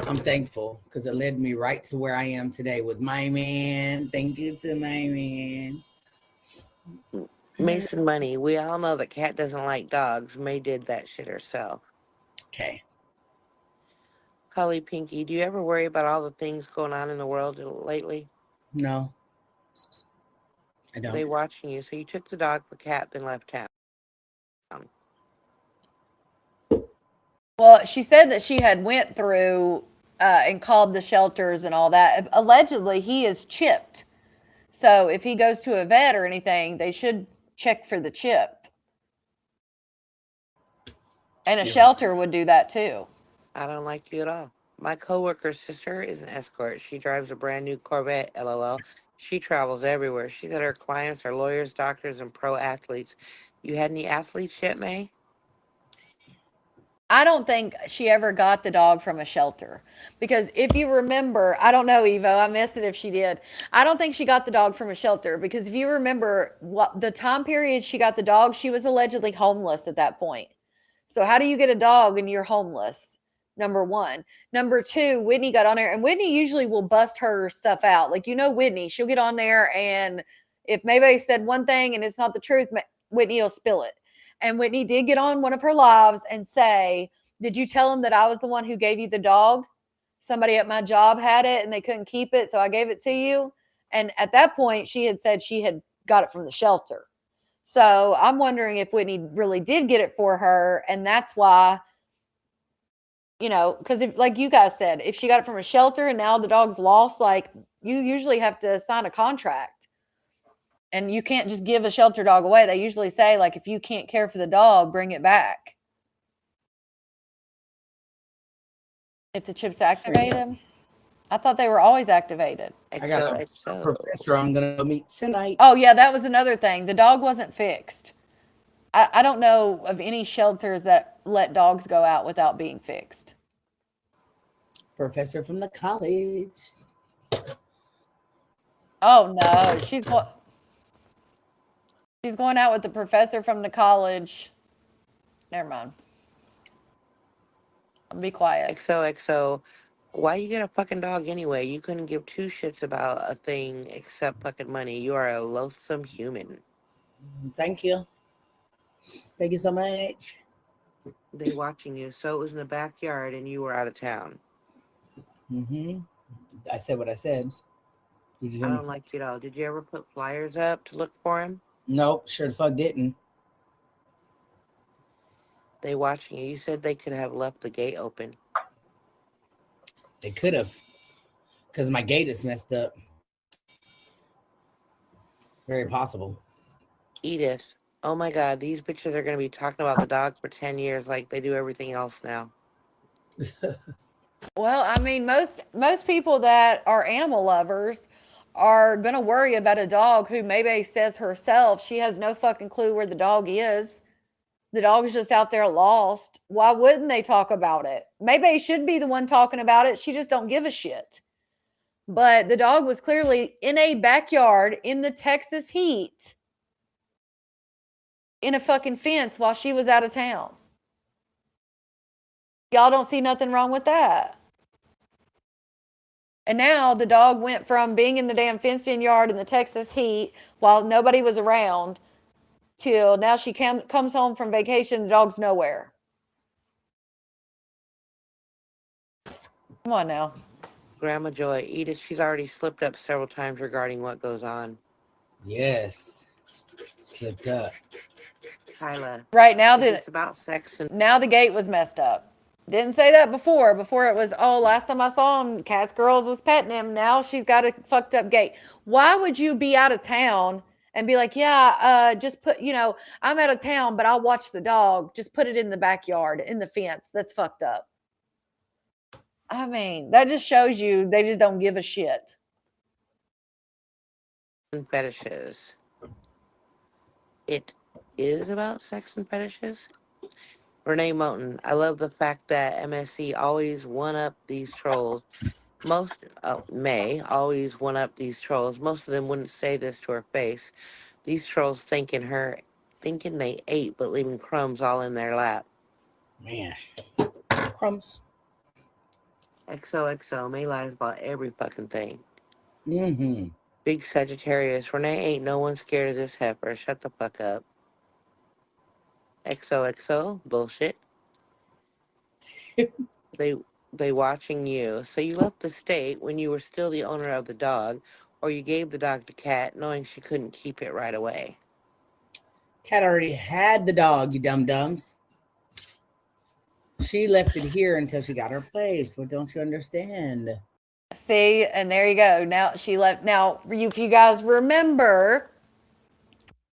I'm thankful because it led me right to where I am today with my man. Thank you to my man. Mason Money. We all know that Kat doesn't like dogs. May did that shit herself. Okay. Holly Pinky, do you ever worry about all the things going on in the world lately? No. I don't. They watching you. So you took the dog for Kat, then left town. Well, she said that she had went through and called the shelters and all that. Allegedly, he is chipped. So if he goes to a vet or anything, they should check for the chip. And a Yeah. shelter would do that too. I don't like you at all. My coworker's sister is an escort. She drives a brand new Corvette, lol. She travels everywhere. She said her clients are lawyers, doctors, and pro athletes. You had any athletes yet, May? I don't think she ever got the dog from a shelter because if you remember, I don't know, Evo, I missed it if she did. I don't think she got the dog from a shelter because if you remember what the time period she got the dog, she was allegedly homeless at that point. So how do you get a dog and you're homeless? Number one. Number two, Whitney got on there, and Whitney usually will bust her stuff out. Like, you know, Whitney, she'll get on there, and if maybe said one thing and it's not the truth, Whitney will spill it. And Whitney did get on one of her lives and say, "Did you tell him that I was the one who gave you the dog? Somebody at my job had it and they couldn't keep it, so I gave it to you." And at that point, she had said she had got it from the shelter. So I'm wondering if Whitney really did get it for her, and that's why, because if, like you guys said, if she got it from a shelter and now the dog's lost, like you usually have to sign a contract, and you can't just give a shelter dog away. They usually say, like, if you can't care for the dog, bring it back. If the chips activate them, I thought they were always activated. I got a XOXO. professor I'm going to meet tonight. Oh yeah, that was another thing. The dog wasn't fixed. I don't know of any shelters that let dogs go out without being fixed. Professor from the college. Oh no, she's going out with the professor from the college. Never mind. Be quiet. XOXO. Why you get a fucking dog anyway? You couldn't give two shits about a thing except fucking money. You are a loathsome human. Thank you. Thank you so much. They watching you. So it was in the backyard and you were out of town. I said what I said. Did you I hear me? don't like you at all. Did you ever put flyers up to look for him? Nope, sure the fuck didn't. They watching you. You said they could have left the gate open. They could have, because my gate is messed up. Very possible. Edith. Oh my god, these bitches are going to be talking about the dog for 10 years like they do everything else now. Well, I mean, most people that are animal lovers are going to worry about a dog who maybe says herself she has no fucking clue where the dog is. The dog is just out there lost. Why wouldn't they talk about it? Maybe they should be the one talking about it. She just don't give a shit. But the dog was clearly in a backyard in the Texas heat in a fucking fence while she was out of town. Y'all don't see nothing wrong with that. And now the dog went from being in the damn fenced-in yard in the Texas heat while nobody was around till now she comes home from vacation, the dog's nowhere. Come on now. Grandma Joy, Edith, she's already slipped up several times regarding what goes on. Yes. Slipped up. Kyla. Right now It's about sex and now the gate was messed up. Didn't say that before. Before it was, oh, last time I saw him, Cat's Girls was petting him. Now she's got a fucked up gate. Why would you be out of town and be like, yeah, just put, I'm out of town, but I'll watch the dog. Just put it in the backyard, in the fence. That's fucked up. I mean, that just shows you they just don't give a shit. fetishes. It is about sex and fetishes. Renee Moten, I love the fact that MSC always one up these trolls. May always one up these trolls. Most of them wouldn't say this to her face. These trolls thinking they ate, but leaving crumbs all in their lap. Man. Crumbs. XOXO, May lies about every fucking thing. Mm-hmm. Big Sagittarius, Renee ain't no one scared of this heifer. Shut the fuck up. XOXO, bullshit. They watching you. So you left the state when you were still the owner of the dog, or you gave the dog to Cat knowing she couldn't keep it right away. Cat already had the dog, you dum-dums. She left it here until she got her place. What don't you understand? See, and there you go. Now she left. Now, if you guys remember,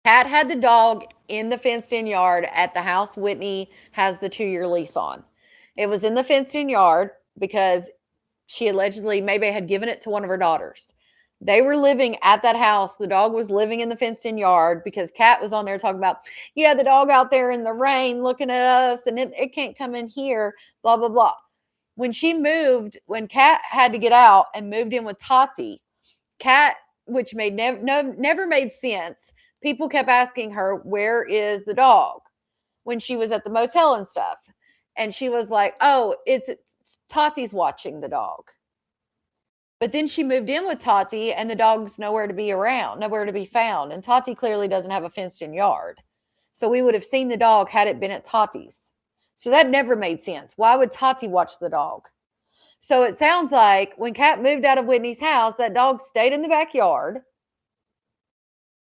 Cat had the dog in the fenced-in yard at the house Whitney has the 2-year lease on. It was in the fenced-in yard because she allegedly maybe had given it to one of her daughters. They were living at that house. The dog was living in the fenced-in yard because Kat was on there talking about, yeah, the dog out there in the rain looking at us, and it can't come in here, blah, blah, blah. When she moved, when Kat had to get out and moved in with Tati, Kat, which made never made sense, people kept asking her, where is the dog? When she was at the motel and stuff. And she was like, oh, it's Tati's watching the dog. But then she moved in with Tati and the dog's nowhere to be around, nowhere to be found. And Tati clearly doesn't have a fenced in yard. So we would have seen the dog had it been at Tati's. So that never made sense. Why would Tati watch the dog? So it sounds like when Kat moved out of Whitney's house, that dog stayed in the backyard.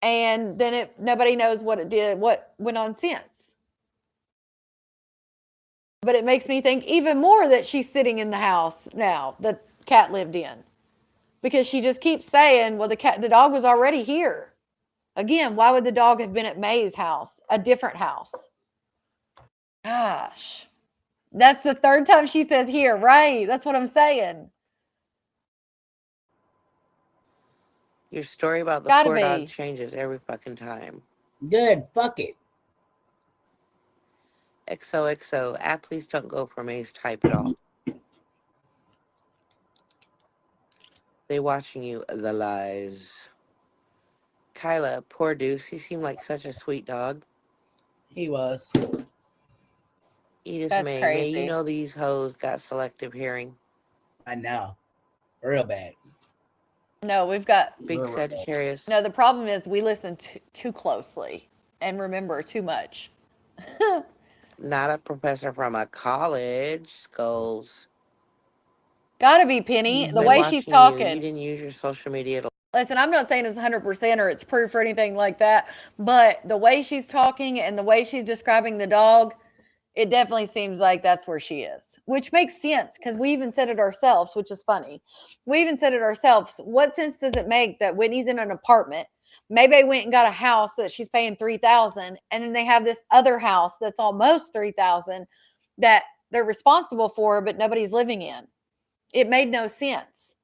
And then nobody knows what it did, what went on since. But it makes me think even more that she's sitting in the house now that Kat lived in. Because she just keeps saying, well, the dog was already here. Again, why would the dog have been at May's house, a different house? Gosh. That's the third time she says here, right? That's what I'm saying. Your story about the Gotta poor dog be. changes every fucking time. Good. Fuck it. XOXO, athletes don't go for May's type at all. They watching you, the lies. Kyla, poor Deuce, he seemed like such a sweet dog. He was. Edith That's May, crazy. you know these hoes got selective hearing. I know. Real bad. No, we've got. Big Real bad. Sagittarius. No, the problem is we listen too closely and remember too much. Not a professor from a college. Skulls. Gotta be, Penny. The They way she's watching talking. You didn't use your social media to Listen, I'm not saying it's 100% or it's proof or anything like that, but the way she's talking and the way she's describing the dog, it definitely seems like that's where she is, which makes sense because we even said it ourselves, which is funny. We even said it ourselves. What sense does it make that Whitney's in an apartment? Maybe they went and got a house that she's paying $3,000, and then they have this other house that's almost $3,000 that they're responsible for, but nobody's living in. It made no sense.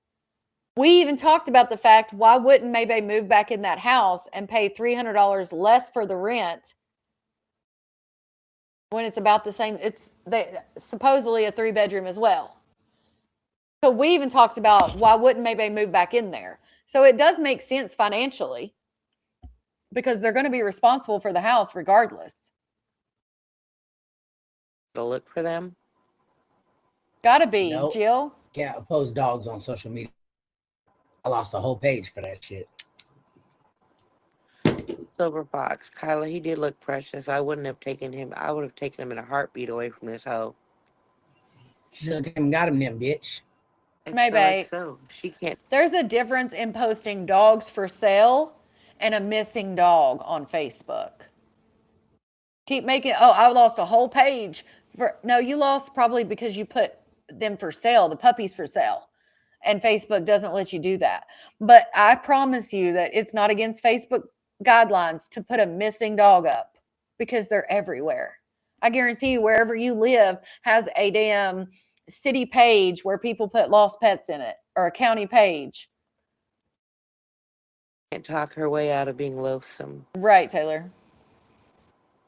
We even talked about the fact, why wouldn't Maybay move back in that house and pay $300 less for the rent when it's about the same? It's supposedly a 3-bedroom as well. So we even talked about why wouldn't Maybay move back in there? So it does make sense financially because they're going to be responsible for the house regardless. look for them. Gotta be, Nope. Jill. Can't post dogs on social media. I lost a whole page for that shit. Silver Fox. Kyla, he did look precious. I wouldn't have taken him. I would have taken him in a heartbeat away from this hoe. She should have got him then, bitch. Maybe. So she can't. There's a difference in posting dogs for sale and a missing dog on Facebook. Keep making, oh, I lost a whole page. No, you lost probably because you put them for sale, the puppies for sale. And Facebook doesn't let you do that. But I promise you that it's not against Facebook guidelines to put a missing dog up because they're everywhere. I guarantee you, wherever you live has a damn city page where people put lost pets in it, or a county page. Can't talk her way out of being loathsome. Right, Taylor.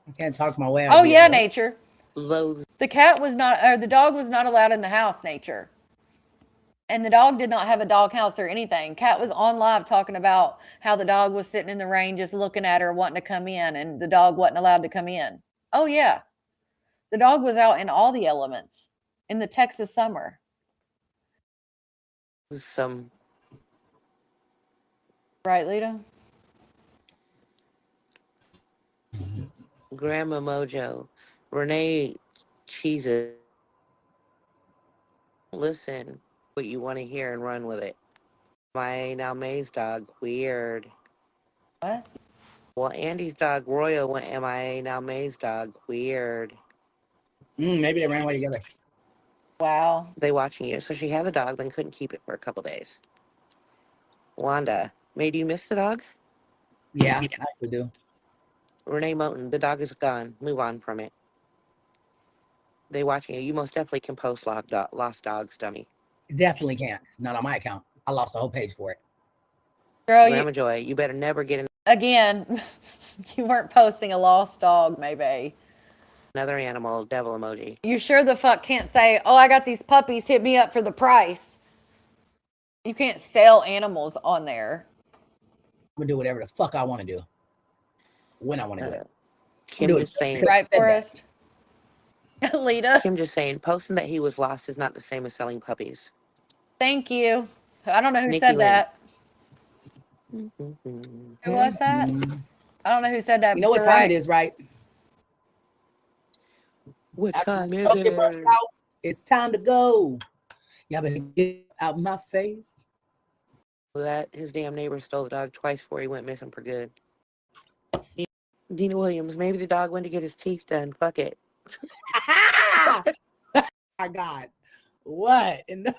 I can't talk my way out. Oh yeah, Nature. Loathe. The cat was not, or the dog was not allowed in the house, Nature. And the dog did not have a dog house or anything. Cat was on live talking about how the dog was sitting in the rain just looking at her, wanting to come in, and the dog wasn't allowed to come in. Oh yeah. The dog was out in all the elements in the Texas summer. Some. Right, Lita? Grandma Mojo. Renee cheeses. Listen what you want to hear and run with it. My now May's dog, weird. What? Well, Andy's dog, Royal, went MIA. Now May's dog, weird. Maybe they ran away together. Wow. They watching you. So she had the dog, then couldn't keep it for a couple days. Wanda, May, do you miss the dog? Yeah, I actually do. Renee Moten, the dog is gone. Move on from it. They watching you. You most definitely can post lost dogs, dummy. Definitely can't. Not on my account. I lost a whole page for it. Girl, Grandma Joy, you better never get again, you weren't posting a lost dog, maybe. another animal devil emoji. You sure the fuck can't say, oh, I got these puppies, hit me up for the price. You can't sell animals on there. I'm gonna do whatever the fuck I want to do. When I want to do it. Kim just saying. Right, Forrest? Lita, Kim just saying. Posting that he was lost is not the same as selling puppies. thank you. I don't know who Nikki said Lynn. that. Mm-hmm. Who was that? I don't know who said that. You know what but time right. it is, right? What After time the is smoke get brushed it? out, it's time to go. Y'all better get out my face. That his damn neighbor stole the dog twice before he went missing for good. Dina Williams, maybe the dog went to get his teeth done. Fuck it. My God. What? And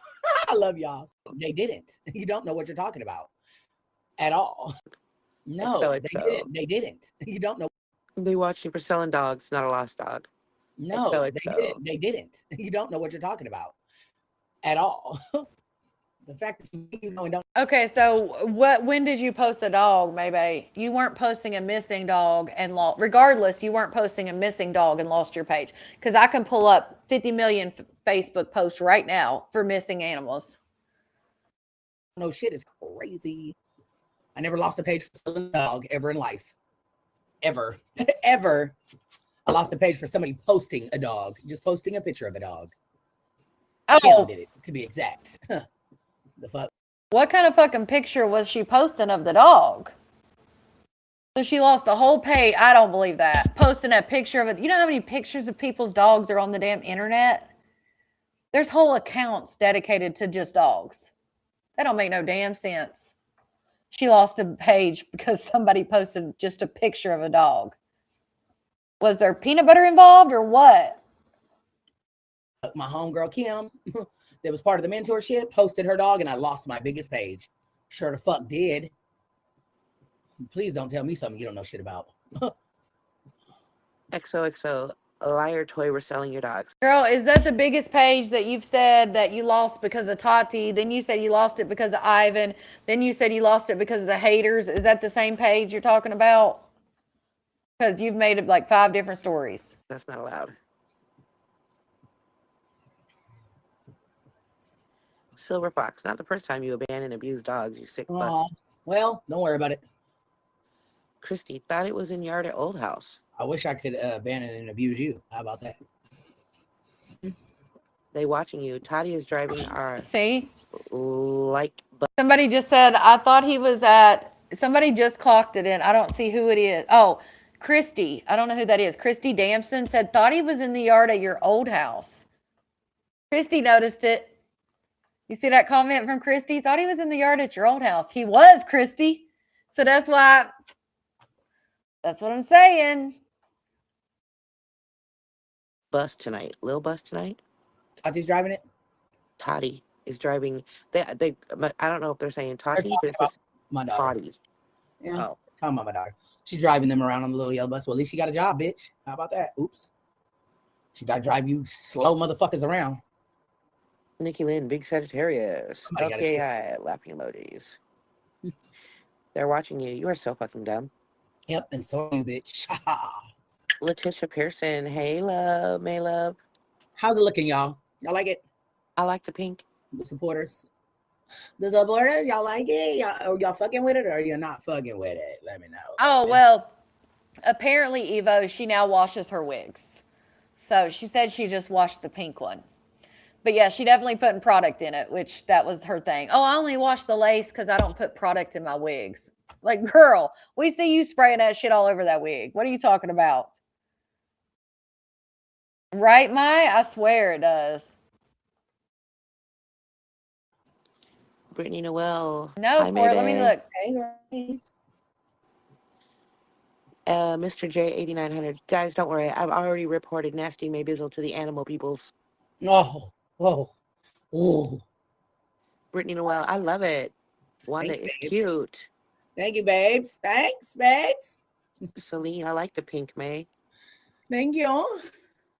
I love y'all. They didn't. You don't know what you're talking about at all. No, XOXO. they didn't. They didn't. You don't know. They watch you for selling dogs, not a lost dog. No, XOXO. they didn't. They didn't. You don't know what you're talking about at all. The fact that you know and don't. Okay, so when did you post a dog, maybe? You weren't posting a missing dog and lost, regardless, you weren't posting a missing dog and lost your page. Because I can pull up 50 million Facebook posts right now for missing animals. No shit is crazy. I never lost a page for selling a dog ever in life. Ever. Ever. I lost a page for somebody posting a dog, just posting a picture of a dog. Oh, Kim did it, to be exact. The fuck? what kind of fucking picture was she posting of the dog? So she lost a whole page. I don't believe that. Posting a picture of it. You know how many pictures of people's dogs are on the damn internet? There's whole accounts dedicated to just dogs. That don't make no damn sense. She lost a page because somebody posted just a picture of a dog. Was there peanut butter involved or what? My homegirl Kim, that was part of the mentorship, posted her dog, and I lost my biggest page. Sure the fuck did. Please don't tell me something you don't know shit about. XOXO. A liar toy, we're selling your dogs. Girl, is that the biggest page that you've said that you lost because of Tati? Then you said you lost it because of Ivan. Then you said you lost it because of the haters. Is that the same page you're talking about? Because you've made it like 5 different stories. That's not allowed. Silver Fox, not the first time you abandoned and abused dogs, you sick fuck. Well, don't worry about it. Christy, thought it was in yard at Old House. I wish I could abandon and abuse you. How about that? They watching you. Tati is driving our See? like. Somebody just said, I thought he was at, somebody just clocked it in. I don't see who it is. Oh, Christy. I don't know who that is. Christy Damson said, thought he was in the yard at your old house. Christy noticed it. You see that comment from Christy? Thought he was in the yard at your old house. He was, Christy. So that's why, that's what I'm saying. Bus tonight. Lil Bus tonight. Tati's driving it? Tati is driving. They. I don't know if they're saying Tati, but it's just My daughter. Tati. Yeah. Oh. Talking about my daughter. She's driving them around on the little yellow bus. Well, at least she got a job, bitch. How about that? Oops. She got to drive you slow motherfuckers around. Nikki Lynn, big Sagittarius. Somebody gotta Okay, laughing emojis. They're watching you. You are so fucking dumb. Yep, and so are you, bitch. Letitia Pearson. Hey, love. May love. How's it looking, y'all? Y'all like it? I like the pink. The supporters. The supporters, y'all like it? Y'all fucking with it or you're not fucking with it? Let me know. Oh, well, apparently, Evo, she now washes her wigs. So she said she just washed the pink one. But yeah, she definitely putting product in it, which that was her thing. Oh, I only wash the lace because I don't put product in my wigs. Like, girl, we see you spraying that shit all over that wig. What are you talking about? Right, Mai? I swear it does. Brittany Noel. No, Hi, Cora, let me Mayday. look. Mr. J8900. Guys, don't worry. I've already reported Nasty May Bizzle to the animal peoples. Oh. Brittany Noel, I love it. Wanda Thank is you, cute. Thank you, babes. Thanks, babes. Celine, I like the pink, May. Thank you.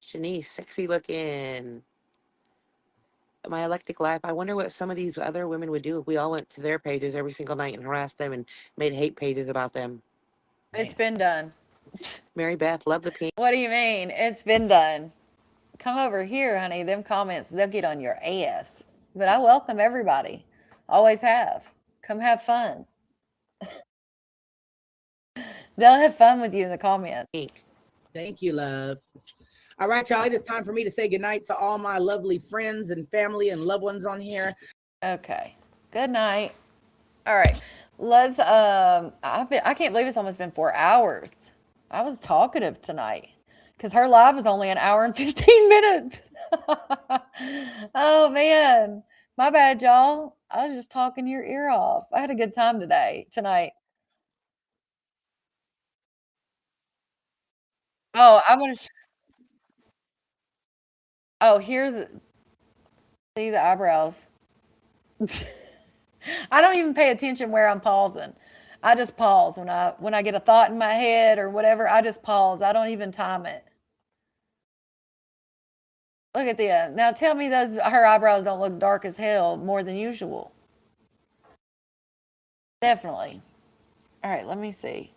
Shanice, sexy looking. My Eclectic Life. I wonder what some of these other women would do if we all went to their pages every single night and harassed them and made hate pages about them. It's been done. Mary Beth, love the pink. What do you mean? It's been done. Come over here, honey. Them comments, they'll get on your ass. But I welcome everybody. Always have. Come have fun. They'll have fun with you in the comments. Thank you, love. All right, y'all. It is time for me to say goodnight to all my lovely friends and family and loved ones on here. Okay. Good night. All right. Let's I can't believe it's almost been 4 hours. I was talkative tonight because her live was only an hour and 15 minutes. Oh man. My bad, y'all. I was just talking your ear off. I had a good time tonight. Oh, I'm gonna oh, see the eyebrows. I don't even pay attention where I'm pausing. I just pause when I get a thought in my head or whatever. I just pause. I don't even time it. Look at the now. Tell me her eyebrows don't look dark as hell more than usual. Definitely. All right. Let me see.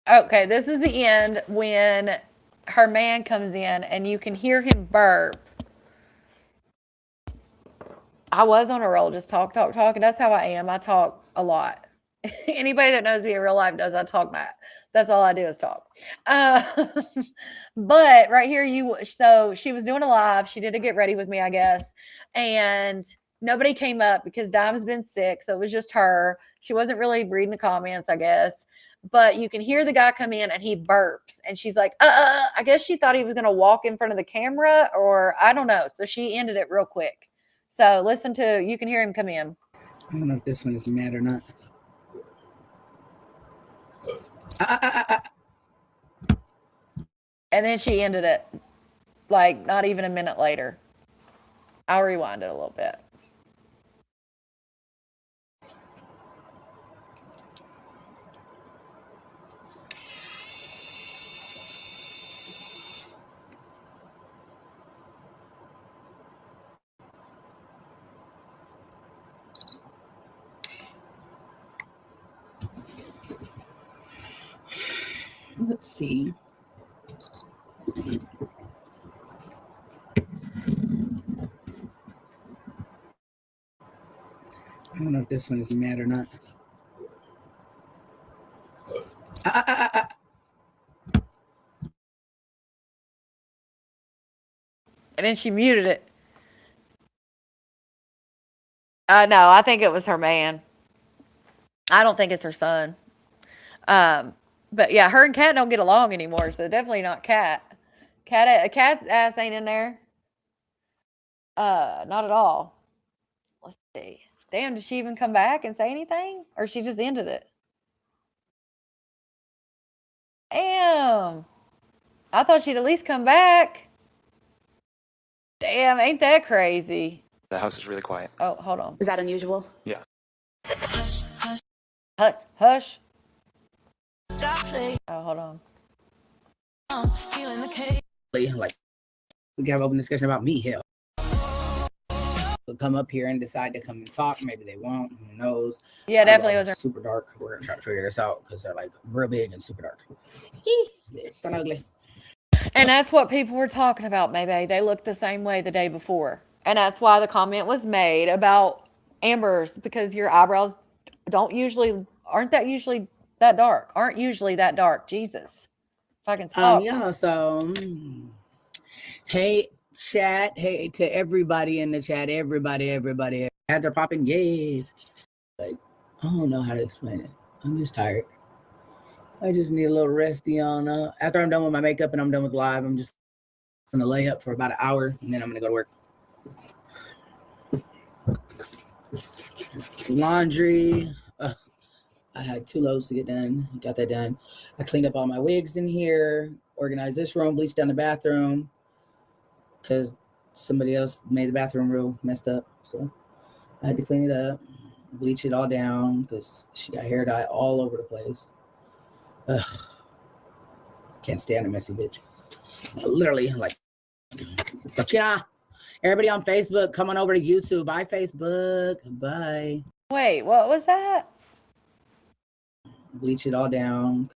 Okay, this is the end when her man comes in and you can hear him burp. I was on a roll, just talk, and that's how I am. I talk a lot. Anybody that knows me in real life knows I talk back. That's all I do is talk. But right here, so she was doing a live. She did a get ready with me, I guess, and nobody came up because Dime's been sick, so it was just her. She wasn't really reading the comments, I guess. But you can hear the guy come in and he burps, and she's like, I guess she thought he was gonna walk in front of the camera, or I don't know. So she ended it real quick. So you can hear him come in. I don't know if this one is mad or not. And then she ended it like not even a minute later. I'll rewind it a little bit. Let's see. I don't know if this one is mad or not. And then she muted it. No, I think it was her man. I don't think it's her son. But yeah, her and Kat don't get along anymore, so definitely not Kat. Kat's ass ain't in there. Not at all. Let's see. Damn, did she even come back and say anything? Or she just ended it? Damn. I thought she'd at least come back. Damn, ain't that crazy? The house is really quiet. Oh, hold on. Is that unusual? Yeah. Hush. Oh, hold on. Like, we can have an open discussion about me, hell. They'll come up here and decide to come and talk. Maybe they won't. Who knows? Yeah, definitely was her. Super dark. We're going to try to figure this out because they're like real big and super dark. They're fun ugly. And that's what people were talking about, maybe. They looked the same way the day before. And that's why the comment was made about Amber's, because your eyebrows aren't usually that dark. Jesus. If I can talk. Yeah, so hey chat, hey to everybody in the chat, everybody. Ads are popping, yes. Like, I don't know how to explain it. I'm just tired. I just need a little resty on. After I'm done with my makeup and I'm done with live, I'm just gonna lay up for about an hour and then I'm gonna go to work. Laundry. I had 2 loads to get done. Got that done. I cleaned up all my wigs in here, organized this room, bleached down the bathroom because somebody else made the bathroom real messed up. So I had to clean it up. bleach it all down because she got hair dye all over the place. Ugh. Can't stand a messy bitch. Literally, like, gotcha. Everybody on Facebook, come on over to YouTube. Bye, Facebook. Bye. Wait, what was that? Bleach it all down.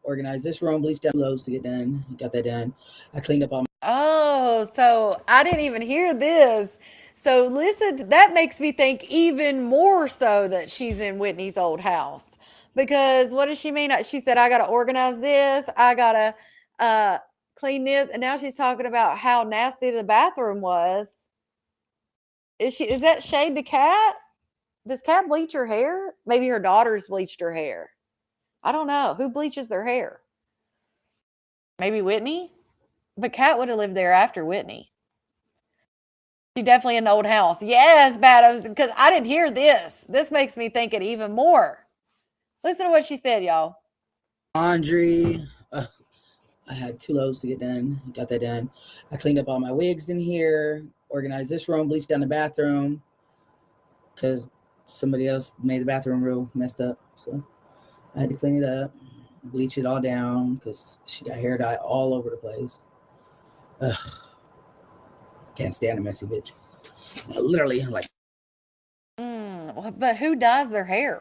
Organize this room, bleach down lows to get done. Got that done. I cleaned up all my Oh, so I didn't even hear this. So listen, that makes me think even more so that she's in Whitney's old house. Because what does she mean? She said, I got to organize this. I got to clean this. And now she's talking about how nasty the bathroom was. Is that shade to Cat? Does Cat bleach her hair? Maybe her daughter's bleached her hair. I don't know. Who bleaches their hair? Maybe Whitney? But Cat would have lived there after Whitney. She definitely in the old house. Yes, Bad, because I didn't hear this. This makes me think it even more. Listen to what she said, y'all. laundry. I had 2 loads to get done. Got that done. I cleaned up all my wigs in here. Organized this room. Bleached down the bathroom because somebody else made the bathroom real messed up. So I had to clean it up, bleach it all down because she got hair dye all over the place. Ugh. Can't stand a messy bitch. Literally, like. But who dyes their hair?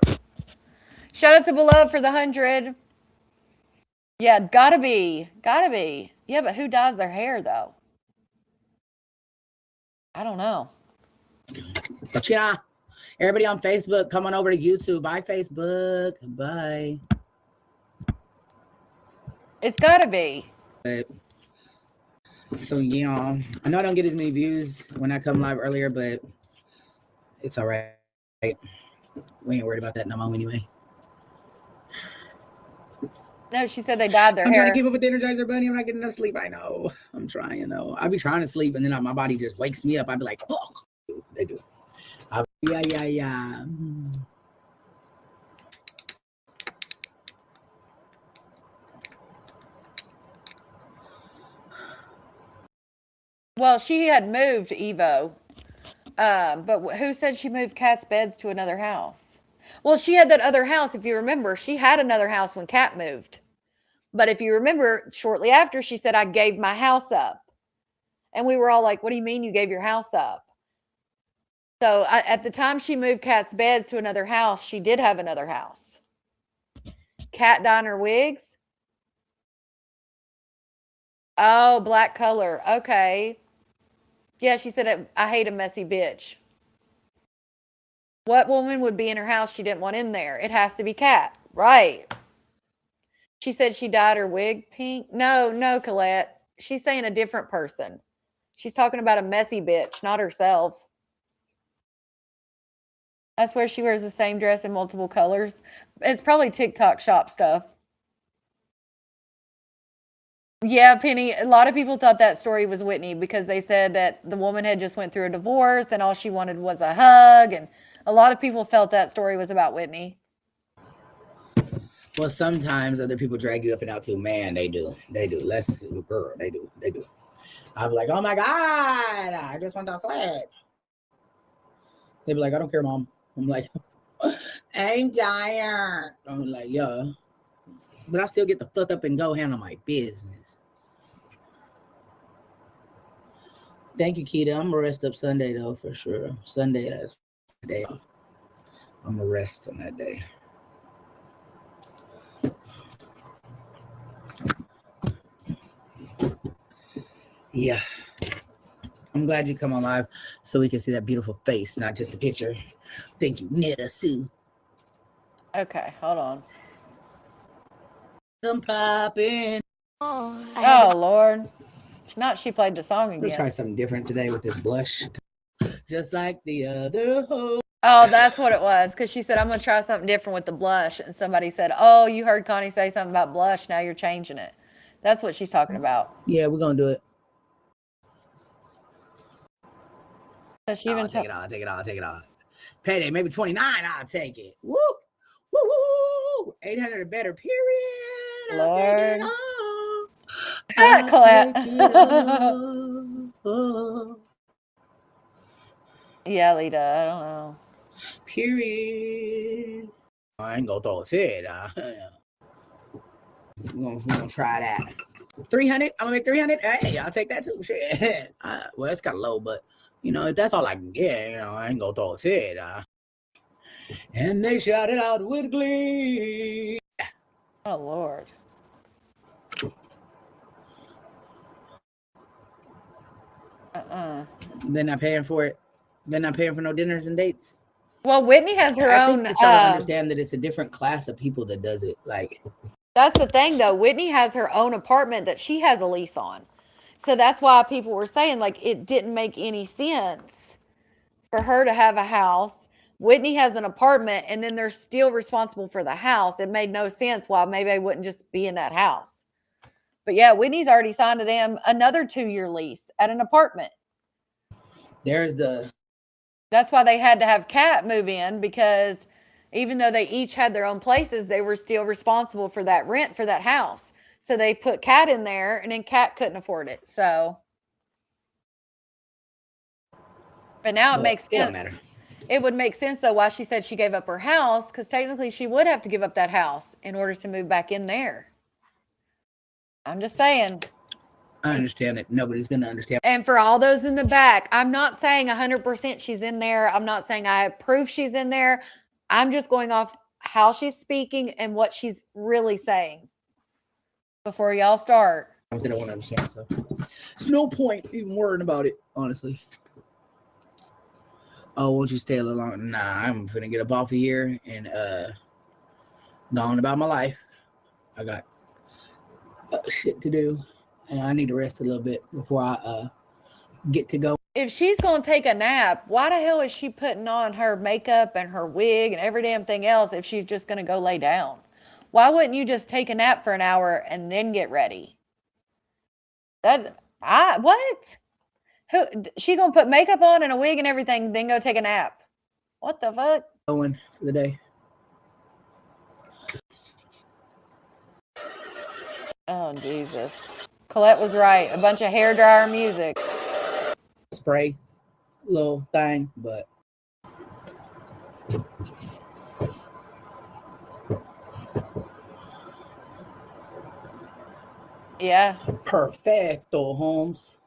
Shout out to Beloved for the 100. Yeah, gotta be. Yeah, but who dyes their hair though? I don't know. Gotcha. Everybody on Facebook, come on over to YouTube. Bye, Facebook. Bye. It's gotta be. So yeah, I know I don't get as many views when I come live earlier, but it's all right. We ain't worried about that no more anyway. No, she said they dyed their I'm hair. trying to keep up with the Energizer Bunny. I'm not getting enough sleep. I know. I'm trying. No, I be trying to sleep, and then my body just wakes me up. I be like, oh, they do. Yeah. Well, she had moved Evo. But who said she moved Cat's beds to another house? Well, she had that other house. If you remember, she had another house when Cat moved. But if you remember, shortly after, she said, I gave my house up. And we were all like, what do you mean you gave your house up? So at the time she moved Cat's beds to another house, she did have another house. Cat diner wigs. Oh, black color. Okay. Yeah, she said, I hate a messy bitch. What woman would be in her house she didn't want in there? It has to be Cat. Right. She said she dyed her wig pink. No, Colette. She's saying a different person. She's talking about a messy bitch, not herself. I swear she wears the same dress in multiple colors. It's probably TikTok shop stuff. Yeah, Penny, a lot of people thought that story was Whitney because they said that the woman had just went through a divorce and all she wanted was a hug, and a lot of people felt that story was about Whitney. Well, sometimes other people drag you up and out too. Man, they do. Less girl, they do. I'm like, oh my God, I just went outside. They be like, I don't care, Mom. I'm like, I'm tired. I'm like, yeah. But I still get the fuck up and go handle my business. Thank you, Keita. I'm gonna rest up Sunday though, for sure. Sunday is a day off. I'm gonna rest on that day. Yeah. I'm glad you come on live so we can see that beautiful face, not just a picture. Thank you, Nita Sue. Okay, hold on. I'm popping. Oh, Lord. Not she played the song again. Let's try something different today with this blush. Just like the other hoe. Oh, that's what it was. Because she said, I'm going to try something different with the blush. And somebody said, oh, you heard Connie say something about blush. Now you're changing it. That's what she's talking about. Yeah, we're going to do it. So she even I'll take it all. Payday, maybe 29, I'll take it. Woo! Woo! 800 or better, period. I'll take it all. I'll Colette. take it all. Yeah, Lita, I don't know. Period. I ain't gonna throw a fit. We're gonna try that. 300. I'm gonna make 300. Hey, I'll take that too. Shit. Well, it's kind of low, but if that's all I can get, I ain't gonna throw a fit. And they shot it out with glee. Oh Lord. They're not paying for it. They're not paying for no dinners and dates. Well, Whitney has her I own. think they start to understand that it's a different class of people that does it. Like, that's the thing, though. Whitney has her own apartment that she has a lease on, so that's why people were saying like it didn't make any sense for her to have a house. Whitney has an apartment, and then they're still responsible for the house. It made no sense why maybe they wouldn't just be in that house. But yeah, Whitney's already signed to them another 2-year lease at an apartment. That's why they had to have Kat move in, because even though they each had their own places, they were still responsible for that rent for that house. So they put Kat in there, and then Kat couldn't afford it. So, but now it makes sense. It don't matter. It would make sense though why she said she gave up her house, because technically she would have to give up that house in order to move back in there. I'm just saying. I understand it. Nobody's gonna understand. And for all those in the back, I'm not saying 100% she's in there. I'm not saying I have proof she's in there. I'm just going off how she's speaking and what she's really saying before y'all start. They don't want to understand, so it's no point even worrying about it, honestly. Oh, won't you stay a little longer? Nah, I'm finna get up off of here and go on about my life. I got shit to do, and I need to rest a little bit before I get to go. If she's gonna take a nap, why the hell is she putting on her makeup and her wig and every damn thing else if she's just gonna go lay down? Why wouldn't you just take a nap for an hour and then get ready? What? She gonna put makeup on and a wig and everything, then go take a nap? What the fuck? Going for the day. Oh Jesus! Colette was right. A bunch of hairdryer music. Spray, little thing, but yeah. Perfecto, Holmes.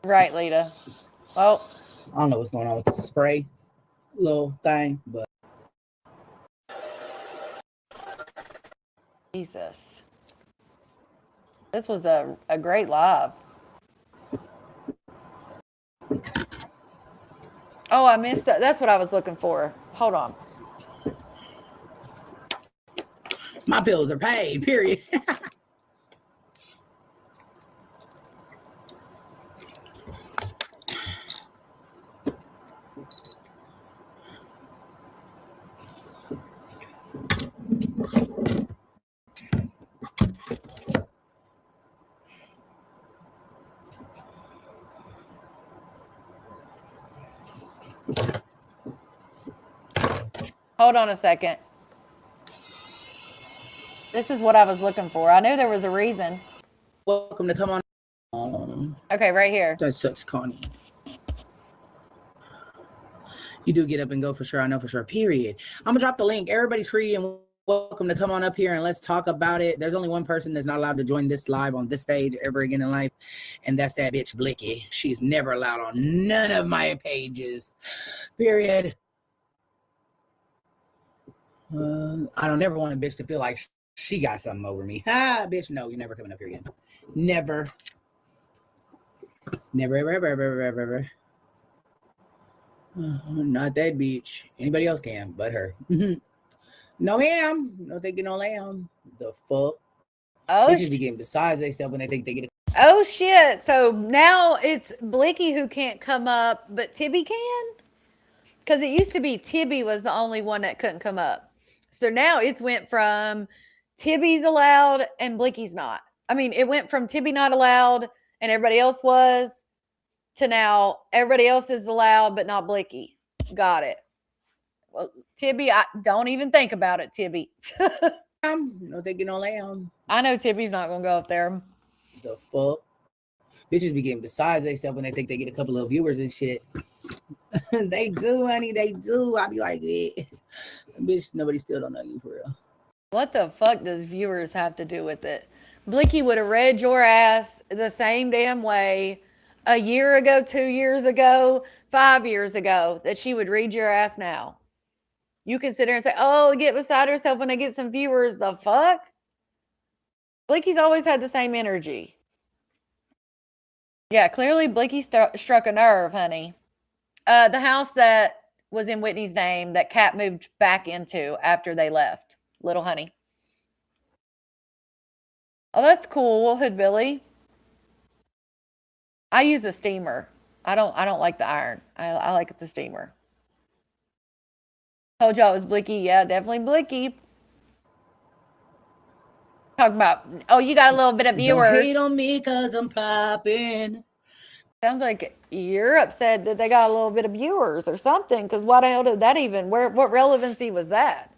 Right, Lita. Well, I don't know what's going on with the spray, little thing, but Jesus. This was a great live. Oh, I missed that. That's what I was looking for. Hold on. my bills are paid, period. Hold on a second. This is what I was looking for. I knew there was a reason. Welcome to Come On. Okay, right here. That sucks, Connie. You do get up and go for sure. I know for sure. Period. I'm gonna drop the link. Everybody's free and welcome to come on up here and let's talk about it. There's only one person that's not allowed to join this live on this page ever again in life, and that's that bitch Blicky. She's never allowed on none of my pages. Period. I don't ever want a bitch to feel like she got something over me. Bitch, no, you're never coming up here again. Never. Never, ever. Not that bitch. Anybody else can, but her. No, ma'am. No thinking no lamb. The fuck? Oh, Bitches be getting besides themselves when they think they get it. Oh, shit. So now it's Blicky who can't come up, but Tibby can? Because it used to be Tibby was the only one that couldn't come up. So now it's went from Tibby's allowed and Blicky's not. I mean, it went from Tibby not allowed and everybody else was to now everybody else is allowed but not Blicky. Got it. Well, Tibby, don't even think about it, Tibby. No thinking no lamb. I know Tibby's not going to go up there. The fuck? Bitches be getting besides themselves when they think they get a couple of viewers and shit. They do, honey. They do. I be like, yeah. Bitch, nobody still don't know you for real. What the fuck does viewers have to do with it? Blicky would have read your ass the same damn way a year ago, 2 years ago, 5 years ago that she would read your ass now. You can sit there and say, oh, get beside herself when they get some viewers. The fuck? Blicky's always had the same energy. Yeah, clearly Blicky struck a nerve, honey. The house that was in Whitney's name that Kat moved back into after they left. Little honey. Oh, that's cool, Hoodbilly. I use a steamer. I don't like the iron. I like the steamer. Told y'all it was Blicky. Yeah, definitely Blicky. Talking about, oh, you got a little bit of Don't viewers. hate on me because I'm popping. Sounds like you're upset that they got a little bit of viewers or something. Because what the hell did that even? What relevancy was that?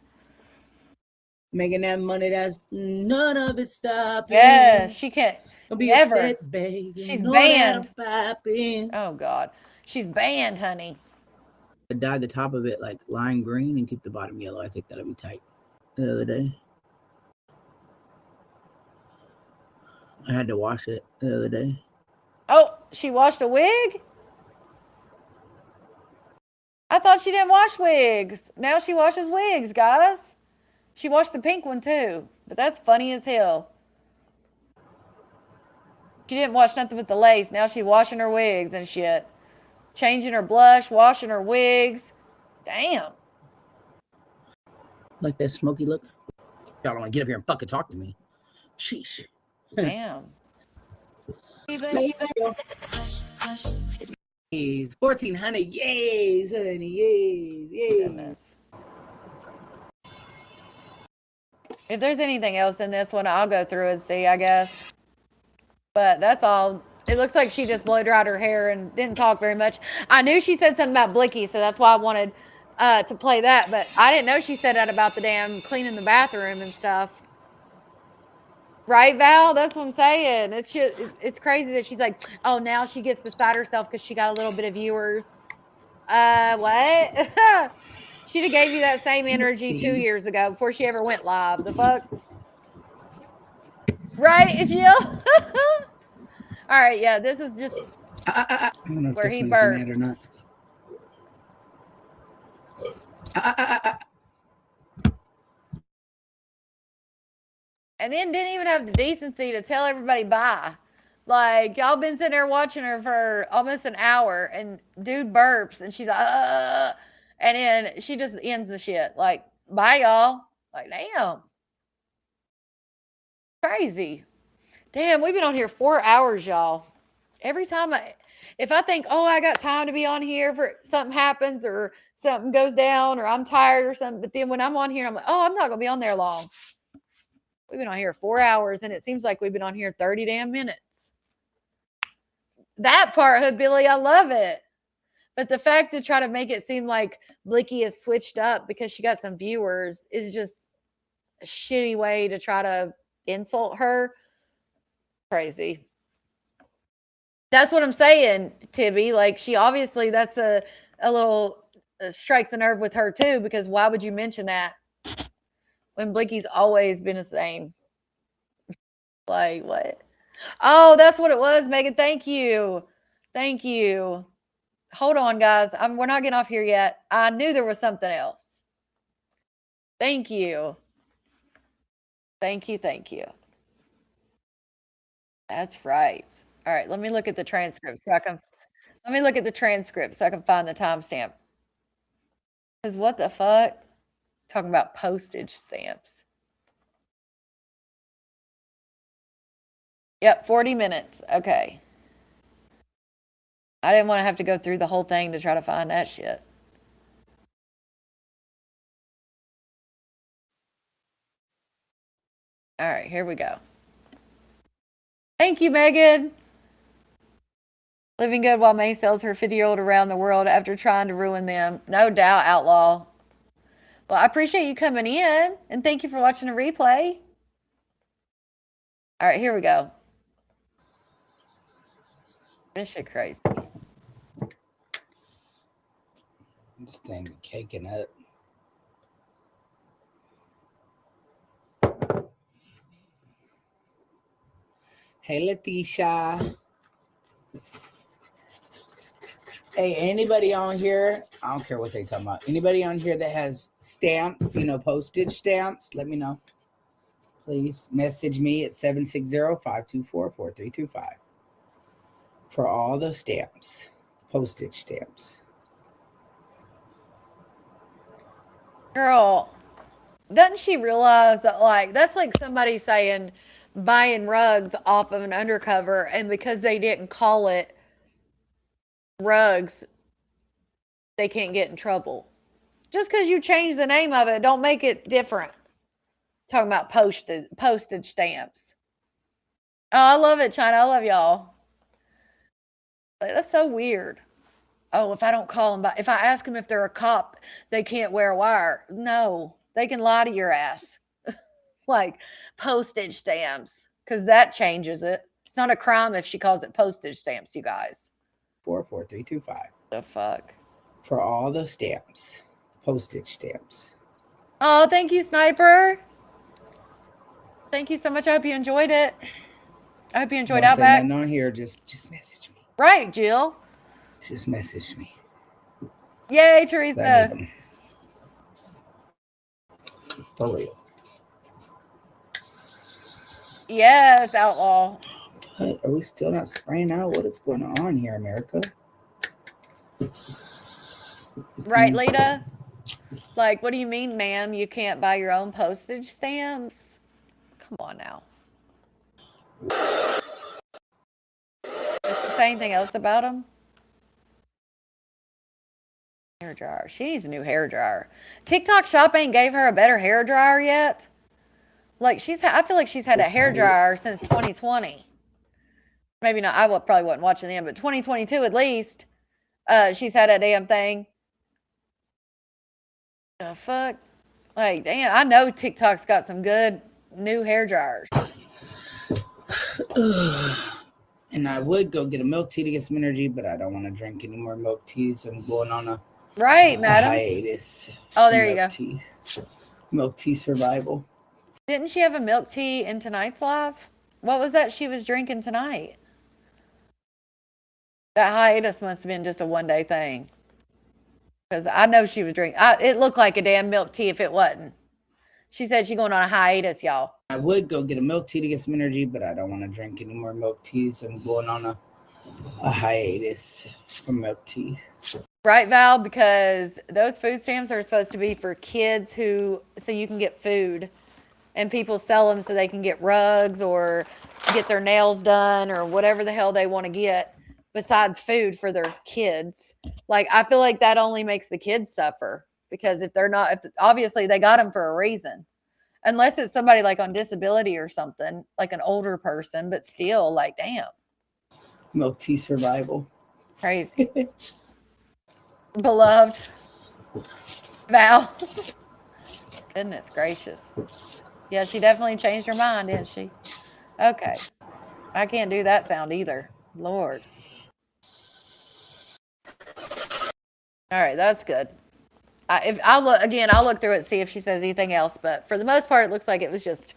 Making that money, that's none of it stopping. Yeah, she can't. Don't be Never. upset, babe. You She's know banned. that I'm popping. Oh God, she's banned, honey. I dyed the top of it like lime green and keep the bottom yellow. I think that'll be tight. The other day, I had to wash it the other day. Oh, she washed a wig? I thought she didn't wash wigs. Now she washes wigs, guys. She washed the pink one too, but that's funny as hell. She didn't wash nothing with the lace. Now she washing her wigs and shit. Changing her blush, washing her wigs. Damn. Like that smoky look. Y'all don't want to get up here and fucking talk to me. Sheesh. Damn. Yes, 1,400. Yes, honey. Yes, yes. Goodness. If there's anything else in this one, I'll go through and see, I guess. But that's all. It looks like she just blow dried her hair and didn't talk very much. I knew she said something about Blicky, so that's why I wanted to play that. But I didn't know she said that about the damn cleaning the bathroom and stuff. Right, Val? That's what I'm saying. It's crazy that she's like, oh, now she gets beside herself because she got a little bit of viewers. What? She'd have gave you that same energy 2 years ago before she ever went live. The fuck? Right, Jill? All right, yeah, this is just I don't know if where this he one's mad burped. or not. And then didn't even have the decency to tell everybody bye. Like, y'all been sitting there watching her for almost an hour, and dude burps, and she's like, and then she just ends the shit. Like, bye, y'all. Like, damn. Crazy. Damn, we've been on here 4 hours, y'all. Every time if I think, oh, I got time to be on here for something happens or something goes down or I'm tired or something, but then when I'm on here, I'm like, oh, I'm not going to be on there long. We've been on here 4 hours, and it seems like we've been on here 30 damn minutes. That part, Hood Billy, I love it. But the fact to try to make it seem like Blicky is switched up because she got some viewers is just a shitty way to try to insult her. Crazy. That's what I'm saying, Tibby. Like, she obviously, that's a little strikes a nerve with her too, because why would you mention that when Blicky's always been the same? Like, what? Oh, that's what it was, Megan. Thank you. Thank you. Hold on, guys. We're not getting off here yet. I knew there was something else. Thank you. Thank you. Thank you. That's right. All right, let me look at the transcript so I can find the timestamp. Because what the fuck? Talking about postage stamps. Yep, 40 minutes. Okay. I didn't want to have to go through the whole thing to try to find that shit. All right, here we go. Thank you, Megan. Living good while May sells her 50-year-old around the world after trying to ruin them. No doubt, Outlaw. Well, I appreciate you coming in, and thank you for watching the replay. All right, here we go. This shit crazy. This thing caking up. Hey, Letitia. Hey, anybody on here? I don't care what they talking about. Anybody on here that has stamps, postage stamps, let me know. Please message me at 760-524-4325 for all the stamps, postage stamps. Girl, doesn't she realize that, like, that's like somebody saying buying rugs off of an undercover, and because they didn't call it rugs, they can't get in trouble. Just because you change the name of it, don't make it different. Talking about postage stamps. Oh, I love it, China. I love y'all. That's so weird. Oh, if I don't call them, if I ask them if they're a cop, they can't wear a wire. No, they can lie to your ass. Like postage stamps, because that changes it. It's not a crime if she calls it postage stamps, you guys. 4325. The fuck? For all the stamps, postage stamps. Oh, thank you, Sniper. Thank you so much. I hope you enjoyed it. I hope you enjoyed Don't say Outback. nothing on here. Just message me. Right, Jill. Just message me. Yay, I need Teresa. them. For real. Yes, Outlaw. What? Are we still not spraying out? What is going on here, America? Right, Lita? Like, what do you mean, ma'am? You can't buy your own postage stamps? Come on now. Does she say anything else about them? Hair dryer. She needs a new hair dryer. TikTok Shop ain't gave her a better hair dryer yet. Like, I feel like she's had a hair dryer since 2020. Maybe not. I probably wasn't watching them, but 2022 at least. She's had a damn thing. The fuck? Like, damn, I know TikTok's got some good new hair dryers. And I would go get a milk tea to get some energy, but I don't want to drink any more milk teas. I'm going on a hiatus. Oh, there you go. Milk tea survival. Didn't she have a milk tea in tonight's live? What was that she was drinking tonight? That hiatus must have been just a one-day thing. Because I know she was drinking. It looked like a damn milk tea if it wasn't. She said she's going on a hiatus, y'all. I would go get a milk tea to get some energy, but I don't want to drink any more milk teas. I'm going on a hiatus from milk tea. Right, Val? Because those food stamps are supposed to be for kids so you can get food. And people sell them so they can get rugs or get their nails done or whatever the hell they want to get besides food for their kids. Like, I feel like that only makes the kids suffer, because if obviously they got them for a reason, unless it's somebody like on disability or something, like an older person, but still, like, damn. Milk tea survival. Crazy. Beloved Val. Goodness gracious. Yeah, she definitely changed her mind, didn't she? Okay. I can't do that sound either. Lord. All right, that's good. I'll look through it and see if she says anything else. But for the most part, it looks like it was just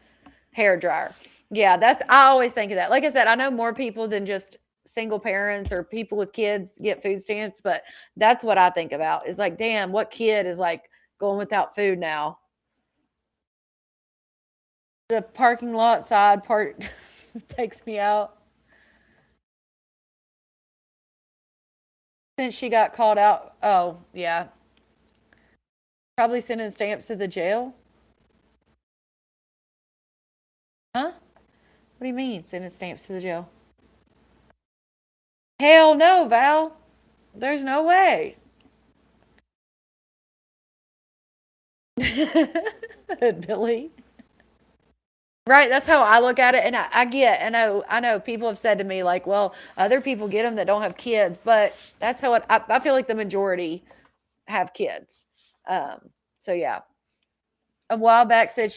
hair dryer. Yeah, I always think of that. Like I said, I know more people than just single parents or people with kids get food stamps, but that's what I think about. Is like, damn, what kid is like going without food now? The parking lot side part takes me out. Since she got called out. Oh, yeah. Probably sending stamps to the jail. Huh? What do you mean, sending stamps to the jail? Hell no, Val. There's no way. Billy. Right, that's how I look at it, and I know people have said to me like, well, other people get them that don't have kids, but that's how I feel like the majority have kids. So yeah. A while back said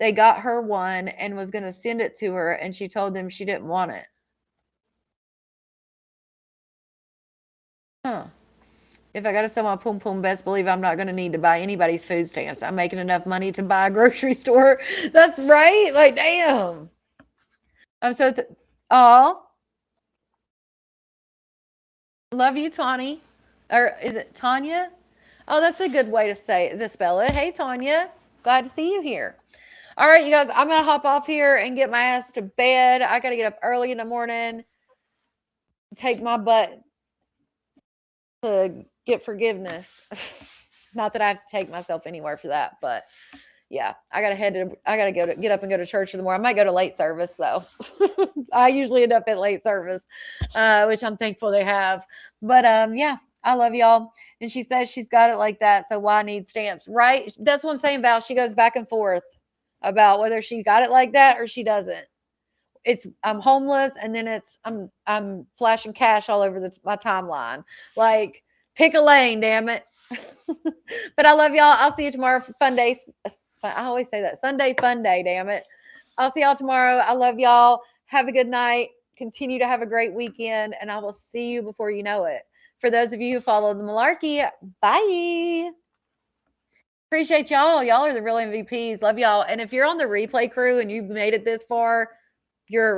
they got her one and was going to send it to her, and she told them she didn't want it. Huh. If I got to sell my pum pum, best believe I'm not going to need to buy anybody's food stamps. I'm making enough money to buy a grocery store. That's right. Like, damn. I'm so, oh, love you, Tawny. Or is it Tanya? Oh, that's a good way to spell it. Hey, Tanya. Glad to see you here. All right, you guys, I'm going to hop off here and get my ass to bed. I got to get up early in the morning, take my butt to get forgiveness. Not that I have to take myself anywhere for that, but yeah, I gotta get up and go to church in the morning. I might go to late service though. I usually end up at late service, which I'm thankful they have. But yeah, I love y'all. And she says she's got it like that, so why need stamps? Right? That's what I'm saying about. She goes back and forth about whether she got it like that or she doesn't. It's I'm homeless, and then it's I'm flashing cash all over my timeline. Like, pick a lane, damn it. But I love y'all. I'll see you tomorrow for fun day. I always say that. Sunday fun day, damn it. I'll see y'all tomorrow. I love y'all. Have a good night. Continue to have a great weekend, and I will see you before you know it. For those of you who follow the malarkey, bye. Appreciate y'all. Y'all are the real MVPs. Love y'all. And if you're on the replay crew and you've made it this far, you're a